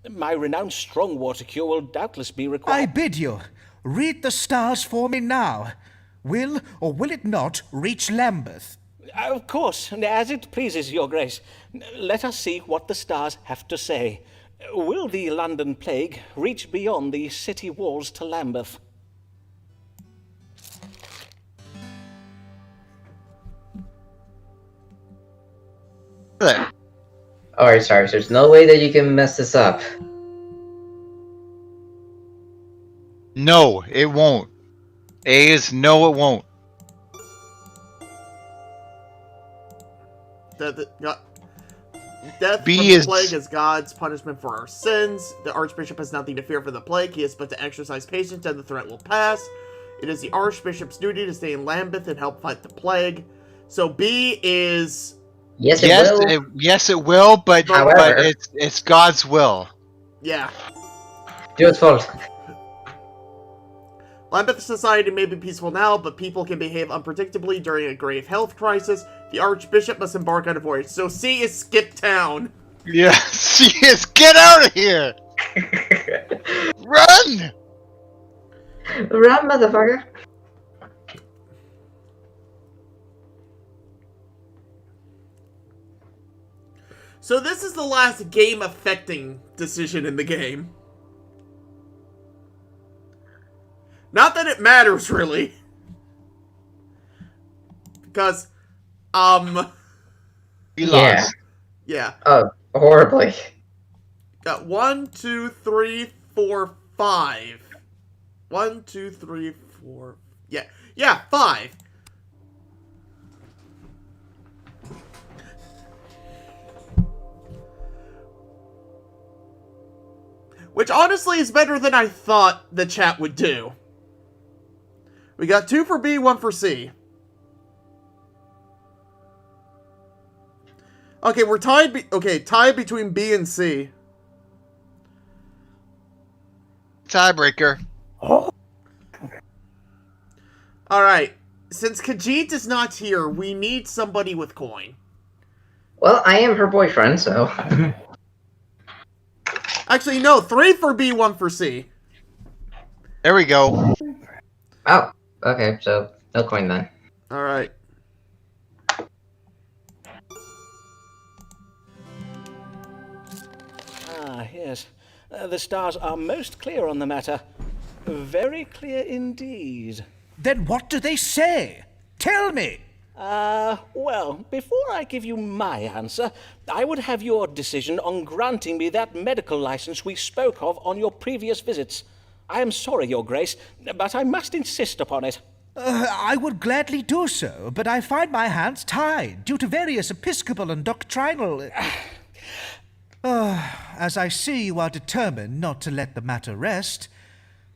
My renowned strong water cure will doubtless be required. I bid you, read the stars for me now. Will or will it not reach Lambeth? Of course, as it pleases your grace. Let us see what the stars have to say. Will the London plague reach beyond the city walls to Lambeth? Alright, Stars, there's no way that you can mess this up. No, it won't. A is no, it won't. Death B from is... the plague is God's punishment for our sins. The Archbishop has nothing to fear from the plague. He has but to exercise patience and the threat will pass. It is the Archbishop's duty to stay in Lambeth and help fight the plague. So B is... Yes, it will. Yes, it will, but, However, but it's God's will. Yeah. Do its fault. Lambeth society may be peaceful now, but people can behave unpredictably during a grave health crisis. The Archbishop must embark on a voyage. So C is skip town. Yeah, C is get out of here! Run! Run, motherfucker. So this is the last game-affecting decision in the game. Not that it matters, really. Because, He lost. Yeah. Oh, horribly. Got 1, 2, 3, 4, 5. 1, 2, 3, 4. Yeah, 5. Which honestly is better than I thought the chat would do. We got 2 for B, 1 for C. Okay, we're tied. Tied between B and C. Tiebreaker. Oh. Alright. Since Khajiit is not here, we need somebody with coin. Well, I am her boyfriend, so... Actually, no. 3 for B, 1 for C. There we go. Oh, okay, so no coin then. Alright. Ah, yes. The stars are most clear on the matter. Very clear indeed. Then what do they say? Tell me! Well, before I give you my answer, I would have your decision on granting me that medical license we spoke of on your previous visits. I am sorry, Your Grace, but I must insist upon it. I would gladly do so, but I find my hands tied due to various episcopal and doctrinal... As I see you are determined not to let the matter rest,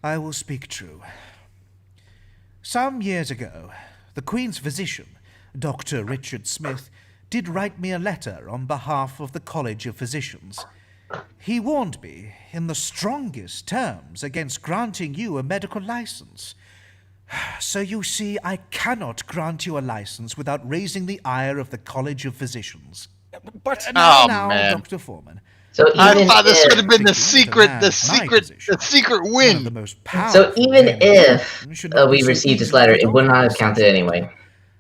I will speak true. Some years ago, the Queen's physician, Dr. Richard Smith, did write me a letter on behalf of the College of Physicians. He warned me in the strongest terms against granting you a medical license. So you see, I cannot grant you a license without raising the ire of the College of Physicians. But now, man. Dr. Foreman. So I thought this would have been the secret win. So even if we received this letter, it would not have counted anyway.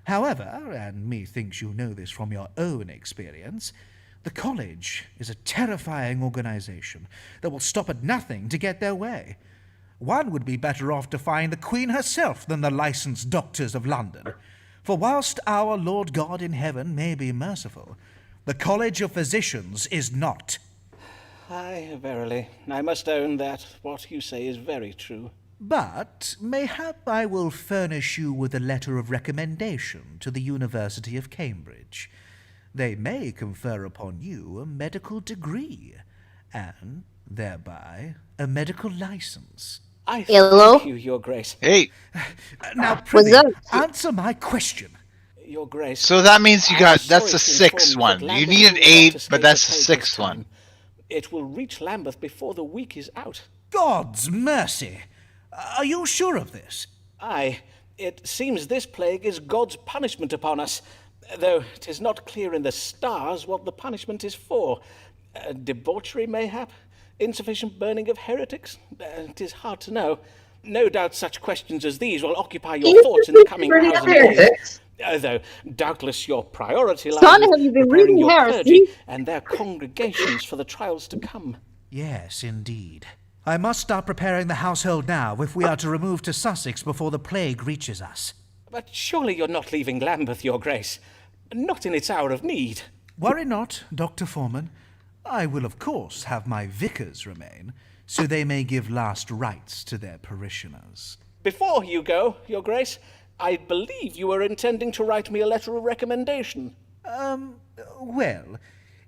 However, and methinks you know this from your own experience, the college is a terrifying organization that will stop at nothing to get their way. One would be better off defying the Queen herself than the licensed doctors of London. For whilst our Lord God in heaven may be merciful, the College of Physicians is not. Aye, verily. I must own that what you say is very true. But mayhap I will furnish you with a letter of recommendation to the University of Cambridge. They may confer upon you a medical degree, and thereby a medical license. I Hello? thank you, Your Grace. Hey. Now, prithee, answer my question. Your Grace. So that means you got, that's the sorry to 6th inform one. you that You Lambeth need an will want 8, to but stay that's to the play this 6th one. time. It will reach Lambeth before the week is out. God's mercy! Are you sure of this? Aye. It seems this plague is God's punishment upon us, though 'tis not clear in the stars what the punishment is for. Debauchery, mayhap? Insufficient burning of heretics? 'Tis hard to know. No doubt such questions as these will occupy your thoughts in the coming hours and days. Though doubtless your priority lies Son, with have you been preparing reading your heresy? clergy and their congregations for the trials to come. Yes, indeed. I must start preparing the household now if we are to remove to Sussex before the plague reaches us. But surely you're not leaving Lambeth, Your Grace. Not in its hour of need. Worry not, Dr. Foreman. I will, of course, have my vicars remain, so they may give last rites to their parishioners. Before you go, Your Grace, I believe you were intending to write me a letter of recommendation. Well,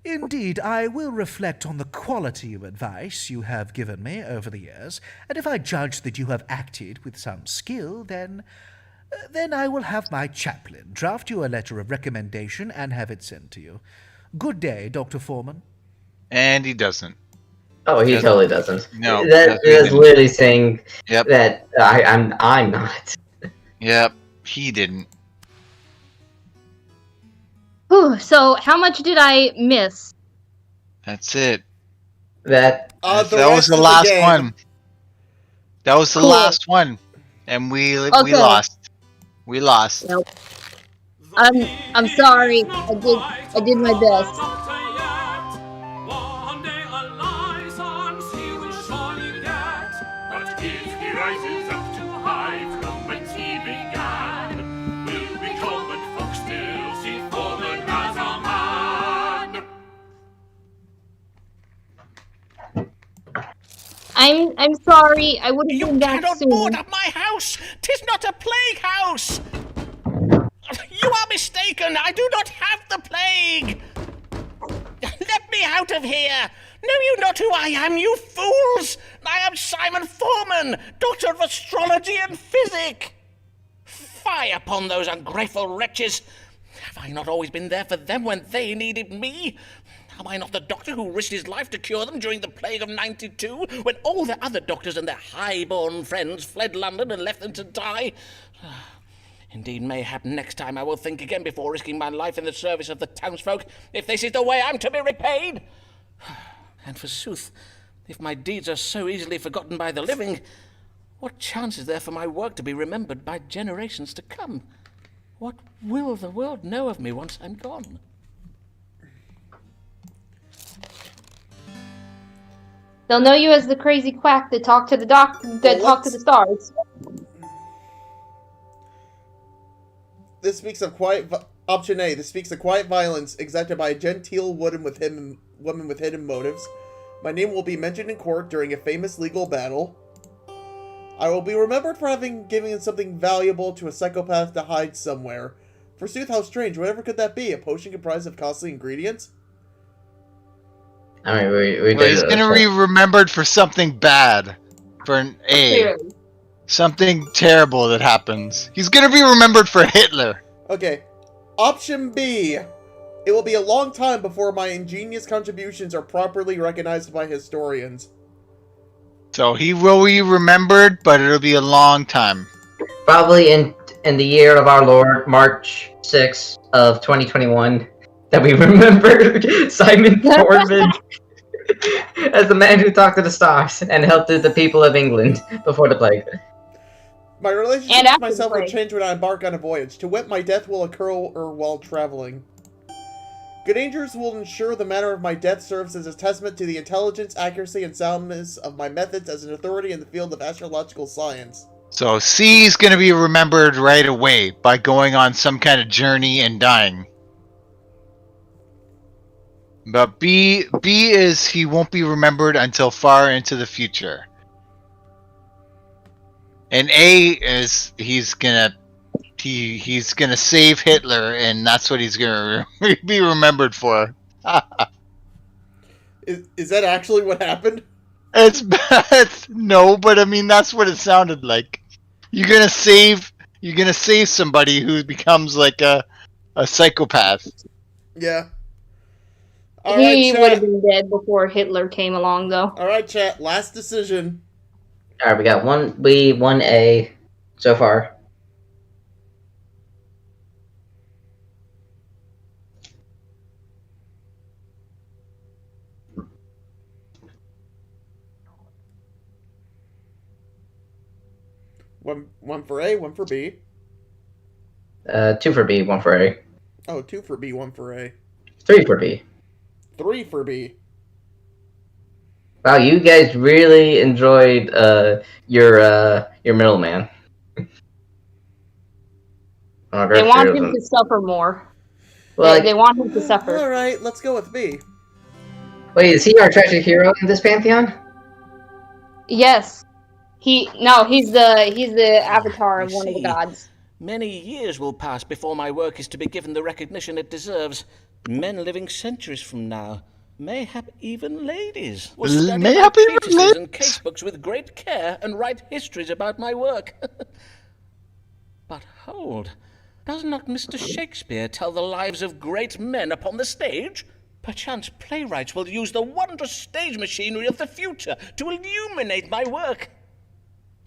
indeed, I will reflect on the quality of advice you have given me over the years, and if I judge that you have acted with some skill, then I will have my chaplain draft you a letter of recommendation and have it sent to you. Good day, Dr. Foreman. And he doesn't. Oh, he totally doesn't. No. That is literally saying that I'm not. Yep, he didn't. Whew, so how much did I miss? That's it. That was the last one. That was the last one, and we lost. We lost. Nope. I'm sorry. I did my best. One day a license he will surely get. But if he rises up too high from whence he began, will be common folk still see Foreman as a man. I'm sorry. I would have You been back cannot soon. board up my house! 'Tis not a plague house! You are mistaken! I do not have the plague! Let me out of here! Know you not who I am, you fools? I am Simon Foreman, Doctor of Astrology and Physic! Fie upon those ungrateful wretches! Have I not always been there for them when they needed me? Am I not the doctor who risked his life to cure them during the plague of '92, when all the other doctors and their high-born friends fled London and left them to die? Indeed, mayhap next time I will think again before risking my life in the service of the townsfolk, if this is the way I'm to be repaid. And forsooth, if my deeds are so easily forgotten by the living, what chance is there for my work to be remembered by generations to come? What will the world know of me once I'm gone? They'll know you as the crazy quack that talked to the talked to the stars. This speaks of option A. This speaks of quiet violence exacted by a genteel woman with hidden motives. My name will be mentioned in court during a famous legal battle. I will be remembered for having given something valuable to a psychopath to hide somewhere. Forsooth, how strange. Whatever could that be? A potion comprised of costly ingredients? I mean, we Well, he's gonna be remembered for something bad. For an A. Clearly. Something terrible that happens. He's gonna be remembered for Hitler. Okay. Option B. It will be a long time before my ingenious contributions are properly recognized by historians. So he will be remembered, but it'll be a long time. Probably in the year of our Lord, March 6th of 2021, that we remember Simon Foreman as the man who talked to the stars and helped the people of England before the plague. My relationship with myself will change when I embark on a voyage. To wit, my death will occur while traveling. Good angels will ensure the manner of my death serves as a testament to the intelligence, accuracy, and soundness of my methods as an authority in the field of astrological science. So C is going to be remembered right away by going on some kind of journey and dying. But B is he won't be remembered until far into the future. And A is he's gonna save Hitler, and that's what he's gonna be remembered for. Is that actually what happened? It's bad. No, but I mean that's what it sounded like. You're gonna save somebody who becomes like a psychopath. Yeah. He would have been dead before Hitler came along, though. Alright, chat. Last decision. Alright, we got 1B, 1A so far. One for A, one for B. 2 for B, 1 for A. Oh, 2 for B, 1 for A. 3 for B. 3 for B. Wow, you guys really enjoyed your middleman. They want him to suffer more. Well, they want him to suffer. Alright, let's go with B. Wait, is he our tragic hero in this pantheon? Yes. He's the avatar of one of the gods. Many years will pass before my work is to be given the recognition it deserves. Men living centuries from now, mayhap even ladies, will study my treatises and casebooks with great care and write histories about my work. But hold, does not Mr. Shakespeare tell the lives of great men upon the stage? Perchance playwrights will use the wondrous stage machinery of the future to illuminate my work.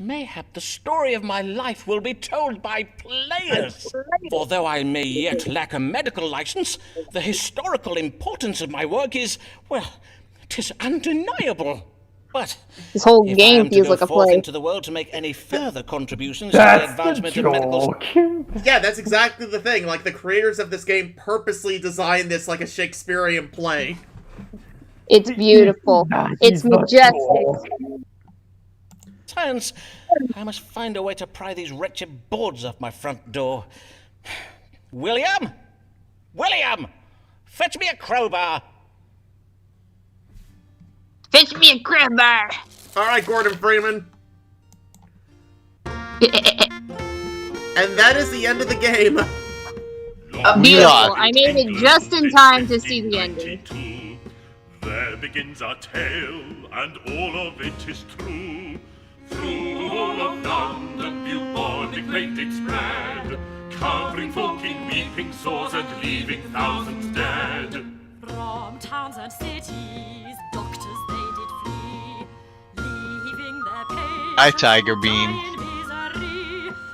Mayhap the story of my life will be told by players. For though I may yet lack a medical license, the historical importance of my work is, well, 'tis undeniable. But this whole if game I am feels to go like a forth play. into the world to make any further contributions to the advancement of medical... Yeah, that's exactly the thing. Like, the creators of this game purposely designed this like a Shakespearean play. It's beautiful. It's majestic. Science, I must find a way to pry these wretched boards off my front door. William! William! Fetch me a crowbar! Fetch me a crowbar! Alright, Gordon Freeman. And that is the end of the game. Beautiful. I made it just in time to see the ending. There begins our tale, and all of it is true. Through all of London, bubonic plague did spread, covering folk in weeping sores and leaving thousands dead. From towns and cities, doctors they did flee, leaving their pain. Hi, Tiger Bean.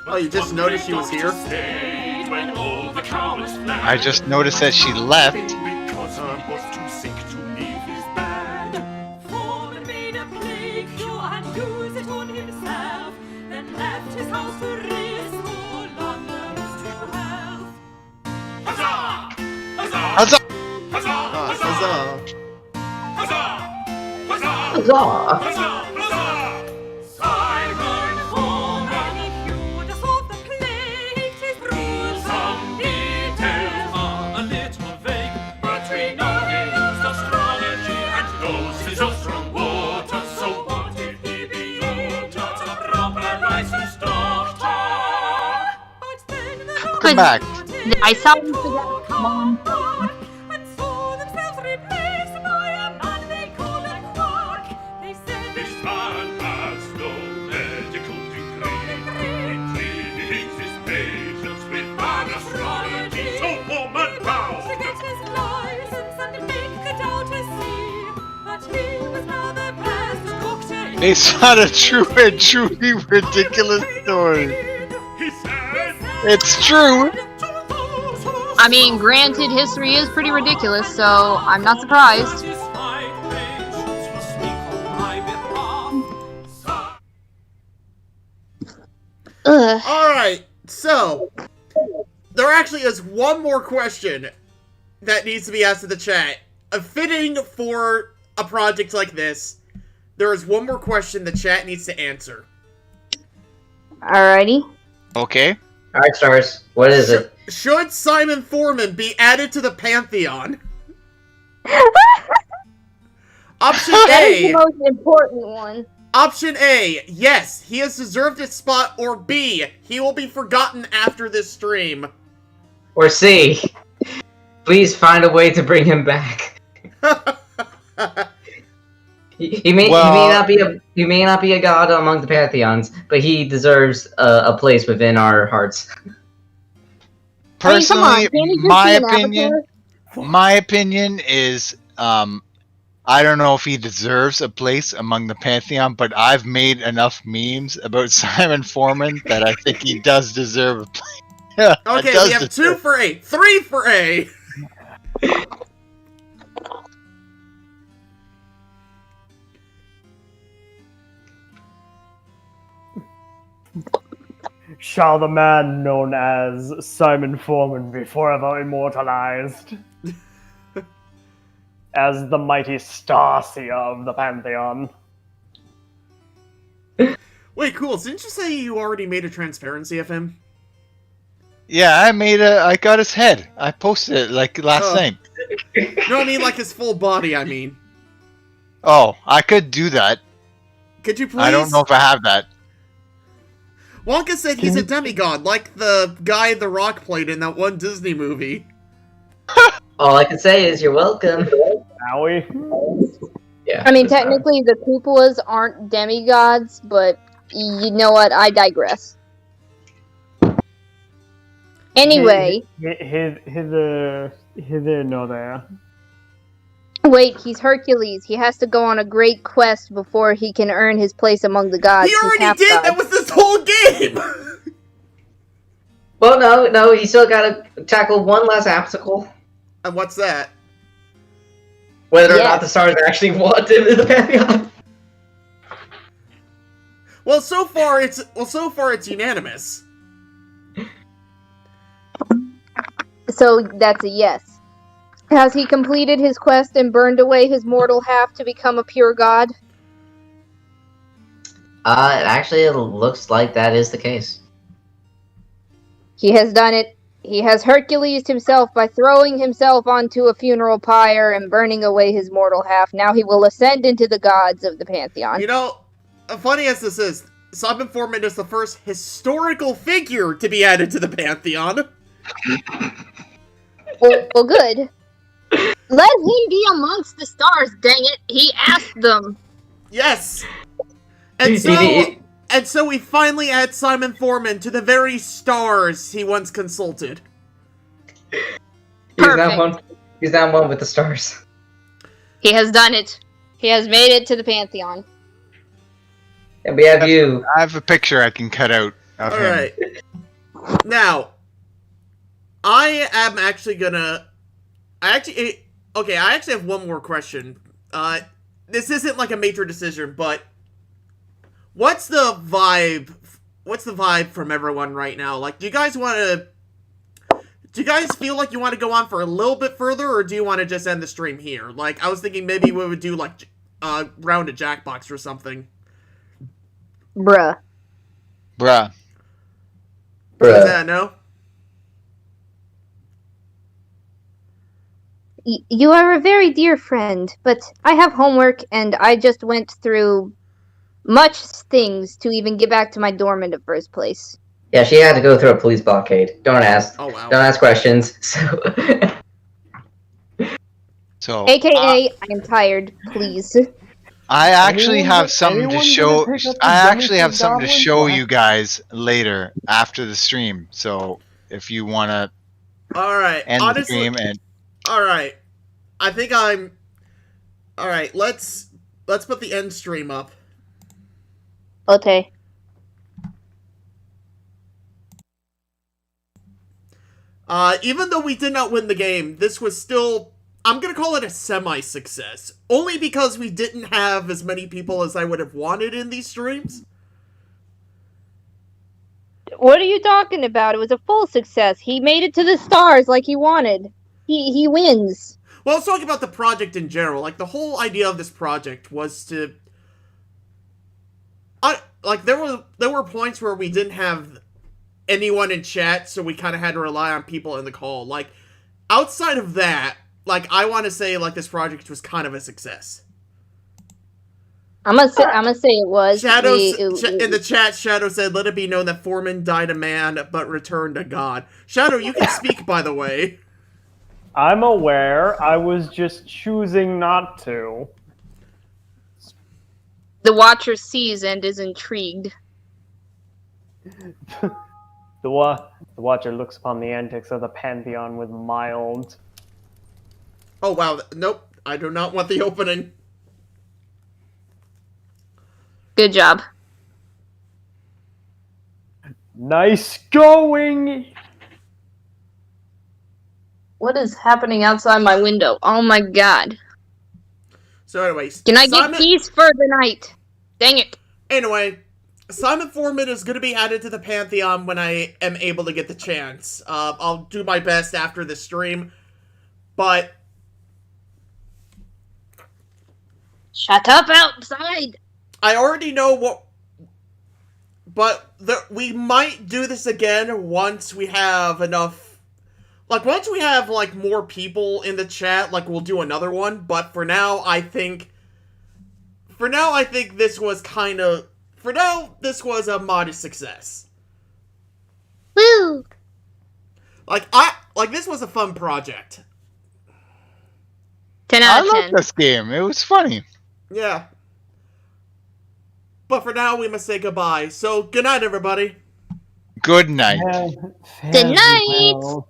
Oh, you just noticed she was here? I just noticed that she left. Because he was too sick to leave his bed. Foreman made a plague cure and used it on himself, then left his house to restore London's true health. Huzzah! Huzzah! Huzzah! Huzzah! Huzzah! Huzzah! Huzzah! Huzzah! Simon Foreman cured us of the plague, 'tis true. Some details are a little vague, but we know he used astrology and doses of strong water. So what if he be not a proper licensed doctor? Welcome back. I saw him forget. Come on. And saw themselves replaced by a man they called a quack. They said This man has no medical degree. He treats his patients with bad astrology. So woman to bound. get his license and make the doubters see that he was now the best doctor in It's not a true and truly ridiculous story. He said, It's true. I mean, granted, history is pretty ridiculous, so I'm not surprised. satisfied patients will speak on my behalf. Ugh. Alright, so there actually is one more question that needs to be asked in the chat. Fitting for a project like this, there is one more question the chat needs to answer. Alrighty. Okay. Alright, Stars. What is it? Should Simon Foreman be added to the Pantheon? Option That is the A. most important one. Option A. Yes, he has deserved his spot. Or B. He will be forgotten after this stream. Or C. Please find a way to bring him back. He may not be a god among the pantheons, but he deserves a place within our hearts. Personally, can't he just my be an opinion is, I don't know if he deserves a place among the Pantheon, but I've made enough memes about Simon Foreman that I think he does deserve a place. Okay, we have 2 for A. 3 for A. Shall the man known as Simon Foreman be forever immortalized as the mighty Starseer of the Pantheon? Wait, cool. Didn't you say you already made a transparency of him? Yeah, I got his head. I posted it like last night. No, I mean like his full body, I mean. Oh, I could do that. Could you please? I don't know if I have that. Wonka said he's a demigod, like the guy The Rock played in that one Disney movie. All I can say is you're welcome. Howie? Yeah. I mean, technically, the cupolas aren't demigods, but you know what? I digress. Anyway. Hither, no there. Wait, he's Hercules. He has to go on a great quest before he can earn his place among the gods. He already did! That was this whole game! Well, no, he still gotta tackle one last obstacle. And what's that? Whether or not the stars actually want him in the Pantheon. Well, so far it's unanimous. So that's a yes. Has he completed his quest and burned away his mortal half to become a pure god? Actually, it looks like that is the case. He has done it. He has Hercules himself by throwing himself onto a funeral pyre and burning away his mortal half. Now he will ascend into the gods of the Pantheon. You know, funny as this is, Simon Foreman is the first historical figure to be added to the Pantheon. Well, good. Let him be amongst the stars, dang it. He asked them. Yes! And so we finally add Simon Foreman to the very stars he once consulted. He's now one with the stars. He has done it. He has made it to the Pantheon. And we have you. I have a picture I can cut out of him. Alright. Now, I am actually gonna... I actually have one more question. This isn't like a major decision, but... What's the vibe? What's the vibe from everyone right now? Like, do you guys want to... Do you guys feel like you want to go on for a little bit further, or do you want to just end the stream here? Like, I was thinking maybe we would do, like, a round of Jackbox or something. Bruh. Bruh. Is that no? You are a very dear friend, but I have homework, and I just went through much things to even get back to my dorm in the first place. Yeah, she had to go through a police blockade. Don't ask. Oh, wow. Don't ask questions. So, AKA, I am tired, please. I actually have something to show. I actually have something to goblin? show you guys later after the stream. So if you want to Alright, end the stream and Alright. I think I'm... Alright, let's put the end stream up. Okay. Even though we did not win the game, this was still... I'm gonna call it a semi-success. Only because we didn't have as many people as I would have wanted in these streams. What are you talking about? It was a full success. He made it to the stars like he wanted. He wins. Well, I was talking about the project in general. Like, the whole idea of this project was to... there were points where we didn't have anyone in chat, so we kind of had to rely on people in the call. Like, outside of that, like, I want to say, like, this project was kind of a success. I'm gonna say it was. In the chat, Shadow said, "Let it be known that Foreman died a man, but returned a god." Shadow, you can speak, by the way. I'm aware. I was just choosing not to. The Watcher sees and is intrigued. The Watcher looks upon the antics of the Pantheon with mild... Oh, wow. Nope. I do not want the opening. Good job. Nice going! What is happening outside my window? Oh my god. So anyways... Can I get peace for the night? Dang it. Anyway, Simon Foreman is going to be added to the Pantheon when I am able to get the chance. I'll do my best after the stream, but... Shut up outside! I already know what... But we might do this again once we have enough... Like, once we have, like, more people in the chat, like, we'll do another one. But for now, I think... this was kind of... For now, this was a modest success. Woo! Like, this was a fun project. 10 out of 10. I like this game. It was funny. Yeah. But for now, we must say goodbye. So, good night, everybody. Good night. Good night!